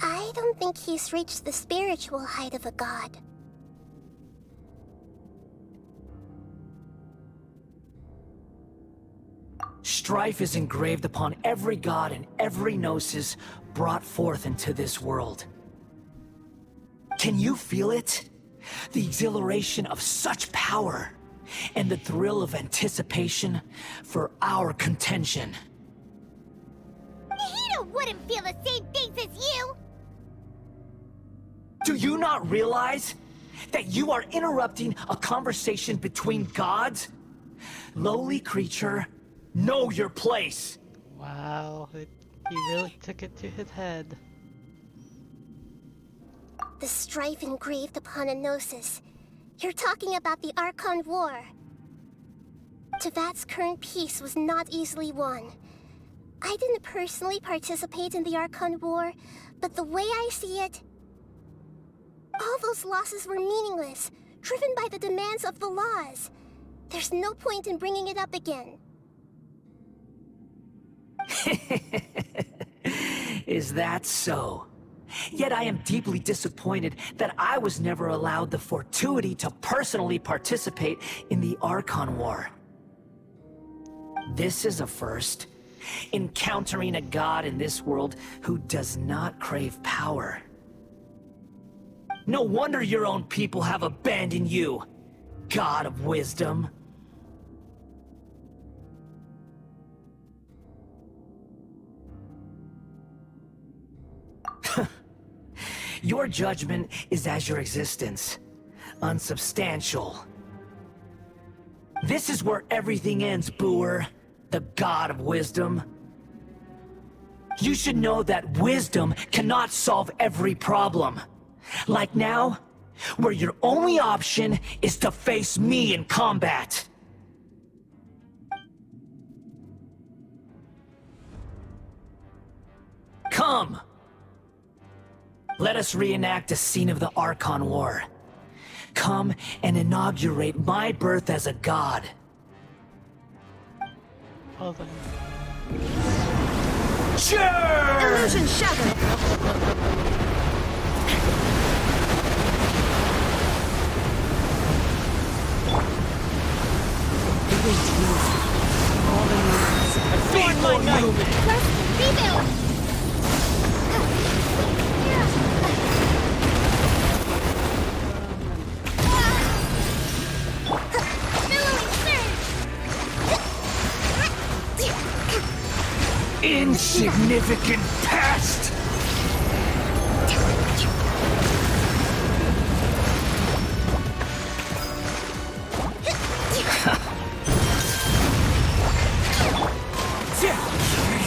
I don't think he's reached the spiritual height of a god. Strife is engraved upon every god and every gnosis brought forth into this world. Can you feel it? The exhilaration of such power, and the thrill of anticipation for our contention. Nahida, wouldn't feel the same things as you! Do you not realize that you are interrupting a conversation between gods? Lowly creature, know your place! Wow, he really took it to his head. The strife engraved upon a gnosis. You're talking about the Archon War. Tevat's current peace was not easily won. I didn't personally participate in the Archon War, but the way I see it, all those losses were meaningless, driven by the demands of the laws. There's no point in bringing it up again. Is that so? Yet I am deeply disappointed that I was never allowed the fortuity to personally participate in the Archon War. This is a first. Encountering a god in this world who does not crave power. No wonder your own people have abandoned you, God of Wisdom. Your judgment is as your existence, unsubstantial. This is where everything ends, Booer, the God of Wisdom. You should know that wisdom cannot solve every problem. Like now, where your only option is to face me in combat. Come! Let us reenact a scene of the Archon War. Come and inaugurate my birth as a god. Hold on. Sure! Illusion shattered! Be more human! Let's rebuild! Insignificant pest!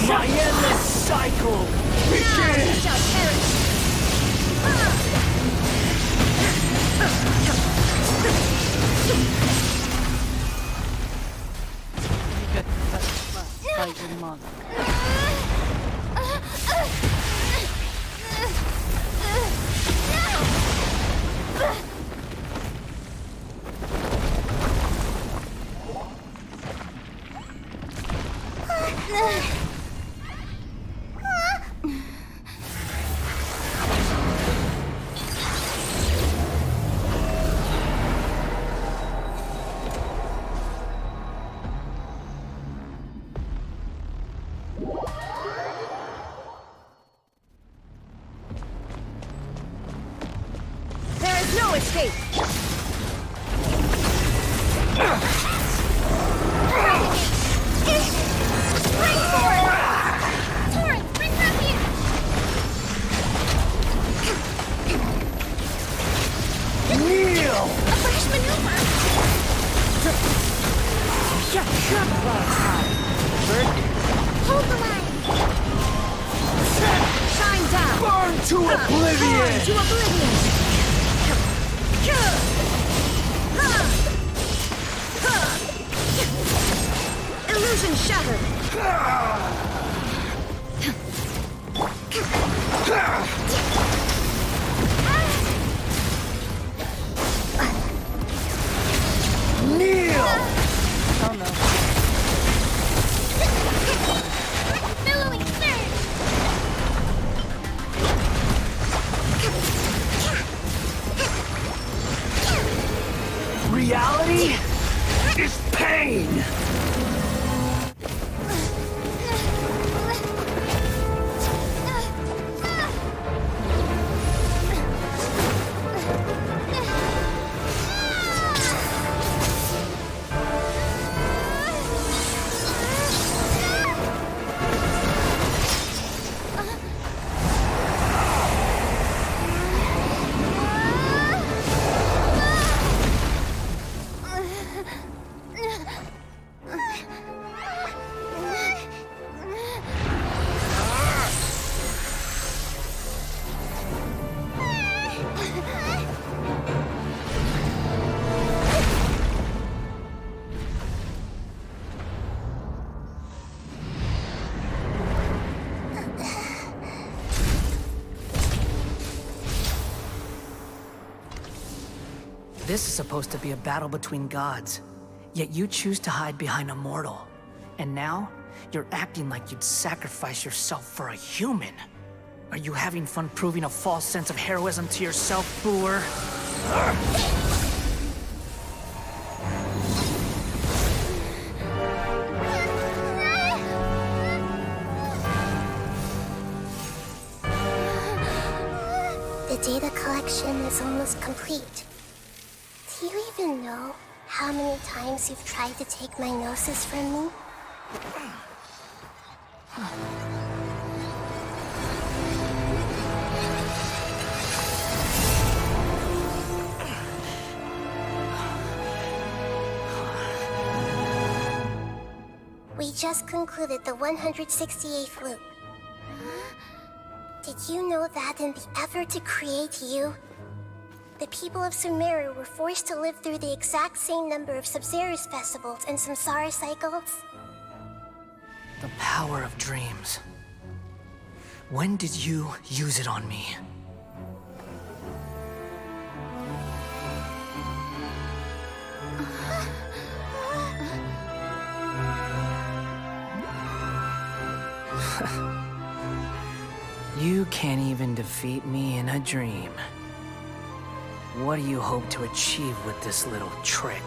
My endless cycle begins! You get touched by your monster. There is no escape! Spring forward! Torrent, bring them here! Kneel! A fresh maneuver! Hold the line! Shine down! Burn to oblivion! Burn to oblivion! Illusion shattered! Kneel! Oh no. Billowing surge! Reality is pain! This is supposed to be a battle between gods, yet you choose to hide behind a mortal. And now, you're acting like you'd sacrifice yourself for a human. Are you having fun proving a false sense of heroism to yourself, Booer? The data collection is almost complete. Do you even know how many times you've tried to take my gnosis from me? We just concluded the 168th loop. Did you know that in the effort to create you, the people of Sumeru were forced to live through the exact same number of Sabzeruz festivals and Samsara cycles? The power of dreams. When did you use it on me? You can't even defeat me in a dream. What do you hope to achieve with this little trick?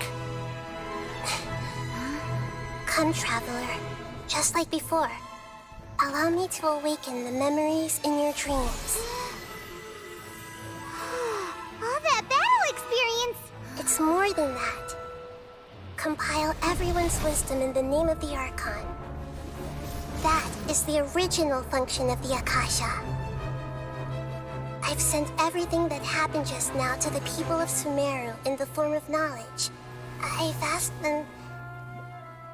Come, Traveler. Just like before. Allow me to awaken the memories in your dreams. All that battle experience! It's more than that. Compile everyone's wisdom in the name of the Archon. That is the original function of the Akasha. I've sent everything that happened just now to the people of Sumeru in the form of knowledge. I've asked them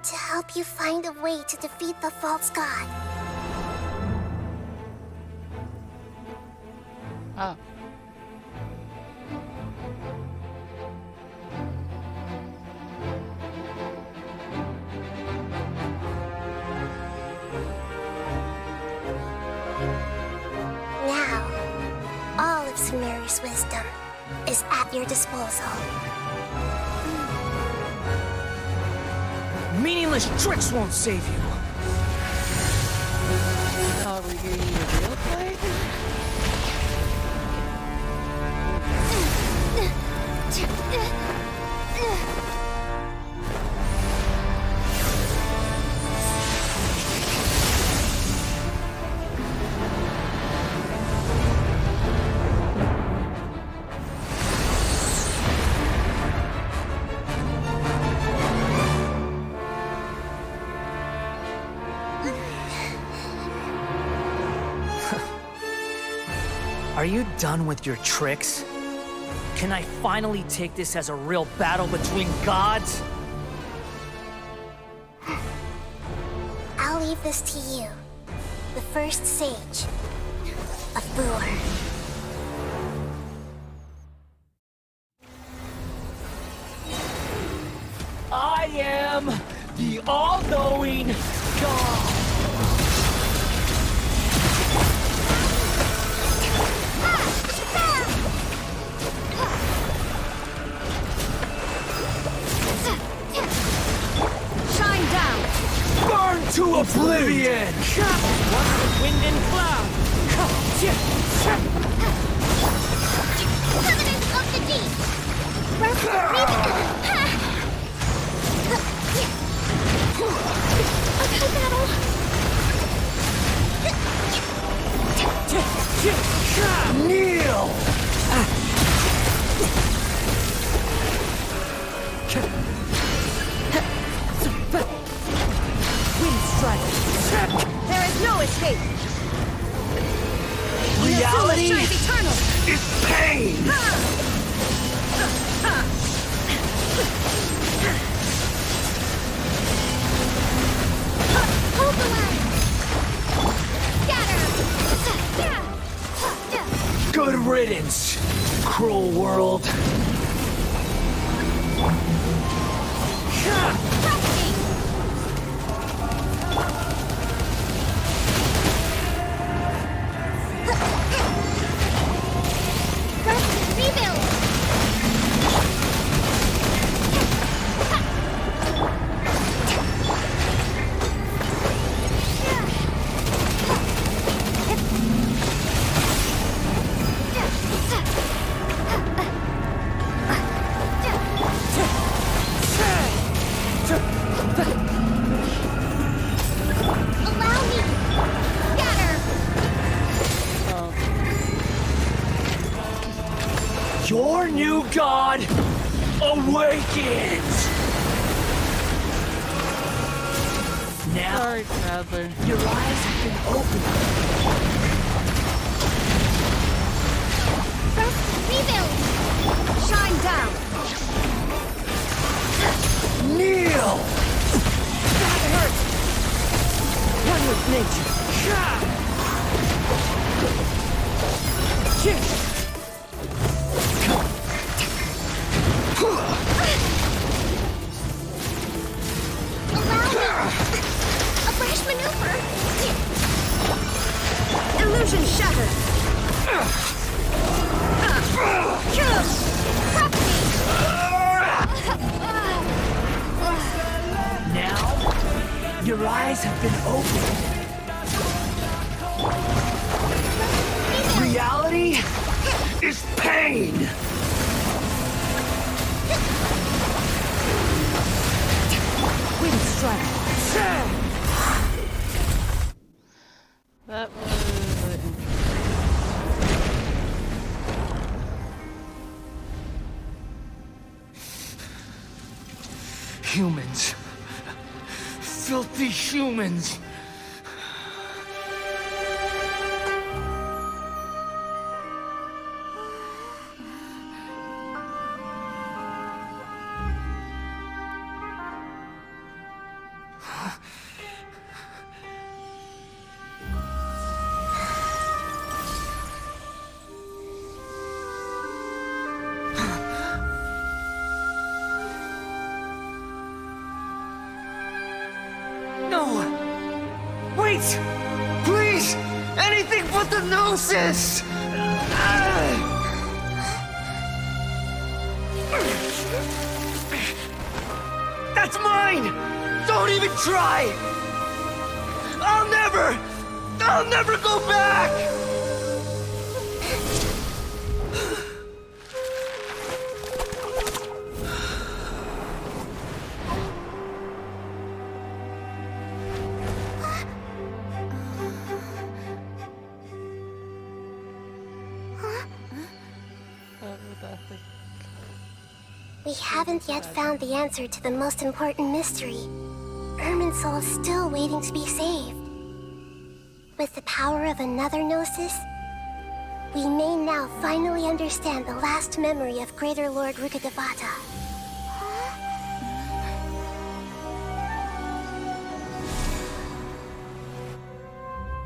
to help you find a way to defeat the false god. Oh. Now, all of Sumeru's wisdom is at your disposal. Meaningless tricks won't save you! Are we gonna need a real fight? Are you done with your tricks? Can I finally take this as a real battle between gods? I'll leave this to you, the first sage of Booer. I am the all-knowing God. Shine down! Burn to oblivion! One with wind and cloud! Covenant of the deep! Rest the breathing! Okay, battle! Kneel! Wind strike! There is no escape! Reality Shines eternal! is pain! Hold the line! Scatter! Good riddance, cruel world. Rebuild! Your new god awakens! Now, sorry, Traveler. Your eyes have been opened. First, rebuild! Shine down! Kneel! That hurts! One with nature. Allow me! A fresh maneuver! Illusion shattered! Now, your eyes have been opened. Reality is pain! Wind strike. That was Humans. Filthy humans. Wait! Please! Anything but the Gnosis! That's mine! Don't even try! I'll never go back! We haven't yet found the answer to the most important mystery. Irminsul is still waiting to be saved. With the power of another Gnosis, we may now finally understand the last memory of Greater Lord Rukkhadevata.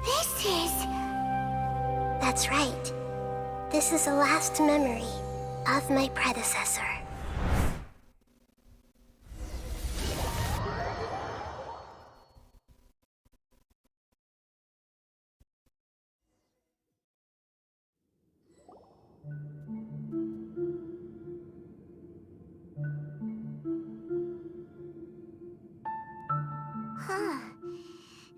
This is... That's right. This is the last memory of my predecessor.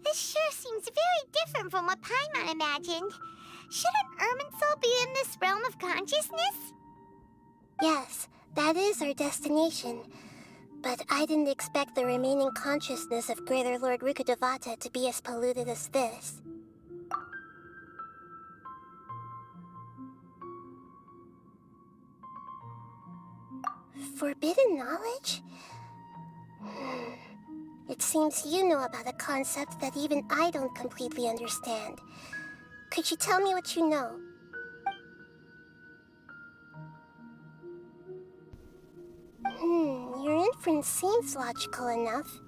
This sure seems very different from what Paimon imagined. Shouldn't Irminsul be in this realm of consciousness? Yes, that is our destination. But I didn't expect the remaining consciousness of Greater Lord Rukkhadevata to be as polluted as this. Forbidden knowledge? It seems you know about a concept that even I don't completely understand. Could you tell me what you know? Your inference seems logical enough.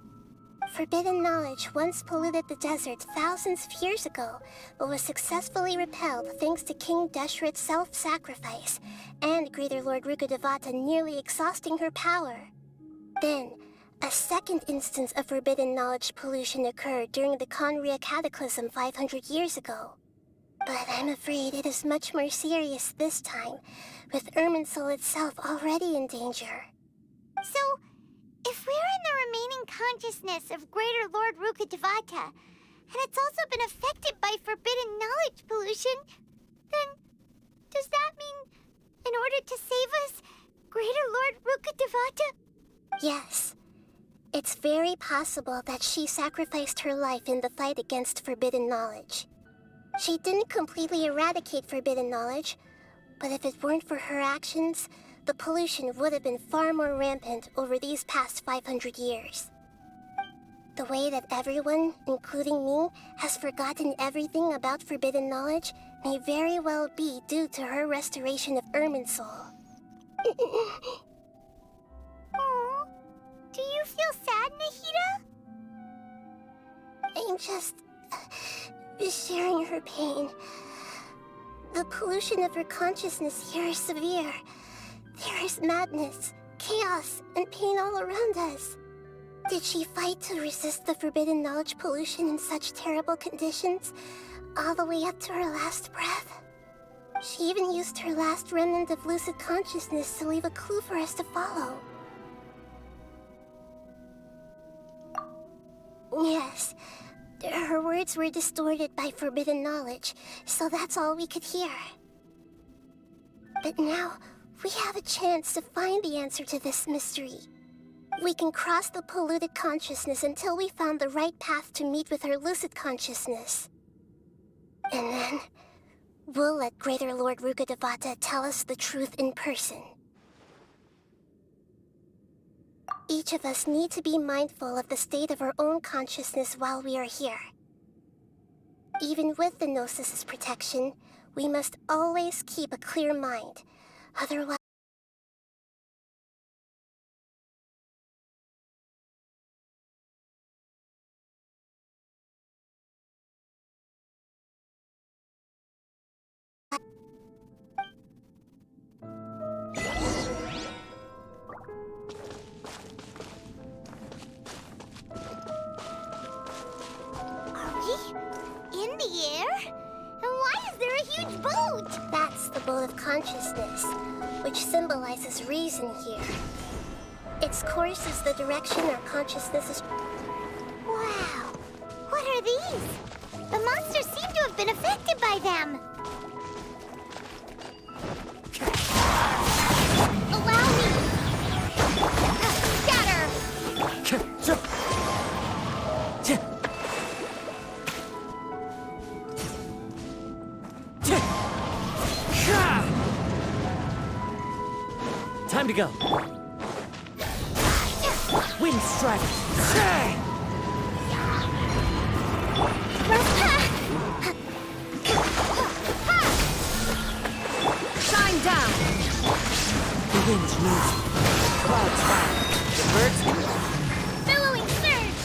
Forbidden knowledge once polluted the desert thousands of years ago, but was successfully repelled thanks to King Deshret's self-sacrifice, and Greater Lord Rukkhadevata nearly exhausting her power. Then, a second instance of forbidden knowledge pollution occurred during the Conria Cataclysm 500 years ago. But I'm afraid it is much more serious this time, with Irminsul itself already in danger. So, if we're in the remaining consciousness of Greater Lord Rukkhadevata, and it's also been affected by forbidden knowledge pollution, then does that mean, in order to save us, Greater Lord Rukkhadevata? Yes. It's very possible that she sacrificed her life in the fight against forbidden knowledge. She didn't completely eradicate forbidden knowledge, But if it weren't for her actions, the pollution would have been far more rampant over these past 500 years. The way that everyone, including me, has forgotten everything about forbidden knowledge may very well be due to her restoration of Irminsul. Aww. Do you feel sad, Nahida? I'm just sharing her pain. The pollution of her consciousness here is severe. There is madness, chaos, and pain all around us. Did she fight to resist the forbidden knowledge pollution in such terrible conditions, all the way up to her last breath? She even used her last remnant of lucid consciousness to leave a clue for us to follow. Yes, her words were distorted by forbidden knowledge, so that's all we could hear. But now, we have a chance to find the answer to this mystery. We can cross the polluted consciousness until we found the right path to meet with her lucid consciousness. And then, we'll let Greater Lord Rukkhadevata tell us the truth in person. Each of us need to be mindful of the state of our own consciousness while we are here. Even with the Gnosis's protection, we must always keep a clear mind. Otherwise... In the air? And why is there a huge boat? That's the boat of consciousness, which symbolizes reason here. Its course is the direction our consciousness is... Wow! What are these? The monsters seem to have been affected by them. Allow me! Scatter! Time to go. Wind strike. Shine down. The wind's moving. Clouds fire. The birds. Billowing surge.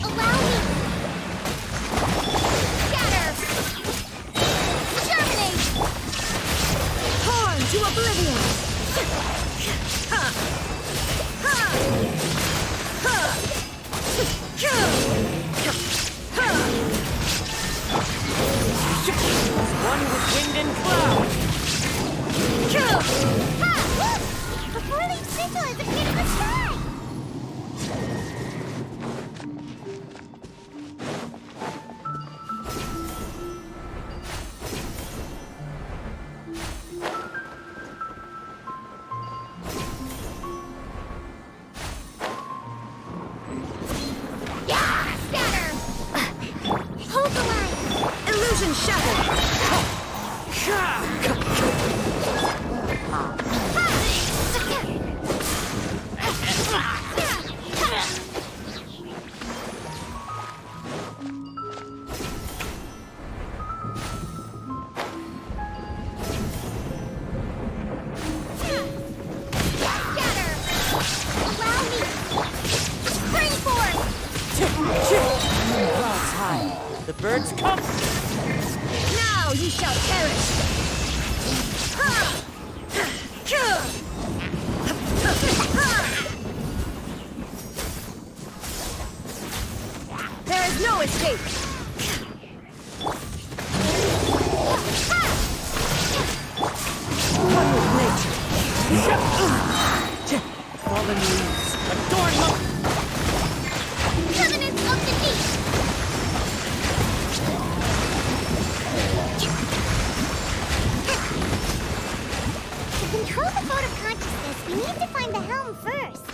Allow me. Scatter. Terminate. Torn to oblivion. One with wind and cloud. A four-leaf sigil has appeared in the sky. Scatter! Hold the line! Illusion shattered! Allow me! Spring forth! Clouds high. The birds come. Now you shall perish! There is no escape! One with nature. Fallen leaves. Adorn them. Covenants of the deep! control the boat of consciousness, we need to find the helm first.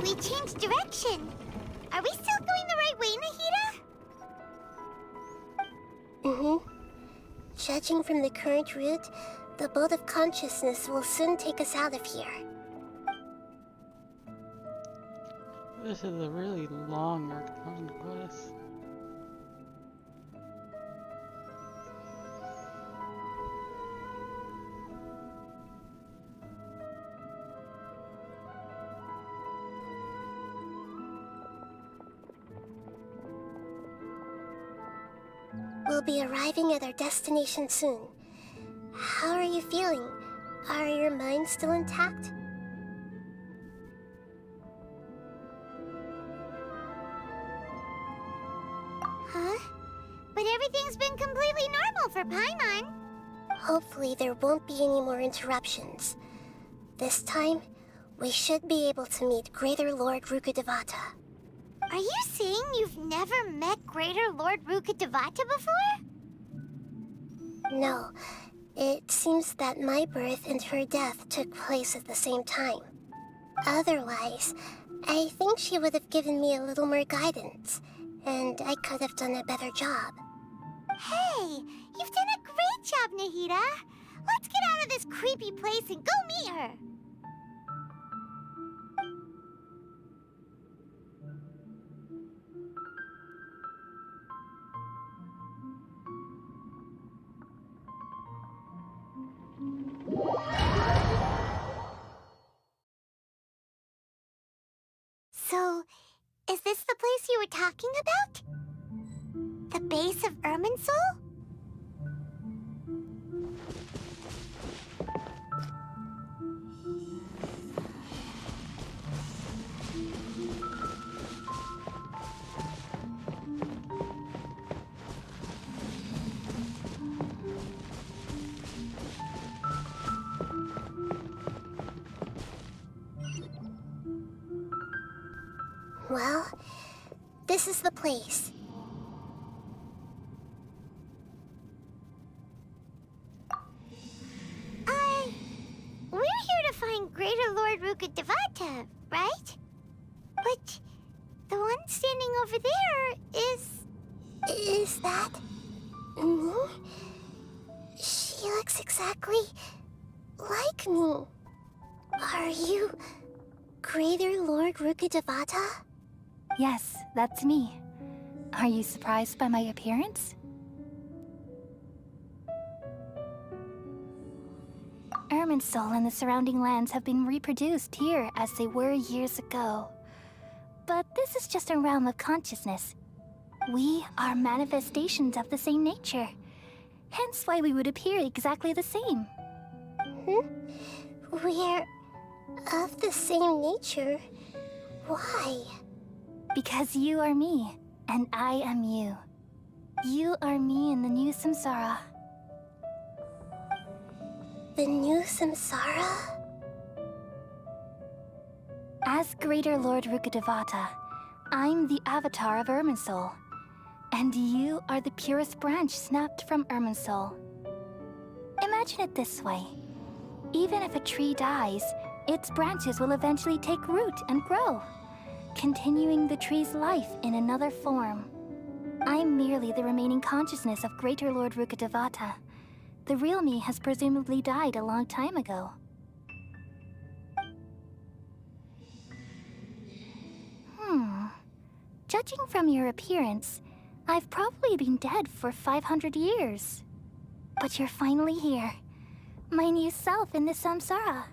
We changed direction. Are we still going the right way, Nahida? Mm-hmm. Judging from the current route, the boat of consciousness will soon take us out of here. This is a really long Archon Quest. We'll be arriving at our destination soon. How are you feeling? Are your minds still intact? Huh? But everything's been completely normal for Paimon. Hopefully there won't be any more interruptions. This time, we should be able to meet Greater Lord Rukkhadevata. Are you saying you've never met Greater Lord Rukkhadevata before? No. It seems that my birth and her death took place at the same time. Otherwise, I think she would have given me a little more guidance, and I could have done a better job. Hey, you've done a great job, Nahida. Let's get out of this creepy place and go meet her. So, is this the place you were talking about? The base of Irminsul? Well, this is the place. We're here to find Greater Lord Rukkhadevata, right? But the one standing over there is... Is that... me? She looks exactly like me. Are you Greater Lord Rukkhadevata? Yes, that's me. Are you surprised by my appearance? Irminsul and the surrounding lands have been reproduced here as they were years ago. But this is just a realm of consciousness. We are manifestations of the same nature. Hence why we would appear exactly the same. We're of the same nature? Why? Because you are me, and I am you. You are me in the new samsara. The new samsara? As Greater Lord Rukkhadevata, I'm the avatar of Irminsul. And you are the purest branch snapped from Irminsul. Imagine it this way. Even if a tree dies, its branches will eventually take root and grow, continuing the tree's life in another form. I'm merely the remaining consciousness of Greater Lord Rukkhadevata. The real me has presumably died a long time ago. Judging from your appearance, I've probably been dead for 500 years. But you're finally here. My new self in the samsara.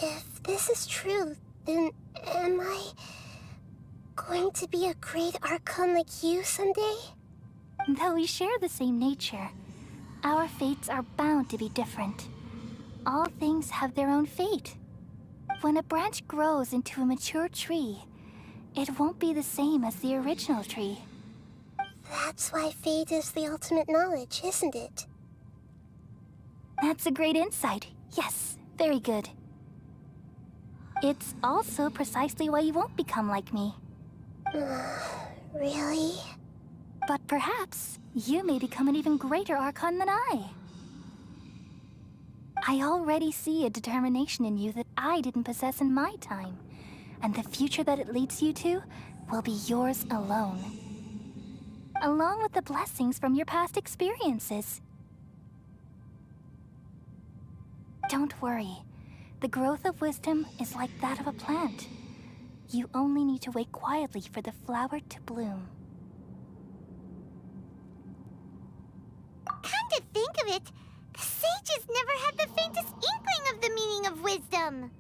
If this is true, then am I going to be a great Archon like you someday? Though we share the same nature, our fates are bound to be different. All things have their own fate. when a branch grows into a mature tree, it won't be the same as the original tree. That's why fate is the ultimate knowledge, isn't it? That's a great insight. Yes, very good. It's also precisely why you won't become like me. Really? But perhaps you may become an even greater Archon than I. I already see a determination in you that I didn't possess in my time, and the future that it leads you to will be yours alone. Along with the blessings from your past experiences. Don't worry. The growth of wisdom is like that of a plant. You only need to wait quietly for the flower to bloom. Come to think of it, the sages never had the faintest inkling of the meaning of wisdom.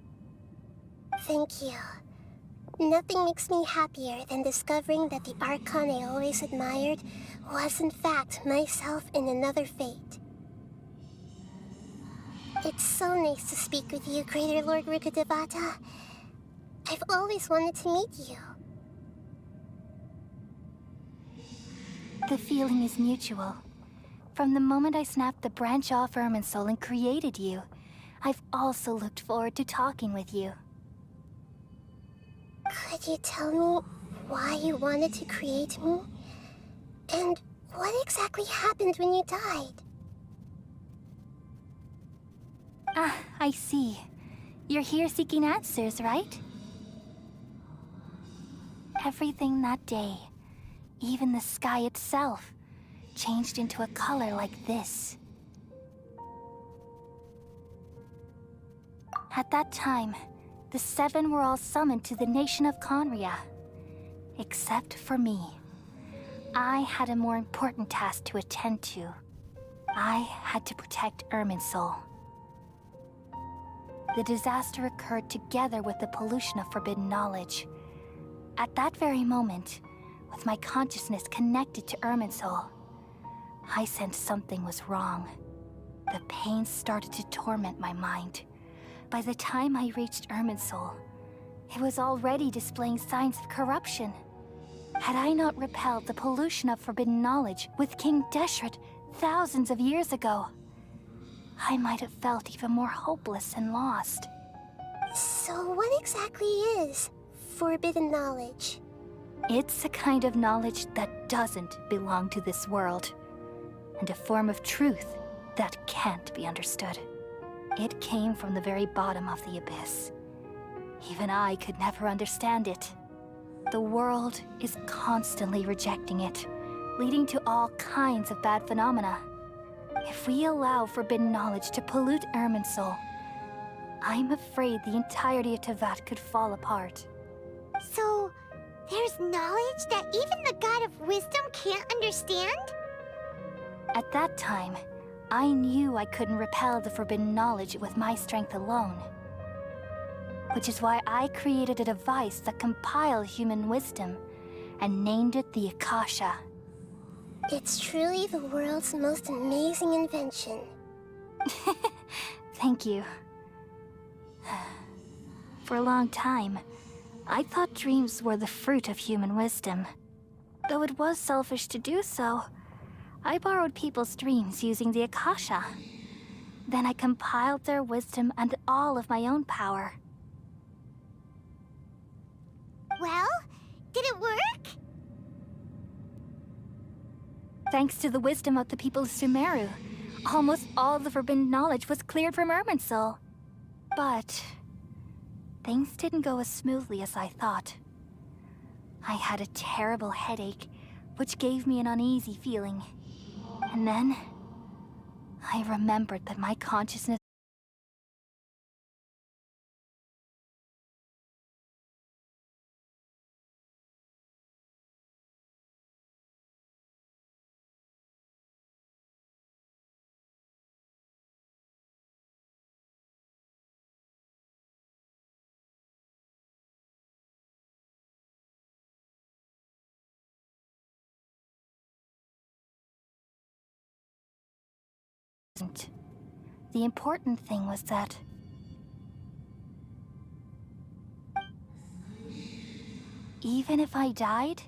Thank you. Nothing makes me happier than discovering that the Archon I always admired was in fact myself in another fate. It's so nice to speak with you, Greater Lord Rukkhadevata. I've always wanted to meet you. The feeling is mutual. From the moment I snapped the branch off Irminsul and created you, I've also looked forward to talking with you. Could you tell me why you wanted to create me? And what exactly happened when you died? Ah, I see. You're here seeking answers, right? Everything that day, even the sky itself, changed into a color like this. At that time, the seven were all summoned to the nation of Conria. Except for me. I had a more important task to attend to. I had to protect Irminsul. The disaster occurred together with the pollution of forbidden knowledge. At that very moment, with my consciousness connected to Irminsul, I sensed something was wrong. The pain started to torment my mind. By the time I reached Irminsul, it was already displaying signs of corruption. Had I not repelled the pollution of forbidden knowledge with King Deshret thousands of years ago, I might have felt even more hopeless and lost. So what exactly is forbidden knowledge? It's a kind of knowledge that doesn't belong to this world, and a form of truth that can't be understood. It came from the very bottom of the abyss. Even I could never understand it. The world is constantly rejecting it, leading to all kinds of bad phenomena. If we allow forbidden knowledge to pollute Irminsul, I'm afraid the entirety of Teyvat could fall apart. So, there's knowledge that even the God of Wisdom can't understand? At that time, I knew I couldn't repel the forbidden knowledge with my strength alone. Which is why I created a device that compiled human wisdom and named it the Akasha. It's truly the world's most amazing invention. Thank you. For a long time, I thought dreams were the fruit of human wisdom. Though it was selfish to do so, I borrowed people's dreams using the Akasha. Then I compiled their wisdom and all of my own power. Well, did it work? Thanks to the wisdom of the people of Sumeru, almost all the forbidden knowledge was cleared from Irminsul. But things didn't go as smoothly as I thought. I had a terrible headache, which gave me an uneasy feeling. And then, I remembered that my consciousness isn't. The important thing was that Even if I died,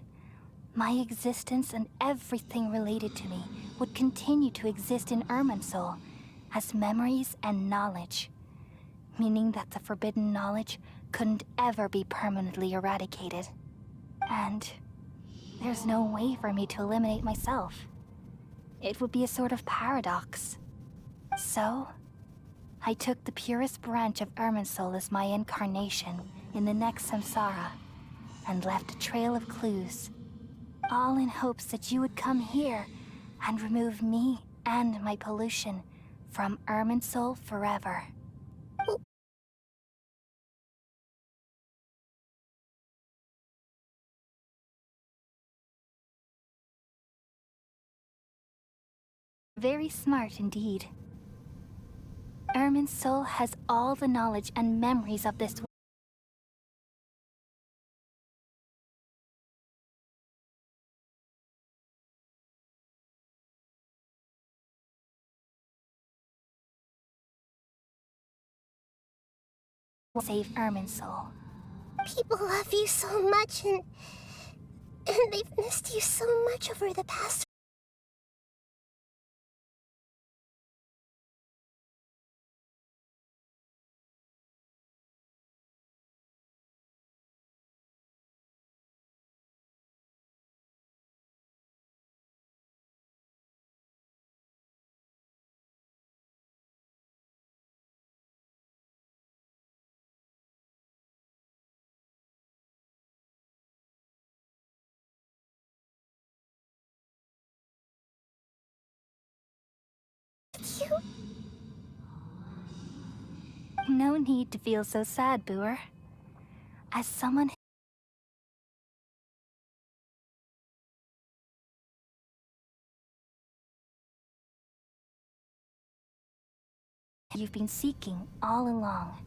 my existence and everything related to me would continue to exist in Irminsul as memories and knowledge, meaning that the forbidden knowledge couldn't ever be permanently eradicated. And there's no way for me to eliminate myself. It would be a sort of paradox. So, I took the purest branch of Irminsul as my incarnation in the next samsara, and left a trail of clues, all in hopes that you would come here and remove me and my pollution from Irminsul forever. Very smart indeed. Irminsul has all the knowledge and memories of this world. Save Irminsul. People love you so much, and they've missed you so much over the past. You? No need to feel so sad, Boer. As someone you've been seeking all along,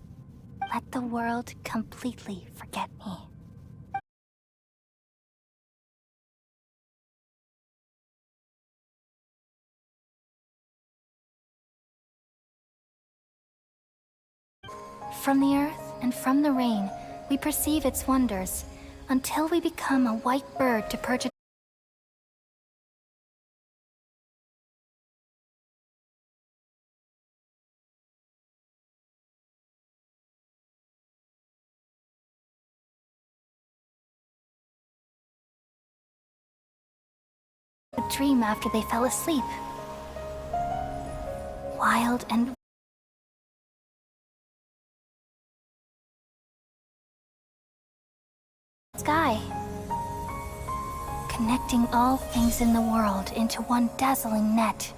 let the world completely forget me. From the earth and from the rain, we perceive its wonders, until we become a white bird to perch a dream after they fell asleep. Wild and sky, connecting all things in the world into one dazzling net.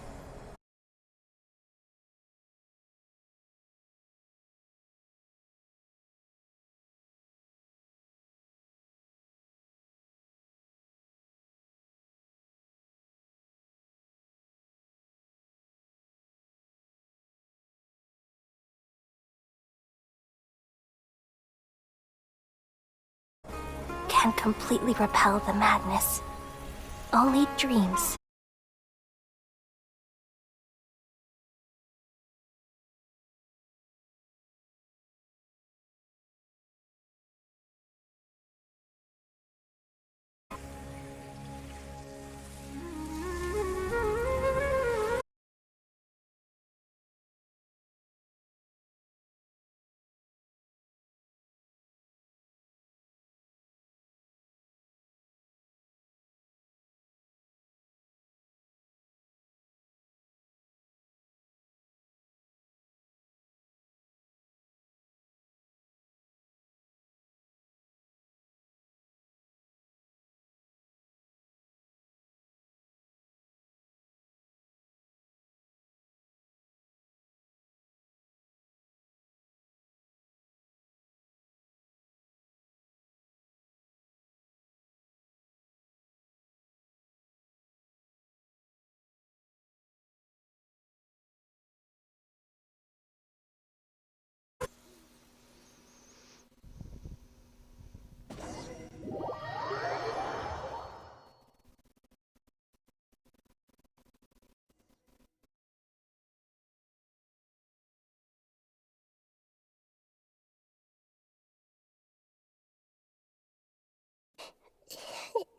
Can completely repel the madness. Only dreams.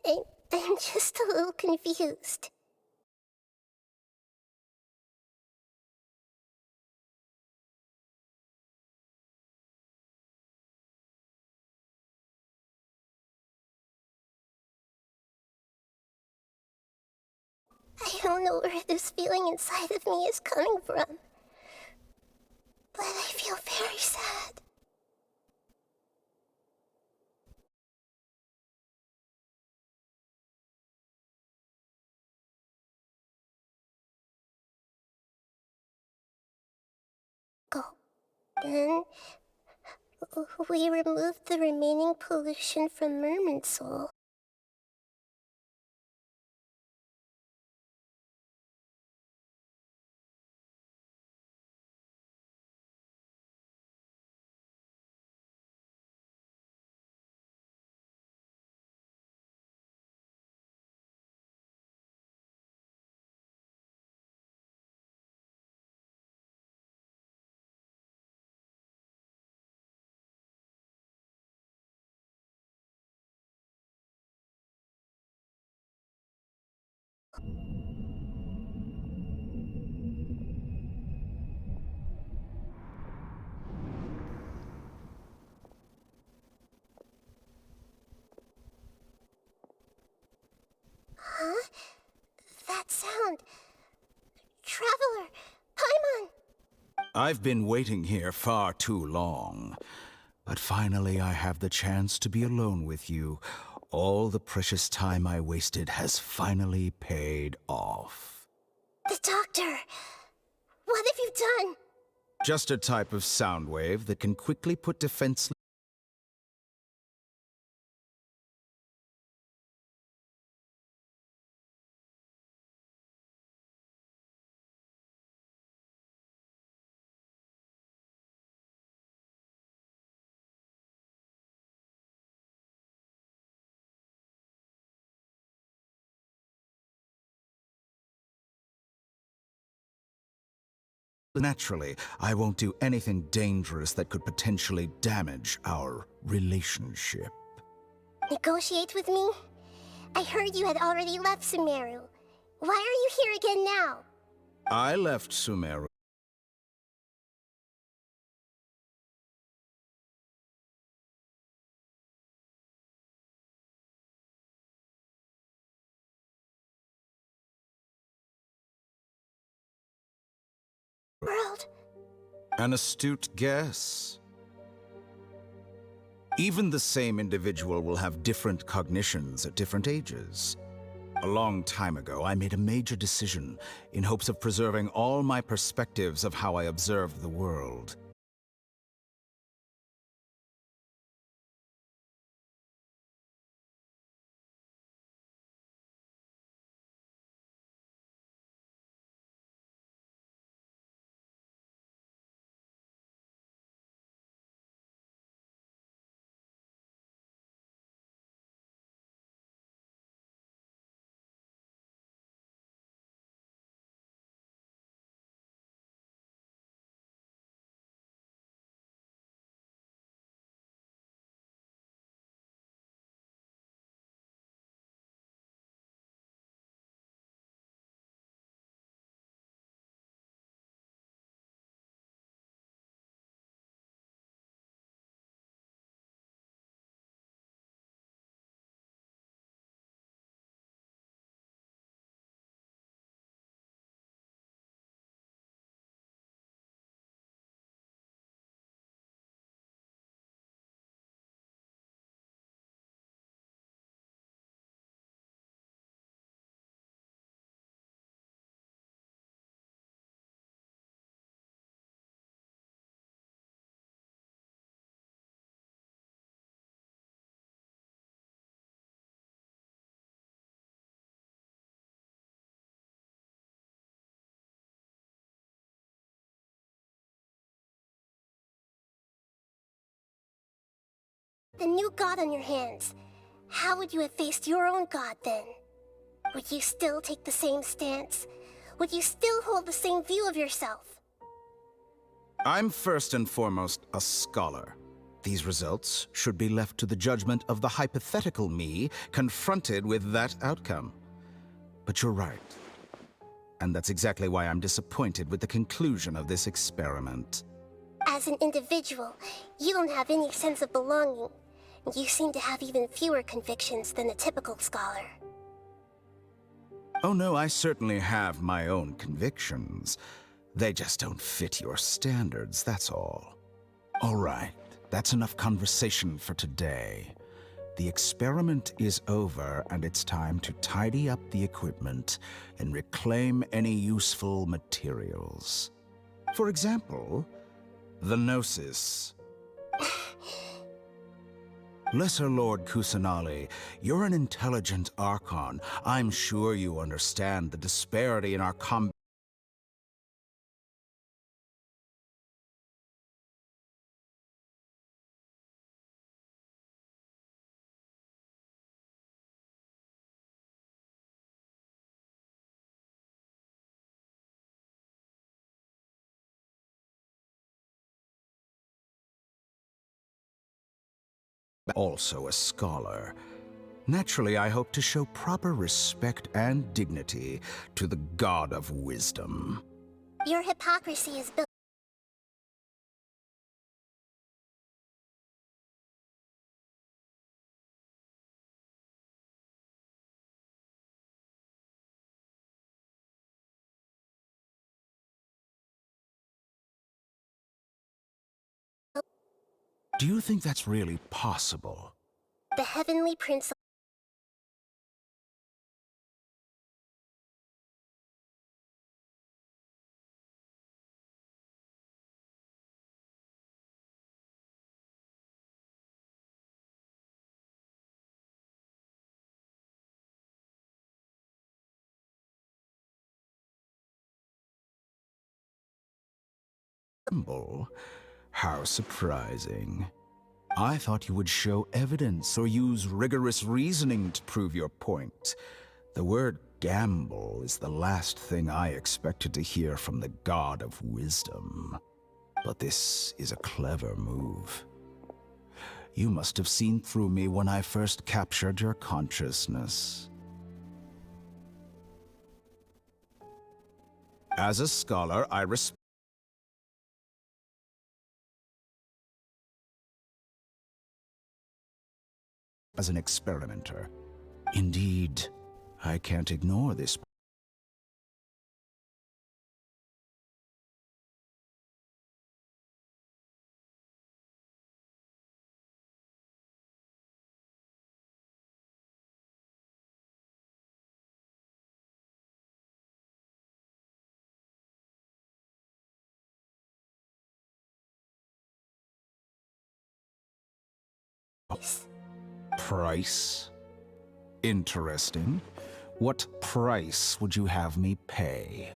I'm just a little confused. I don't know where this feeling inside of me is coming from, but I feel very sad. Then we removed the remaining pollution from Merman Soul. Huh? That sound. Traveler! Paimon! I've been waiting here far too long. But finally I have the chance to be alone with you. All the precious time I wasted has finally paid off. The doctor! What have you done? Just a type of sound wave that can quickly put defenseless naturally. I won't do anything dangerous that could potentially damage our relationship. Negotiate with me? I heard you had already left Sumeru. Why are you here again now? I left Sumeru. World. An astute guess. Even the same individual will have different cognitions at different ages. A long time ago, I made a major decision in hopes of preserving all my perspectives of how I observed the world. The new god on your hands. How would you have faced your own god then? Would you still take the same stance? Would you still hold the same view of yourself? I'm first and foremost a scholar. These results should be left to the judgment of the hypothetical me confronted with that outcome. But you're right. And that's exactly why I'm disappointed with the conclusion of this experiment. As an individual, you don't have any sense of belonging. You seem to have even fewer convictions than a typical scholar. Oh no, I certainly have my own convictions. They just don't fit your standards, that's all. All right, that's enough conversation for today. The experiment is over, and it's time to tidy up the equipment and reclaim any useful materials. For example, the Gnosis. Lesser Lord Kusanali, you're an intelligent Archon. I'm sure you understand the disparity in our combat. Also a scholar. Naturally, I hope to show proper respect and dignity to the God of Wisdom. Your hypocrisy is built. Do you think that's really possible? The heavenly prince. How surprising. I thought you would show evidence or use rigorous reasoning to prove your point. The word gamble is the last thing I expected to hear from the God of Wisdom. But this is a clever move. You must have seen through me when I first captured your consciousness. As a scholar, I respect as an experimenter. Indeed, I can't ignore this. Price? Interesting. What price would you have me pay?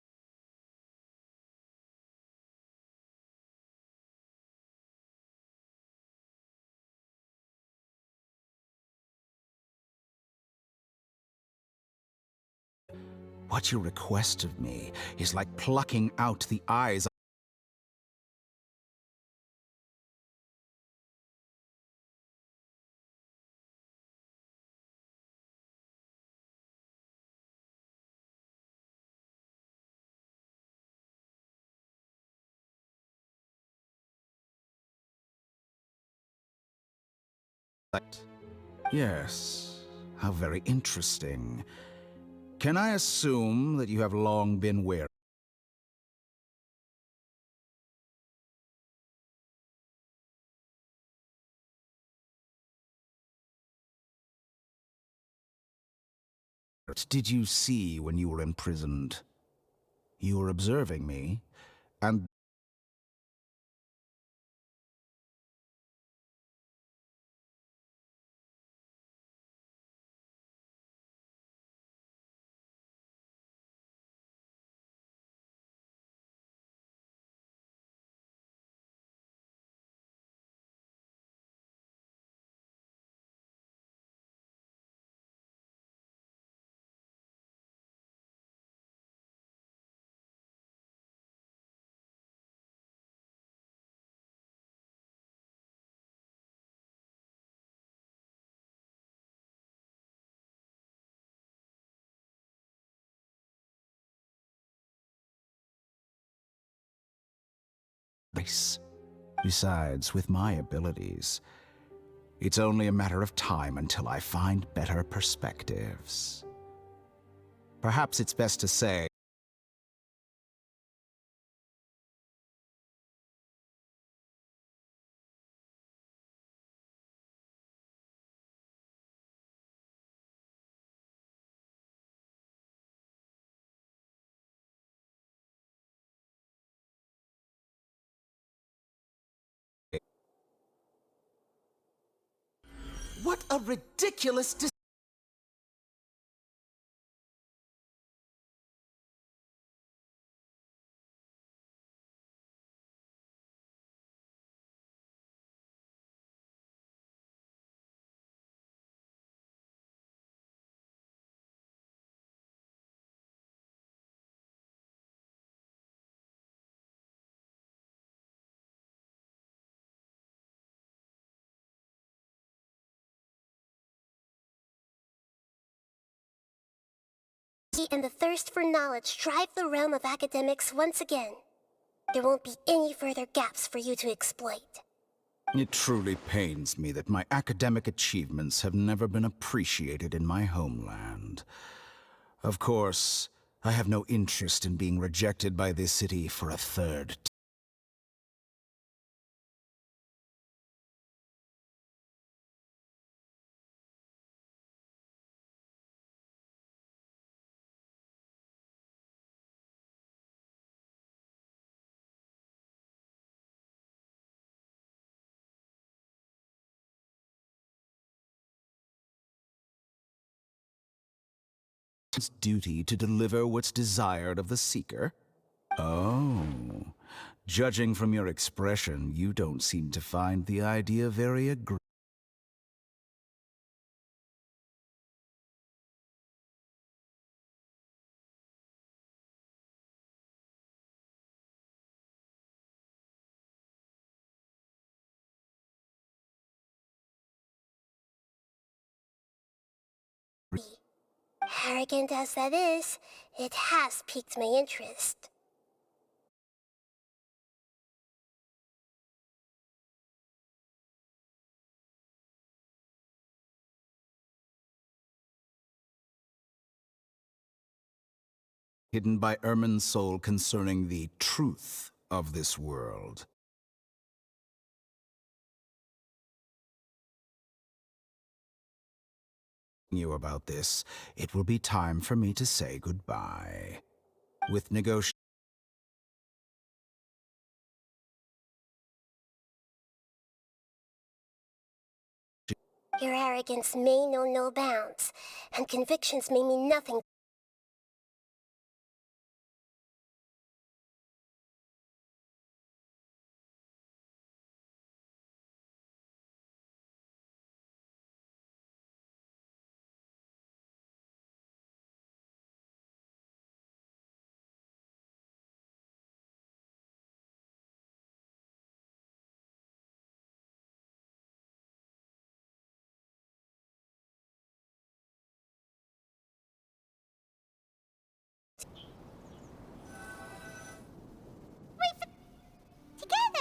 What you request of me is like plucking out the eyes. Yes, how very interesting. Can I assume that you have long been wary? What did you see when you were imprisoned? You were observing me, and twice. Besides, with my abilities, it's only a matter of time until I find better perspectives. Perhaps it's best to say, What a ridiculous and the thirst for knowledge drive the realm of academics once again. There won't be any further gaps for you to exploit. it truly pains me that my academic achievements have never been appreciated in my homeland. Of course, I have no interest in being rejected by this city for a third time. Its duty to deliver what's desired of the Seeker? Oh. Judging from your expression, you don't seem to find the idea very agreeable. Arrogant as that is, it has piqued my interest. Hidden by Ermin's soul concerning the truth of this world. You about this, it will be time for me to say goodbye. With negotiations. Your arrogance may know no bounds, and convictions may mean nothing. Together!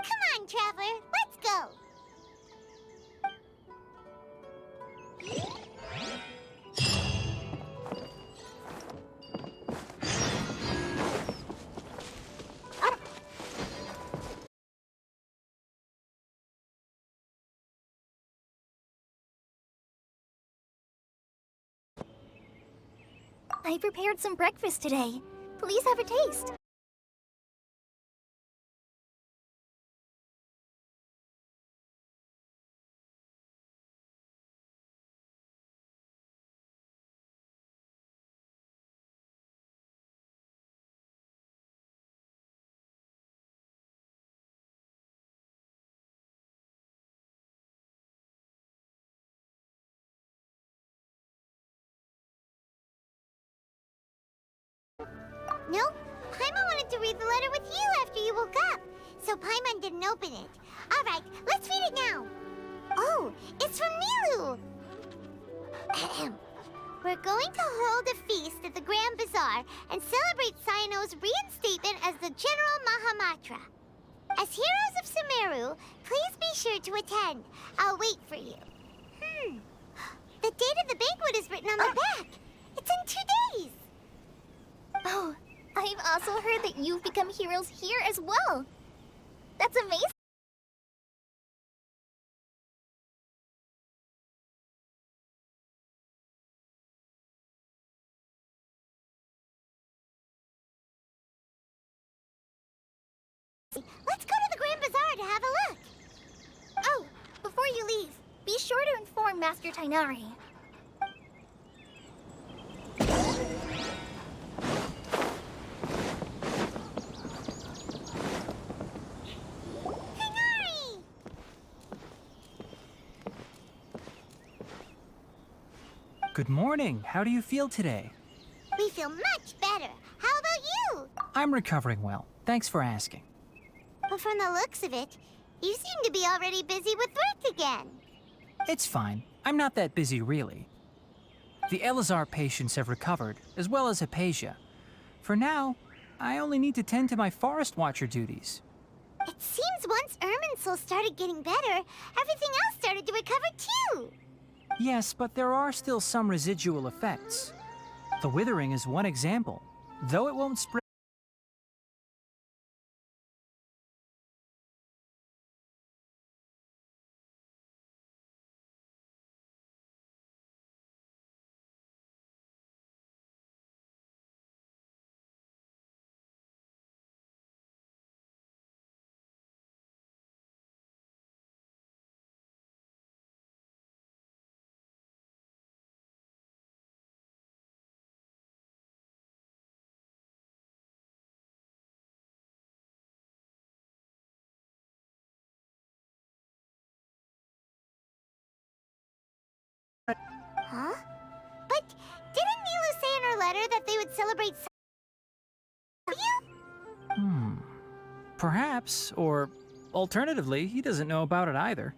Come on, Traveler, let's go! I prepared some breakfast today. Please have a taste. Nope. Paimon wanted to read the letter with you after you woke up, so Paimon didn't open it. All right, let's read it now. Oh, it's from Nilu. Ahem. We're going to hold a feast at the Grand Bazaar and celebrate Cyano's reinstatement as the General Mahamatra. As heroes of Sumeru, please be sure to attend. I'll wait for you. The date of the banquet is written on the back. It's in 2 days. Oh, I've also heard that you've become heroes here as well. That's amazing. Let's go to the Grand Bazaar to have a look. Oh, before you leave, be sure to inform Master Tainari. Tainari! Good morning. How do you feel today? We feel much better. How about you? I'm recovering well. Thanks for asking. But from the looks of it, you seem to be already busy with work again. It's fine. I'm not that busy, really. The Elazar patients have recovered, as well as Hypatia. For now, I only need to tend to my Forest Watcher duties. It seems once Irminsul started getting better, everything else started to recover too. Yes, but there are still some residual effects. The withering is one example, though it won't spread. Huh? But didn't Nilu say in her letter that they would celebrate you? Perhaps, or alternatively, he doesn't know about it either.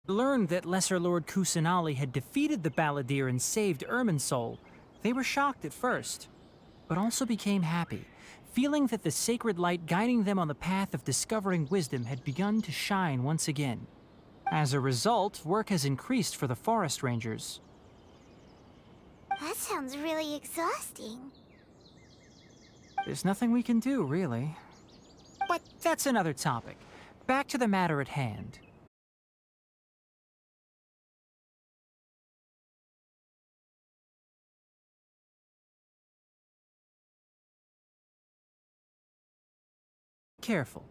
Learned that Lesser Lord Kusanali had defeated the Balladeer and saved Irminsul. They were shocked at first, but also became happy, feeling that the sacred light guiding them on the path of discovering wisdom had begun to shine once again. As a result, work has increased for the Forest Rangers. That sounds really exhausting. There's nothing we can do, really. But that's another topic. Back to the matter at hand. Careful.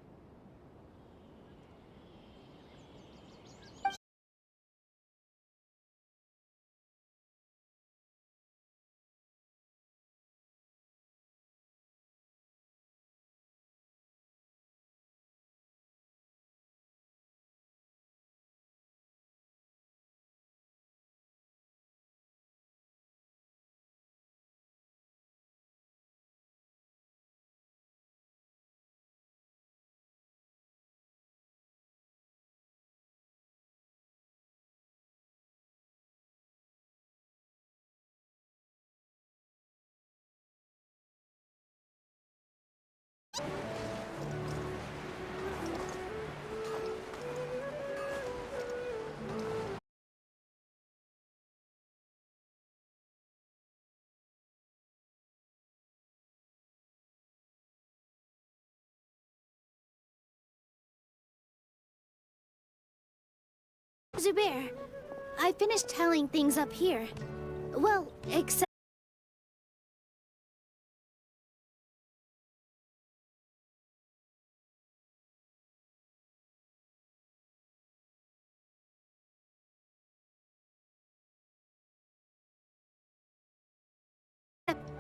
Zubair, I finished tallying things up here. Well, except...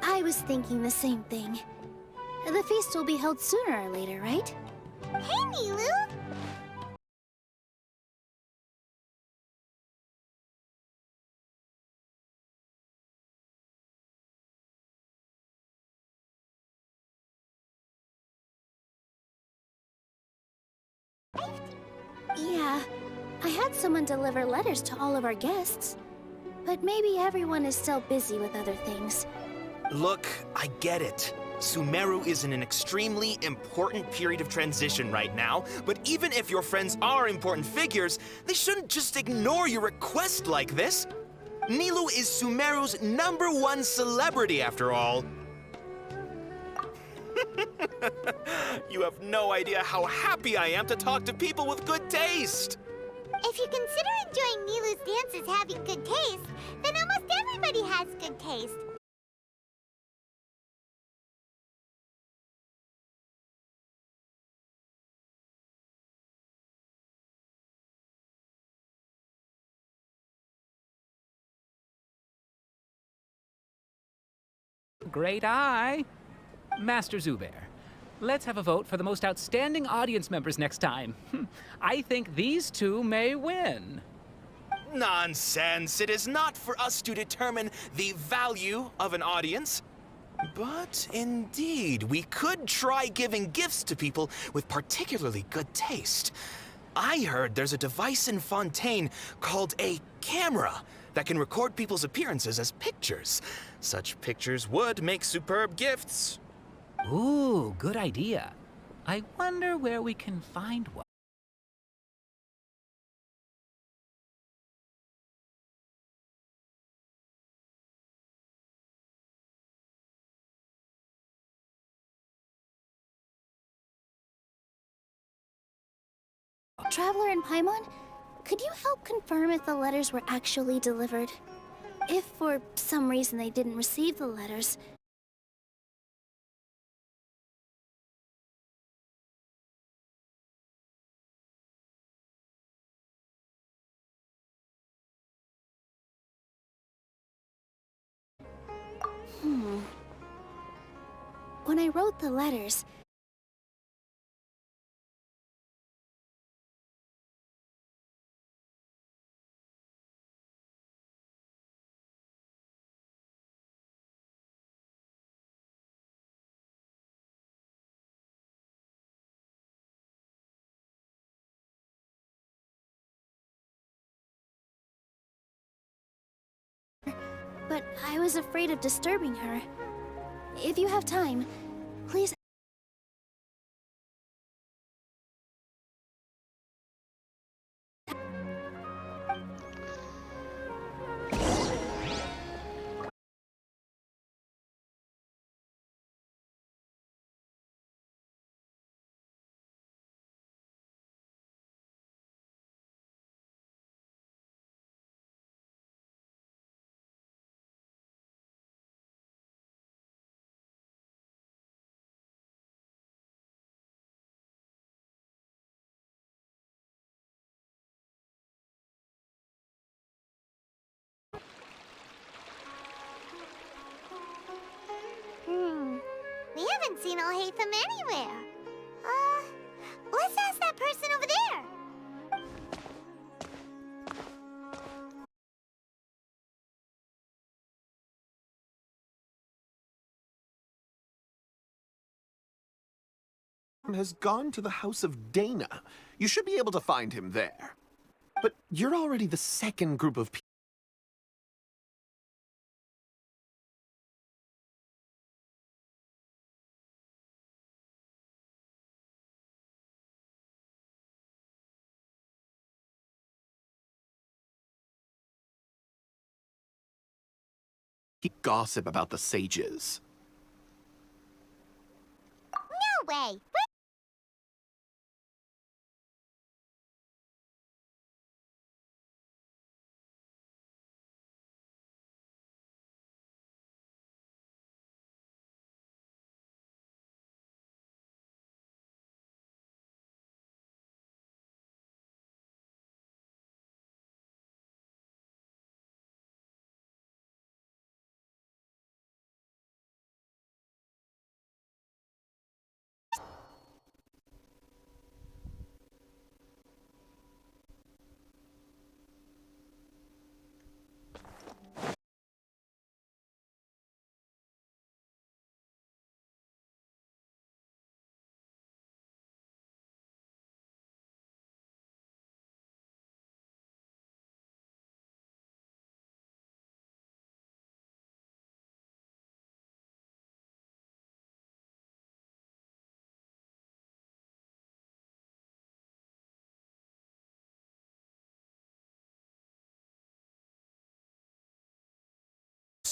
I was thinking the same thing. The feast will be held sooner or later, right? Hey, Nilu! Yeah, I had someone deliver letters to all of our guests. But maybe everyone is still busy with other things. Look, I get it. Sumeru is in an extremely important period of transition right now, but even if your friends are important figures, they shouldn't just ignore your request like this. Nilu is Sumeru's #1 celebrity, after all. You have no idea how happy I am to talk to people with good taste. If you consider enjoying Nilu's dances having good taste, then almost everybody has good taste. Great eye! Master Zubair, let's have a vote for the most outstanding audience members next time. I think these two may win. Nonsense! It is not for us to determine the value of an audience. But indeed, we could try giving gifts to people with particularly good taste. I heard there's a device in Fontaine called a camera that can record people's appearances as pictures. Such pictures would make superb gifts. Ooh, good idea. I wonder where we can find one. Traveler in Paimon, could you help confirm if the letters were actually delivered? If for some reason they didn't receive the letters... When I wrote the letters... But I was afraid of disturbing her. If you have time, please... We haven't seen Alhaitham anywhere. Let's ask that person over there. Has gone to the House of Dana. You should be able to find him there. But you're already the second group of people. gossip about the sages. No way!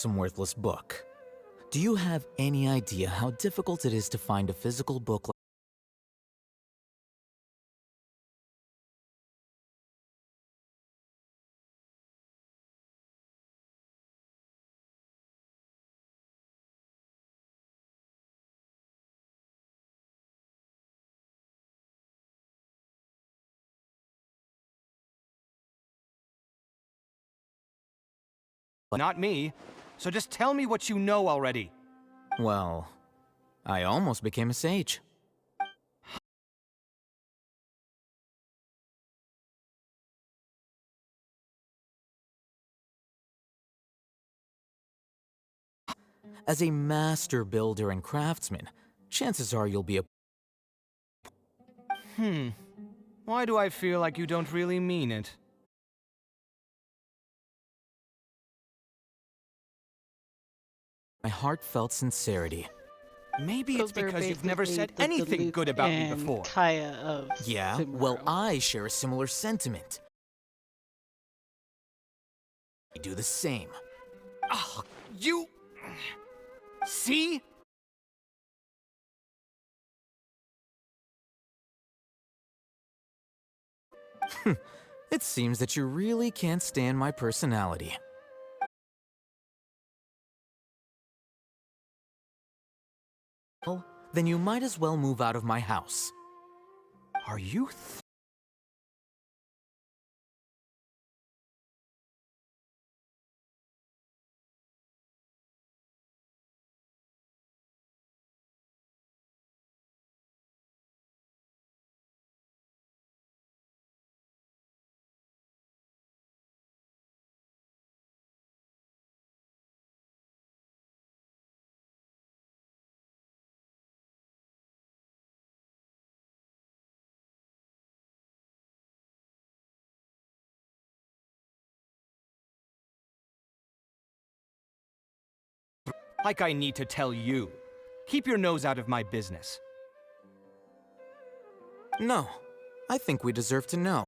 Some worthless book. Do you have any idea how difficult it is to find a physical book Not me. So just tell me what you know already. Well, I almost became a sage. As a master builder and craftsman, chances are you'll be a... Why do I feel like you don't really mean it? My heartfelt sincerity. Maybe it's Those are because you've never said basically the anything Luke good about me and before. Kaya of Yeah, Sumeru. well, I share a similar sentiment. I do the same. Oh, you... See? It seems that you really can't stand my personality. Well, then you might as well move out of my house. Are you like I need to tell you? Keep your nose out of my business. No, I think we deserve to know.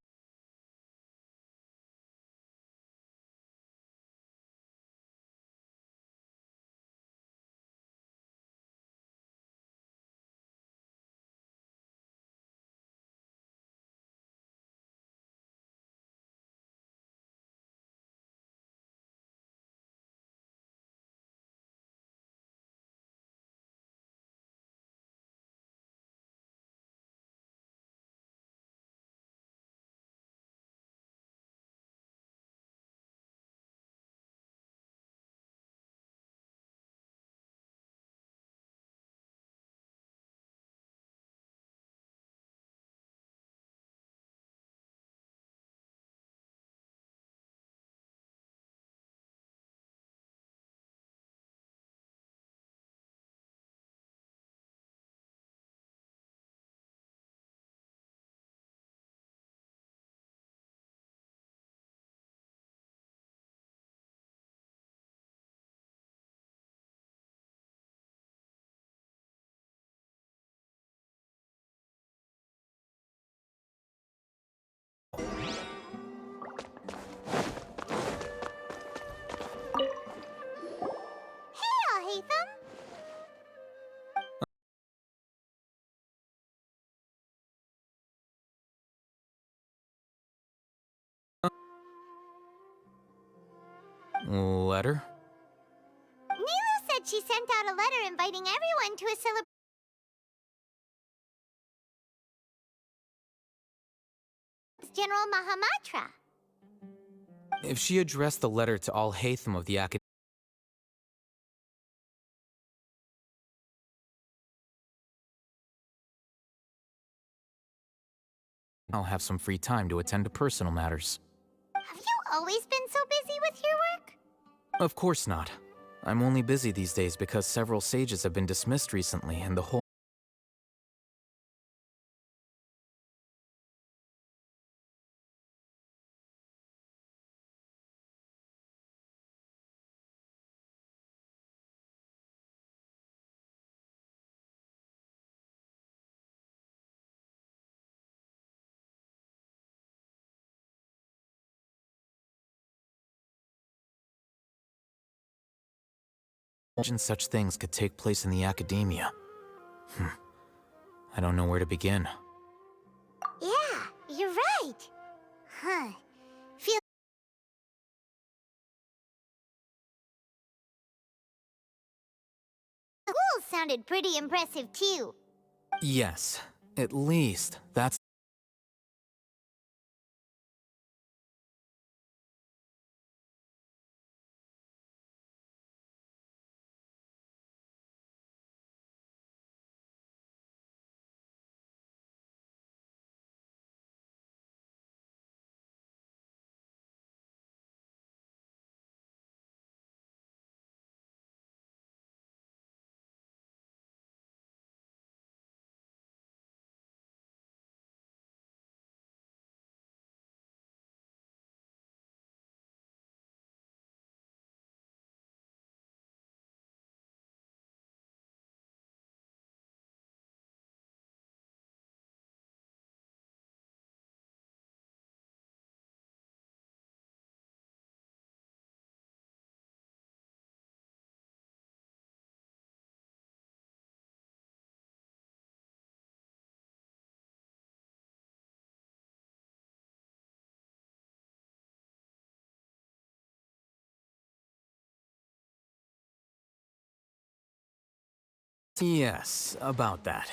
Letter? Nilu said she sent out a letter inviting everyone to a celebration. General Mahamatra. If she addressed the letter to all Hatham of the Academy, I'll have some free time to attend to personal matters. Have you always been so busy with your work? Of course not. I'm only busy these days because several sages have been dismissed recently, and the whole imagine such things could take place in the academia. I don't know where to begin. Yeah, you're right. Huh. Feel school sounded pretty impressive too. Yes, at least that's... Yes, about that.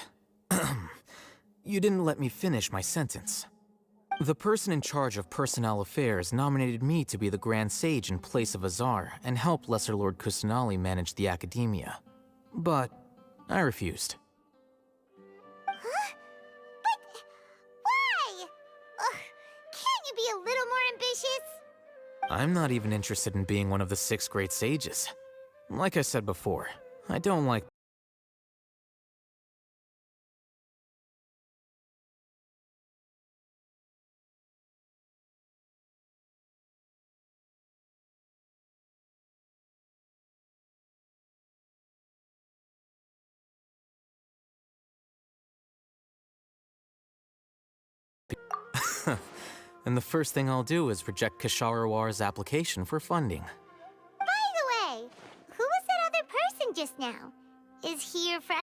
You didn't let me finish my sentence. The person in charge of personnel affairs nominated me to be the Grand Sage in place of Azar and help Lesser Lord Kusanali manage the academia. But I refused. Huh? But why? Ugh, can't you be a little more ambitious? I'm not even interested in being one of the 6 great sages. Like I said before, I don't like... And the first thing I'll do is reject Kasharawar's application for funding. By the way, who was that other person just now? Is he your friend?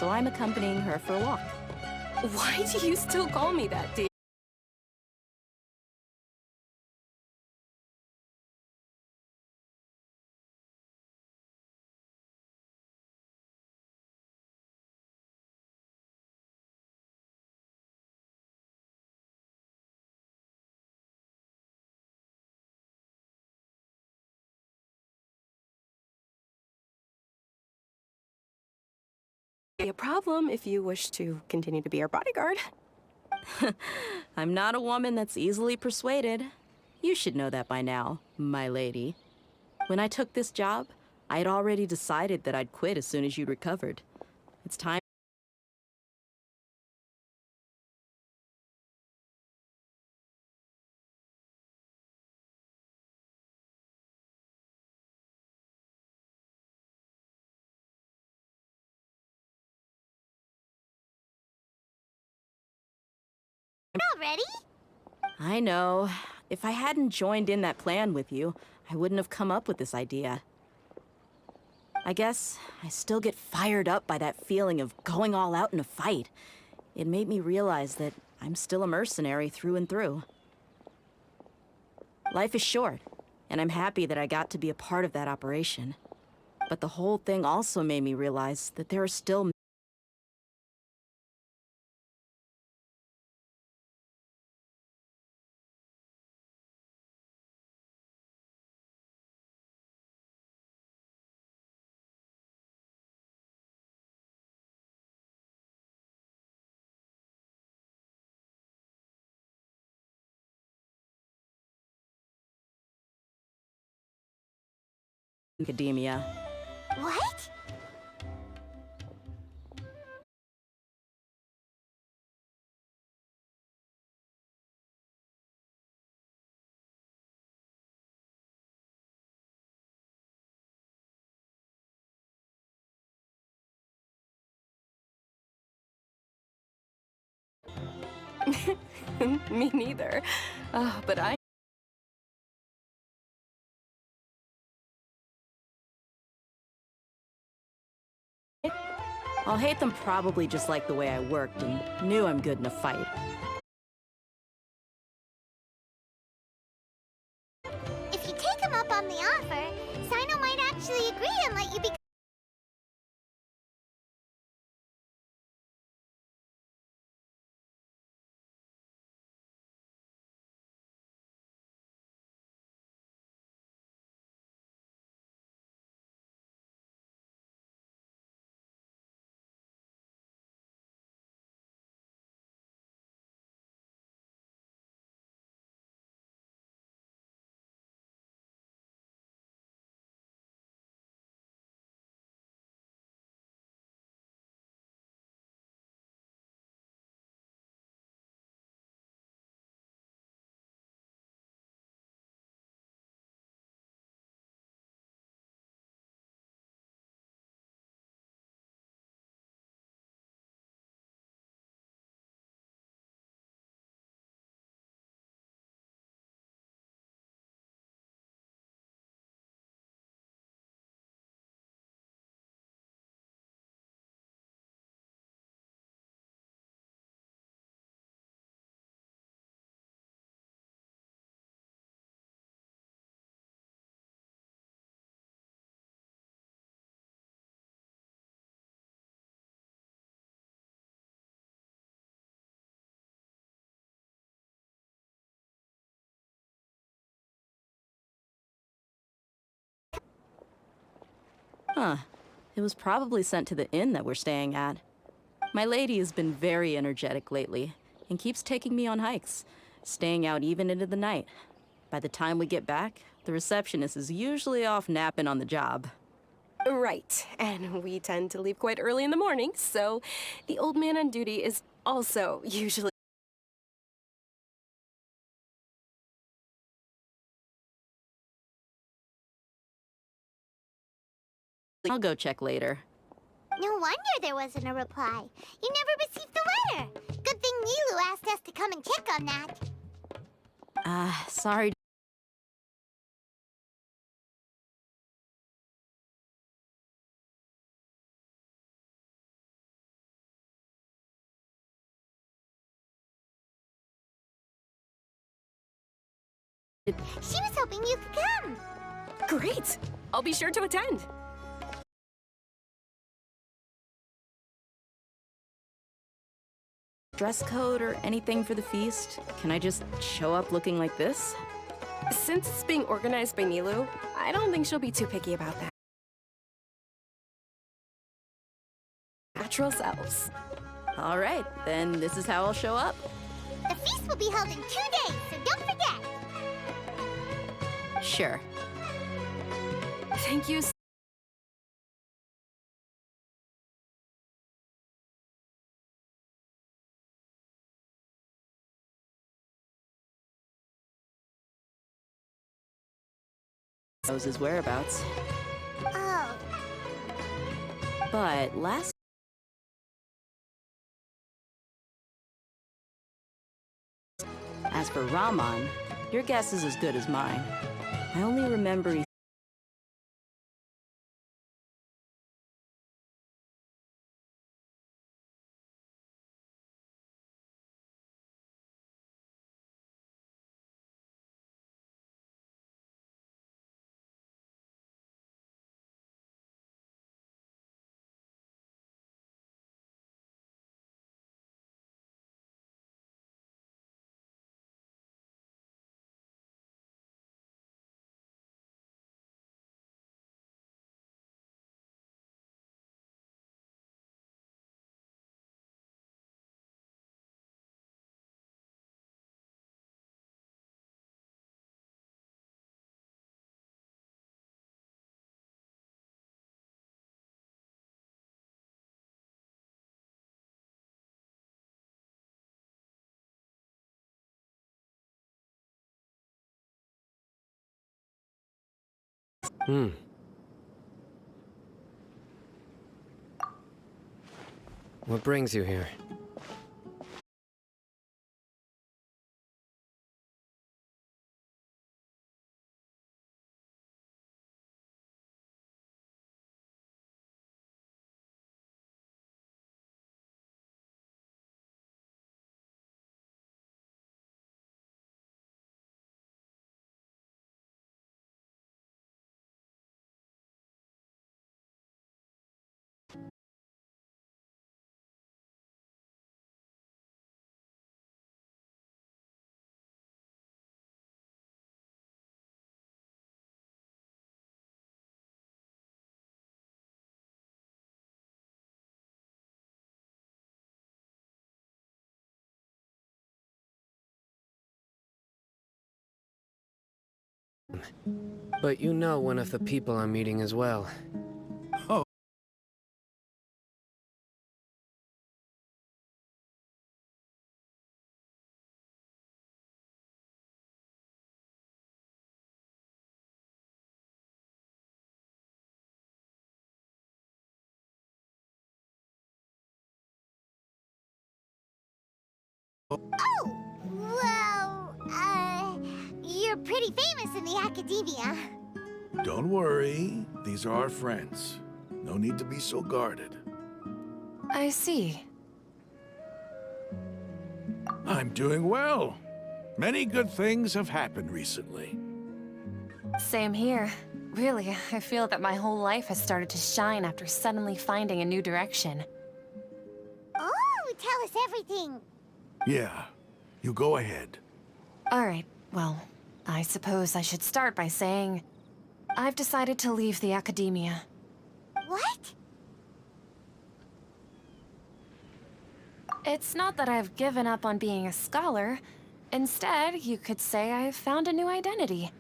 so I'm accompanying her for a walk. Why do you still call me that, dear? A problem if you wish to continue to be our bodyguard. I'm not a woman that's easily persuaded. You should know that by now, my lady. When I took this job, I'd already decided that I'd quit as soon as you'd recovered. It's time. Already? I know. If I hadn't joined in that plan with you, I wouldn't have come up with this idea. I guess I still get fired up by that feeling of going all out in a fight. It made me realize that I'm still a mercenary through and through. Life is short, and I'm happy that I got to be a part of that operation. But the whole thing also made me realize that there are still academia. What? Me neither. But I'll hate them probably just like the way I worked and knew I'm good in a fight. If you take him up on the offer, Sino might actually agree and let you become... Huh. It was probably sent to the inn that we're staying at. My lady has been very energetic lately and keeps taking me on hikes, staying out even into the night. By the time we get back, the receptionist is usually off napping on the job. right, and we tend to leave quite early in the morning, so the old man on duty is also usually... I'll go check later. No wonder there wasn't a reply. You never received the letter. Good thing Nilu asked us to come and check on that. Sorry. She was hoping you could come. Great! I'll be sure to attend. Dress code or anything for the feast? Can I just show up looking like this? Since it's being organized by Nilu, I don't think she'll be too picky about that. Natural selves. All right, then this is how I'll show up. The feast will be held in 2 days, so don't forget. Sure. Thank you. Knows his whereabouts. Oh. But last... As for Rahman, your guess is as good as mine. I only remember he... What brings you here? But you know one of the people I'm meeting as well. Oh. Oh, well, you're pretty famous in the academia. Don't worry. These are our friends. No need to be so guarded. I see. I'm doing well. Many good things have happened recently. Same here. Really, I feel that my whole life has started to shine after suddenly finding a new direction. Oh, tell us everything. Yeah, you go ahead. Alright, well, I suppose I should start by saying I've decided to leave the academia. What? It's not that I've given up on being a scholar. Instead, you could say I've found a new identity.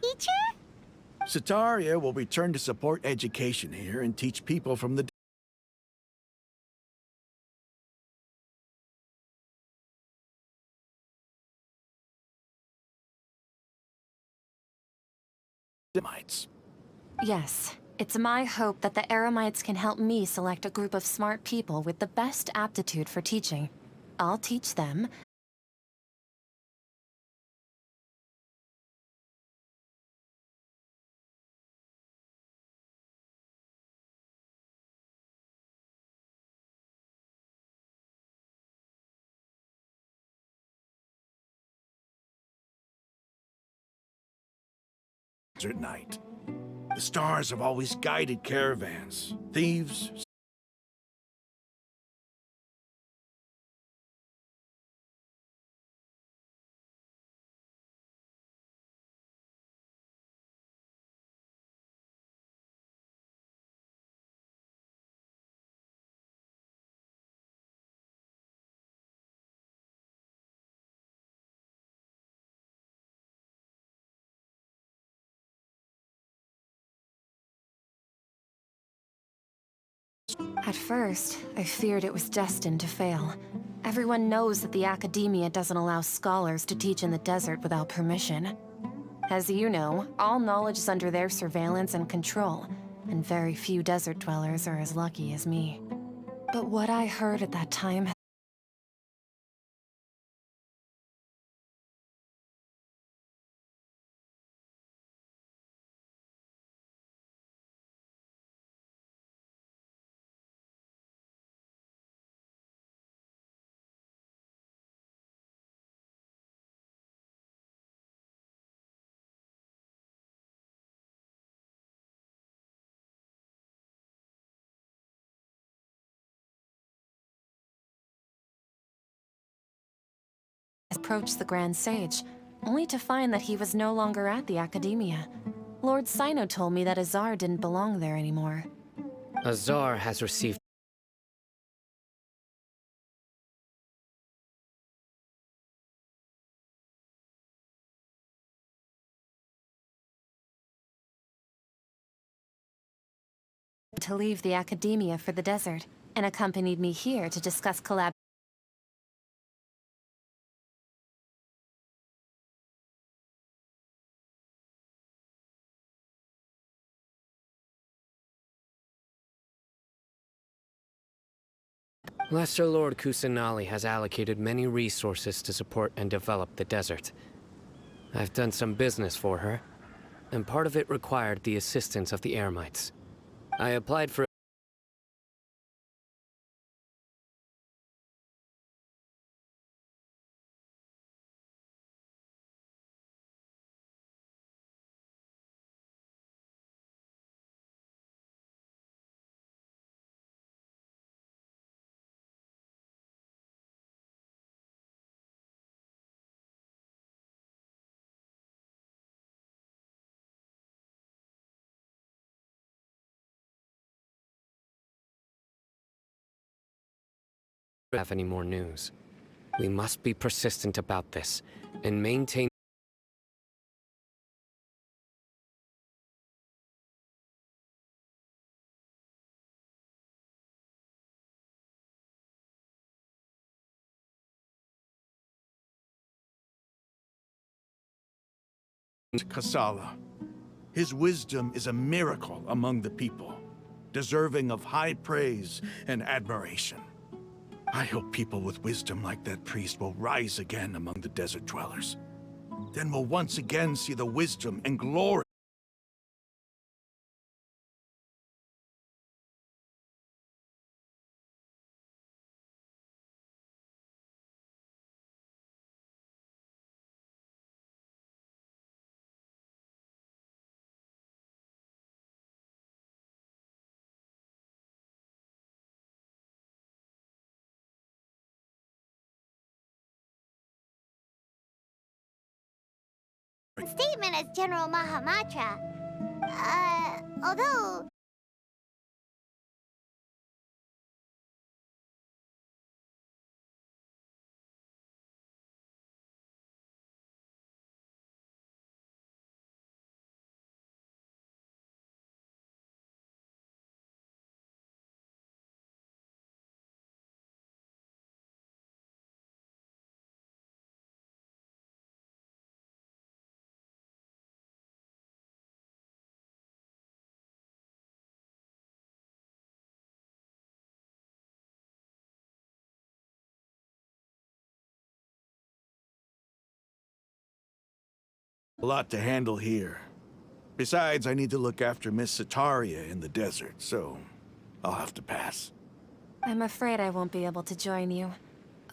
Teacher? Sataria will return to support education here and teach people from the Demites. Yes, It's my hope that the Eremites can help me select a group of smart people with the best aptitude for teaching. I'll teach them. Desert night. The stars have always guided caravans, thieves. At first, I feared it was destined to fail. Everyone knows that the Academia doesn't allow scholars to teach in the desert without permission. As you know, all knowledge is under their surveillance and control, and very few desert dwellers are as lucky as me. But what I heard at that time approached the Grand Sage, only to find that he was no longer at the Academia. Lord Sino told me that Azar didn't belong there anymore. Azar has received To leave the Academia for the desert, and accompanied me here to discuss collab. Lesser Lord Kusanali has allocated many resources to support and develop the desert. I've done some business for her, and part of it required the assistance of the Eremites. I applied for have any more news. We must be persistent about this, and maintain Kasala. His wisdom is a miracle among the people, deserving of high praise and admiration. I hope people with wisdom like that priest will rise again among the desert dwellers. Then we'll once again see the wisdom and glory Statement as General Mahamatra. Although A lot to handle here. Besides, I need to look after Miss Sataria in the desert, so I'll have to pass. I'm afraid I won't be able to join you.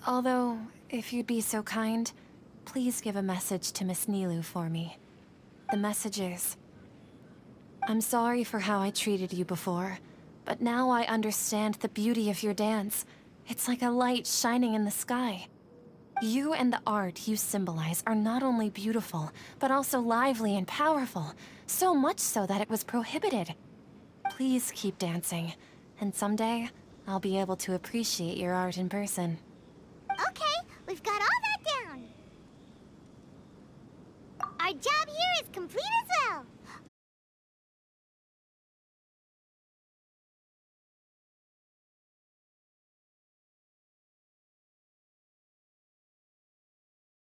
Although, if you'd be so kind, please give a message to Miss Nilu for me. The message is, I'm sorry for how I treated you before, but now I understand the beauty of your dance. It's like a light shining in the sky. You and the art you symbolize are not only beautiful, but also lively and powerful, so much so that it was prohibited. Please keep dancing, and someday, I'll be able to appreciate your art in person.